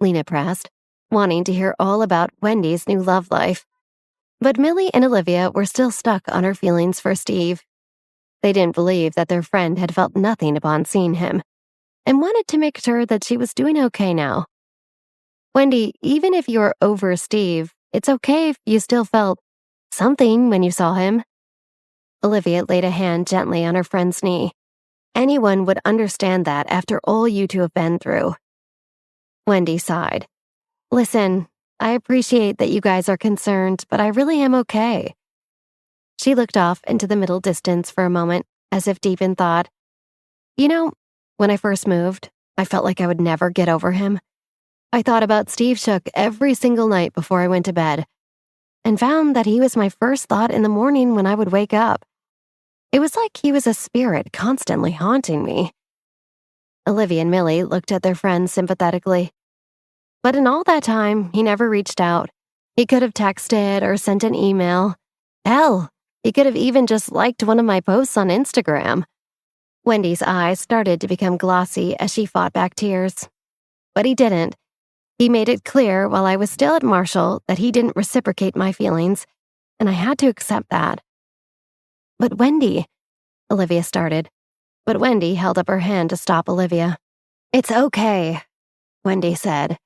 Lena pressed, wanting to hear all about Wendy's new love life. But Millie and Olivia were still stuck on her feelings for Steve. They didn't believe that their friend had felt nothing upon seeing him, and wanted to make sure that she was doing okay now. "Wendy, even if you're over Steve, it's okay if you still felt something when you saw him." Olivia laid a hand gently on her friend's knee. "Anyone would understand that after all you two have been through." Wendy sighed. "Listen, I appreciate that you guys are concerned, but I really am okay." She looked off into the middle distance for a moment, as if deep in thought. "You know, when I first moved, I felt like I would never get over him. I thought about Steve Shook every single night before I went to bed, and found that he was my first thought in the morning when I would wake up. It was like he was a spirit constantly haunting me." Olivia and Millie looked at their friends sympathetically. "But in all that time, he never reached out. He could have texted or sent an email. Hell, he could have even just liked one of my posts on Instagram." Wendy's eyes started to become glossy as she fought back tears. "But he didn't. He made it clear while I was still at Marshall that he didn't reciprocate my feelings, and I had to accept that." "But Wendy," Olivia started, but Wendy held up her hand to stop Olivia. "It's okay," Wendy said,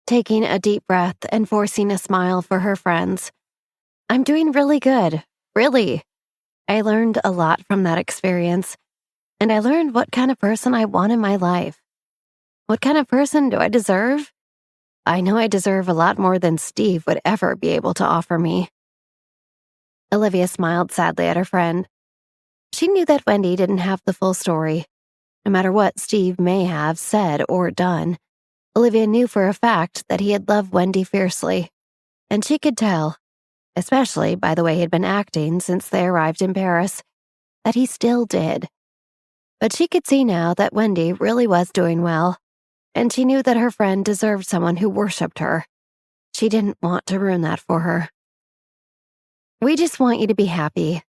taking a deep breath and forcing a smile for her friends. "I'm doing really good, really. I learned a lot from that experience, and I learned what kind of person I want in my life. What kind of person do I deserve? I know I deserve a lot more than Steve would ever be able to offer me." Olivia smiled sadly at her friend. She knew that Wendy didn't have the full story. No matter what Steve may have said or done, Olivia knew for a fact that he had loved Wendy fiercely, and she could tell, especially by the way he'd been acting since they arrived in Paris, that he still did. But she could see now that Wendy really was doing well, and she knew that her friend deserved someone who worshipped her. She didn't want to ruin that for her. "We just want you to be happy."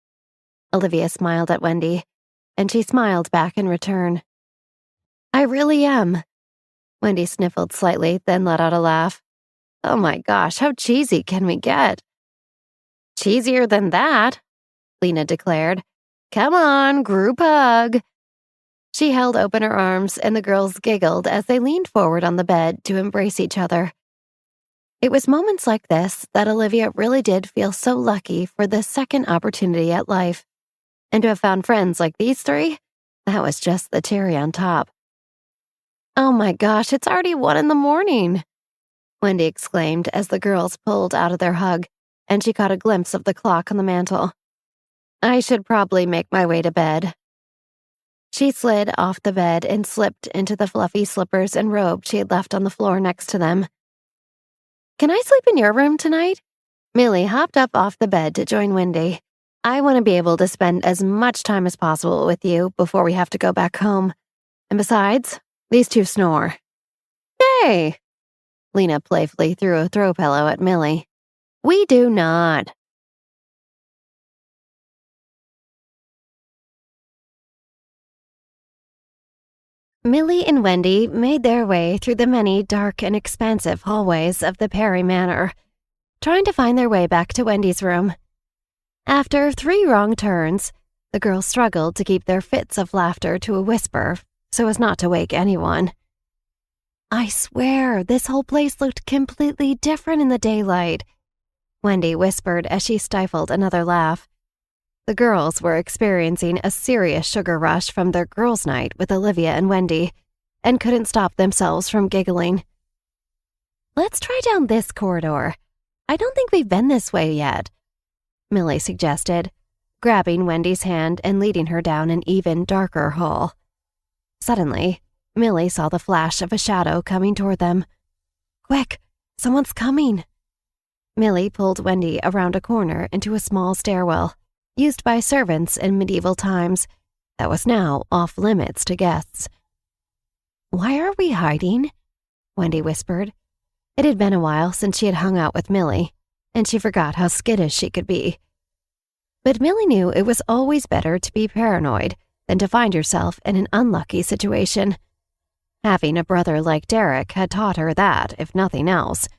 Olivia smiled at Wendy, and she smiled back in return. "I really am." Wendy sniffled slightly, then let out a laugh. "Oh my gosh, how cheesy can we get?" "Cheesier than that," Lena declared. "Come on, group hug." She held open her arms, and the girls giggled as they leaned forward on the bed to embrace each other. It was moments like this that Olivia really did feel so lucky for this second opportunity at life. And to have found friends like these three, that was just the cherry on top. "Oh my gosh, it's already 1 a.m, Wendy exclaimed as the girls pulled out of their hug, and she caught a glimpse of the clock on the mantel. "I should probably make my way to bed." She slid off the bed and slipped into the fluffy slippers and robe she had left on the floor next to them. "Can I sleep in your room tonight?" Millie hopped up off the bed to join Wendy. "I want to be able to spend as much time as possible with you before we have to go back home. And besides, these two snore." "Hey!" Lena playfully threw a throw pillow at Millie. "We do not." Millie and Wendy made their way through the many dark and expansive hallways of the Perry Manor, trying to find their way back to Wendy's room. After 3 wrong turns, the girls struggled to keep their fits of laughter to a whisper so as not to wake anyone. "I swear, this whole place looked completely different in the daylight," Wendy whispered as she stifled another laugh. The girls were experiencing a serious sugar rush from their girls' night with Olivia and Wendy, and couldn't stop themselves from giggling. "Let's try down this corridor. I don't think we've been this way yet," Millie suggested, grabbing Wendy's hand and leading her down an even darker hall. Suddenly, Millie saw the flash of a shadow coming toward them. "Quick, someone's coming." Millie pulled Wendy around a corner into a small stairwell, used by servants in medieval times, that was now off limits to guests. "Why are we hiding?" Wendy whispered. It had been a while since she had hung out with Millie, and she forgot how skittish she could be. But Millie knew it was always better to be paranoid than to find yourself in an unlucky situation. Having a brother like Derek had taught her that, if nothing else.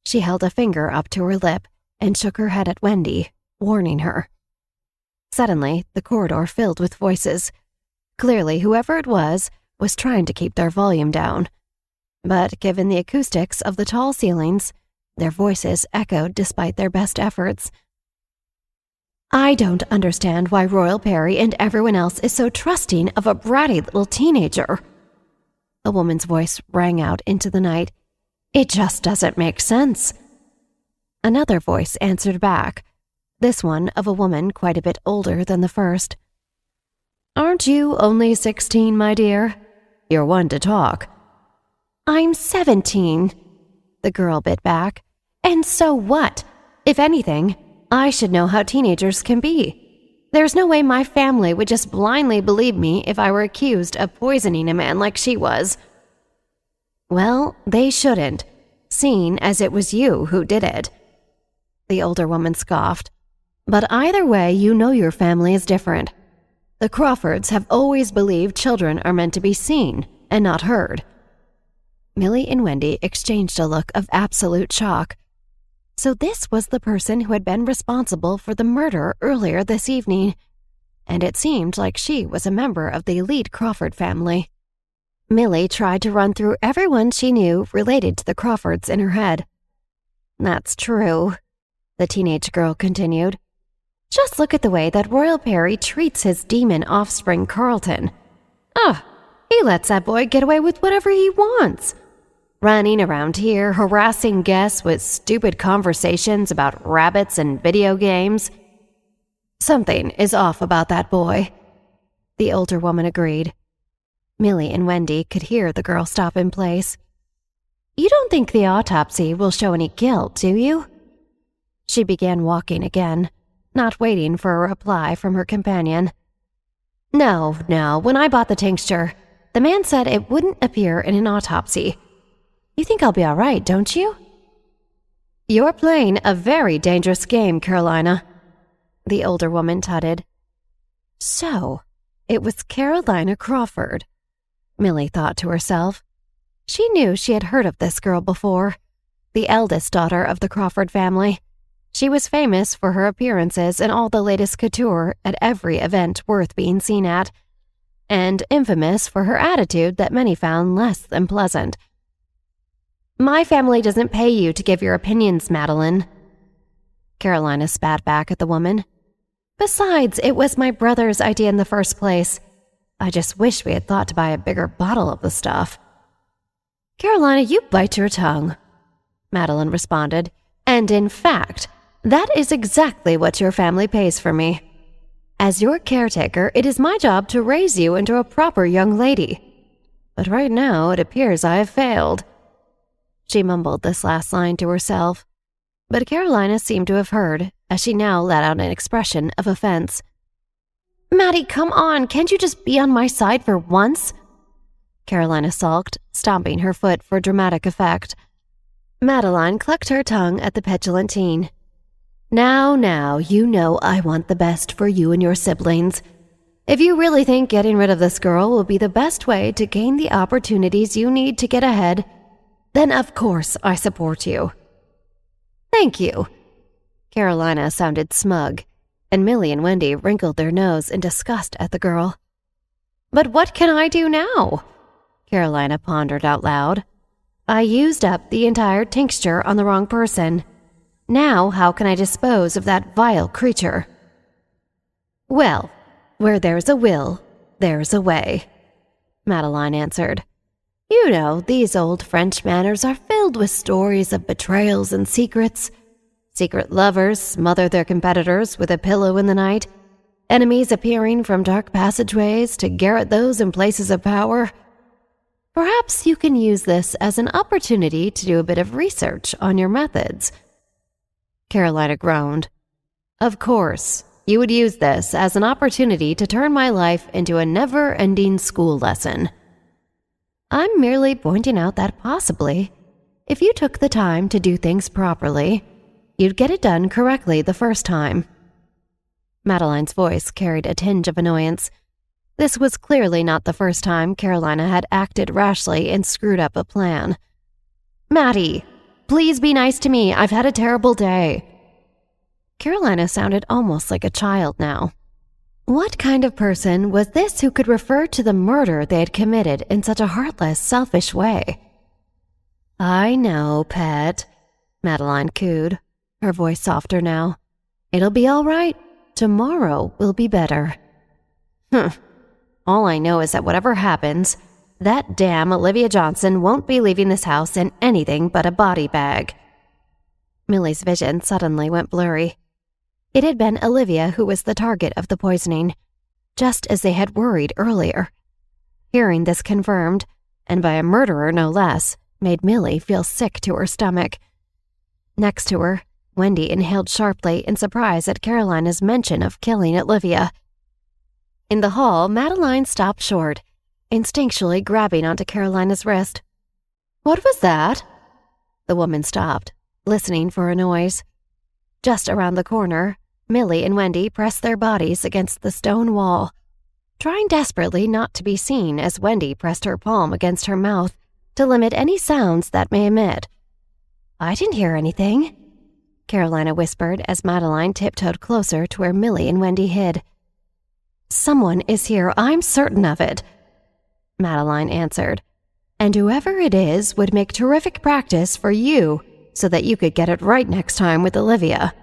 She held a finger up to her lip and shook her head at Wendy, warning her. Suddenly, the corridor filled with voices. Clearly, whoever it was trying to keep their volume down. But given the acoustics of the tall ceilings, their voices echoed despite their best efforts. "I don't understand why Royal Perry and everyone else is so trusting of a bratty little teenager." A woman's voice rang out into the night. "It just doesn't make sense." Another voice answered back, this one of a woman quite a bit older than the first. "Aren't you only 16, my dear? You're one to talk." "I'm 17, the girl bit back. "And so what? If anything, I should know how teenagers can be. There's no way my family would just blindly believe me if I were accused of poisoning a man like she was." "Well, they shouldn't, seeing as it was you who did it," the older woman scoffed. "But either way, you know your family is different. The Crawfords have always believed children are meant to be seen and not heard." Millie and Wendy exchanged a look of absolute shock. So this was the person who had been responsible for the murder earlier this evening, and it seemed like she was a member of the elite Crawford family. Millie tried to run through everyone she knew related to the Crawfords in her head. "That's true," the teenage girl continued. "Just look at the way that Royal Perry treats his demon offspring Carlton. He lets that boy get away with whatever he wants. Running around here, harassing guests with stupid conversations about rabbits and video games. Something is off about that boy," the older woman agreed. Millie and Wendy could hear the girl stop in place. "You don't think the autopsy will show any guilt, do you?" She began walking again, not waiting for a reply from her companion. No, when I bought the tincture, the man said it wouldn't appear in an autopsy. You think I'll be all right, don't you?" "You're playing a very dangerous game, Carolina," the older woman tutted. So, it was Carolina Crawford, Millie thought to herself. She knew she had heard of this girl before, the eldest daughter of the Crawford family. She was famous for her appearances in all the latest couture at every event worth being seen at, and infamous for her attitude that many found less than pleasant. "My family doesn't pay you to give your opinions, Madeline," Carolina spat back at the woman. "Besides, it was my brother's idea in the first place. I just wish we had thought to buy a bigger bottle of the stuff." "Carolina, you bite your tongue," Madeline responded. "And in fact, that is exactly what your family pays for me. As your caretaker, it is my job to raise you into a proper young lady. But right now, it appears I have failed." She mumbled this last line to herself, but Carolina seemed to have heard, as she now let out an expression of offense. "Maddie, come on, can't you just be on my side for once?" Carolina sulked, stomping her foot for dramatic effect. Madeline clucked her tongue at the petulant teen. Now, you know I want the best for you and your siblings. If you really think getting rid of this girl will be the best way to gain the opportunities you need to get ahead, then of course I support you." "Thank you." Carolina sounded smug, and Millie and Wendy wrinkled their nose in disgust at the girl. "But what can I do now?" Carolina pondered out loud. "I used up the entire tincture on the wrong person. Now how can I dispose of that vile creature?" "Well, where there's a will, there's a way," Madeline answered. "You know, these old French manors are filled with stories of betrayals and secrets. Secret lovers smother their competitors with a pillow in the night, enemies appearing from dark passageways to garrote those in places of power. Perhaps you can use this as an opportunity to do a bit of research on your methods." Carolina groaned. "Of course, you would use this as an opportunity to turn my life into a never-ending school lesson." "I'm merely pointing out that possibly, if you took the time to do things properly, you'd get it done correctly the first time." Madeline's voice carried a tinge of annoyance. This was clearly not the first time Carolina had acted rashly and screwed up a plan. "Maddie, please be nice to me. I've had a terrible day." Carolina sounded almost like a child now. What kind of person was this who could refer to the murder they had committed in such a heartless, selfish way? "I know, pet," Madeline cooed, her voice softer now. "It'll be all right. Tomorrow will be better." "Humph. All I know is that whatever happens, that damn Olivia Johnson won't be leaving this house in anything but a body bag." Millie's vision suddenly went blurry. It had been Olivia who was the target of the poisoning, just as they had worried earlier. Hearing this confirmed, and by a murderer no less, made Millie feel sick to her stomach. Next to her, Wendy inhaled sharply in surprise at Carolina's mention of killing Olivia. In the hall, Madeline stopped short, instinctually grabbing onto Carolina's wrist. "What was that?" The woman stopped, listening for a noise. Just around the corner, Millie and Wendy pressed their bodies against the stone wall, trying desperately not to be seen as Wendy pressed her palm against her mouth to limit any sounds that may emit. "I didn't hear anything," Carolina whispered as Madeline tiptoed closer to where Millie and Wendy hid. "Someone is here, I'm certain of it," Madeline answered. "And whoever it is would make terrific practice for you so that you could get it right next time with Olivia."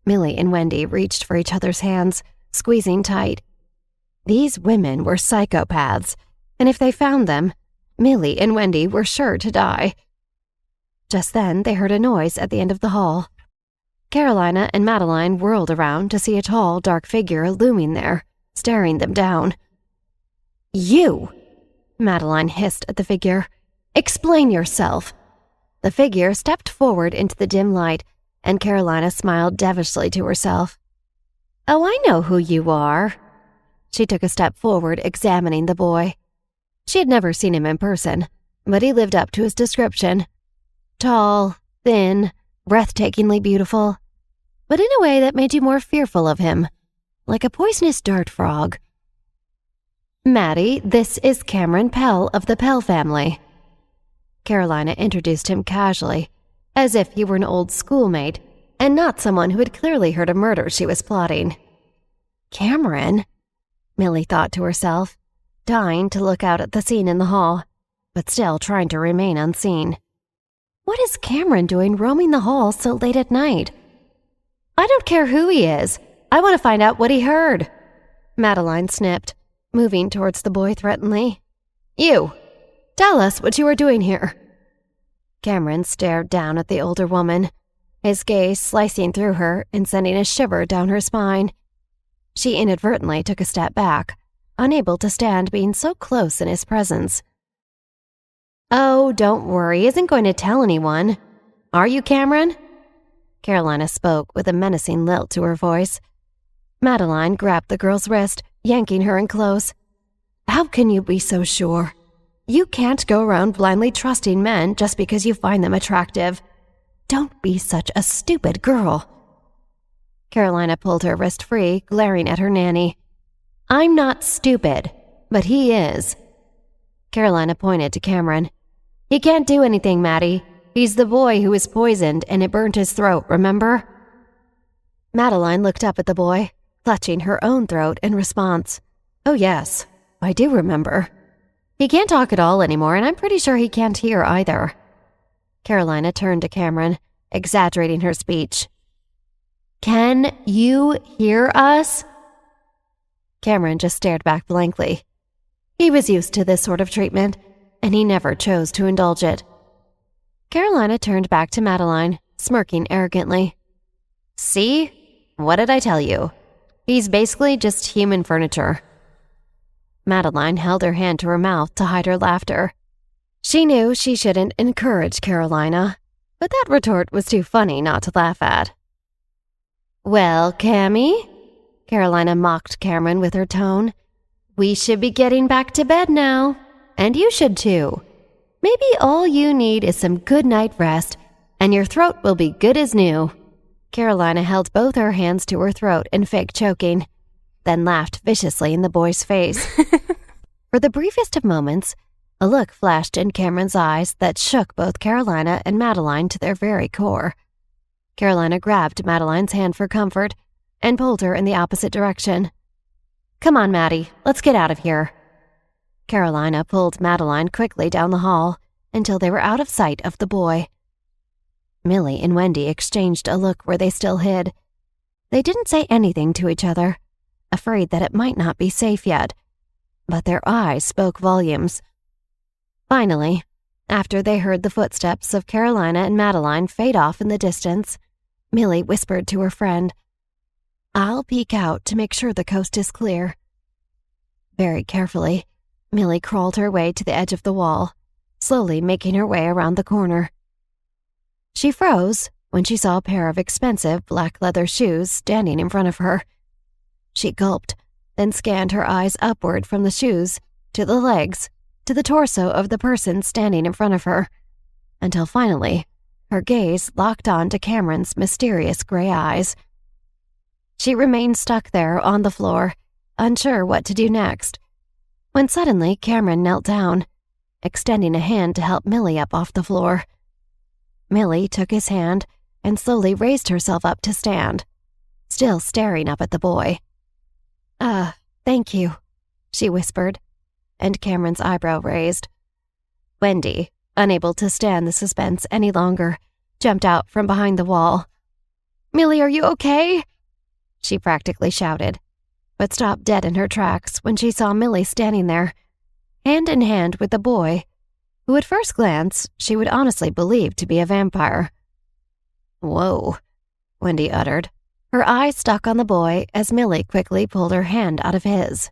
Millie and Wendy reached for each other's hands, squeezing tight. These women were psychopaths, and if they found them, Millie and Wendy were sure to die. Just then, they heard a noise at the end of the hall. Carolina and Madeline whirled around to see a tall, dark figure looming there, staring them down. "You!" Madeline hissed at the figure. "Explain yourself." The figure stepped forward into the dim light, and Carolina smiled devilishly to herself. "Oh, I know who you are." She took a step forward, examining the boy. She had never seen him in person, but he lived up to his description. Tall, thin, breathtakingly beautiful, but in a way that made you more fearful of him, like a poisonous dart frog. Maddie, this is Cameron Pell of the Pell family. Carolina introduced him casually, as if he were an old schoolmate and not someone who had clearly heard a murder she was plotting. Cameron? Millie thought to herself, dying to look out at the scene in the hall, but still trying to remain unseen. What is Cameron doing roaming the halls so late at night? I don't care who he is. I want to find out what he heard. Madeline snipped, moving towards the boy threateningly. You! Tell us what you are doing here. Cameron stared down at the older woman, his gaze slicing through her and sending a shiver down her spine. She inadvertently took a step back, unable to stand being so close in his presence. Oh, don't worry, he isn't going to tell anyone. Are you, Cameron? Carolina spoke with a menacing lilt to her voice. Madeline grabbed the girl's wrist, yanking her in close. How can you be so sure? You can't go around blindly trusting men just because you find them attractive. Don't be such a stupid girl. Carolina pulled her wrist free, glaring at her nanny. I'm not stupid, but he is. Carolina pointed to Cameron. He can't do anything, Maddie. He's the boy who was poisoned and it burnt his throat, remember? Madeline looked up at the boy, clutching her own throat in response. Oh yes, I do remember. He can't talk at all anymore, and I'm pretty sure he can't hear either. Carolina turned to Cameron, exaggerating her speech. Can you hear us? Cameron just stared back blankly. He was used to this sort of treatment, and he never chose to indulge it. Carolina turned back to Madeline, smirking arrogantly. See? What did I tell you? He's basically just human furniture. Madeline held her hand to her mouth to hide her laughter. She knew she shouldn't encourage Carolina, but that retort was too funny not to laugh at. Well, Cammy, Carolina mocked Cameron with her tone, we should be getting back to bed now, and you should too. Maybe all you need is some good night rest, and your throat will be good as new. Carolina held both her hands to her throat in fake choking, then laughed viciously in the boy's face. For the briefest of moments, a look flashed in Cameron's eyes that shook both Carolina and Madeline to their very core. Carolina grabbed Madeline's hand for comfort and pulled her in the opposite direction. Come on, Maddie, let's get out of here. Carolina pulled Madeline quickly down the hall until they were out of sight of the boy. Millie and Wendy exchanged a look where they still hid. They didn't say anything to each other, afraid that it might not be safe yet, but their eyes spoke volumes. Finally, after they heard the footsteps of Carolina and Madeline fade off in the distance, Millie whispered to her friend, I'll peek out to make sure the coast is clear. Very carefully, Millie crawled her way to the edge of the wall, slowly making her way around the corner. She froze when she saw a pair of expensive black leather shoes standing in front of her. She gulped, then scanned her eyes upward from the shoes to the legs to the torso of the person standing in front of her, until finally her gaze locked on to Cameron's mysterious gray eyes. She remained stuck there on the floor, unsure what to do next, when suddenly Cameron knelt down, extending a hand to help Millie up off the floor. Millie took his hand and slowly raised herself up to stand, still staring up at the boy. Thank you, she whispered, and Cameron's eyebrow raised. Wendy, unable to stand the suspense any longer, jumped out from behind the wall. Millie, are you okay? She practically shouted, but stopped dead in her tracks when she saw Millie standing there, hand in hand with the boy, who at first glance she would honestly believe to be a vampire. Whoa, Wendy uttered, her eyes stuck on the boy as Millie quickly pulled her hand out of his.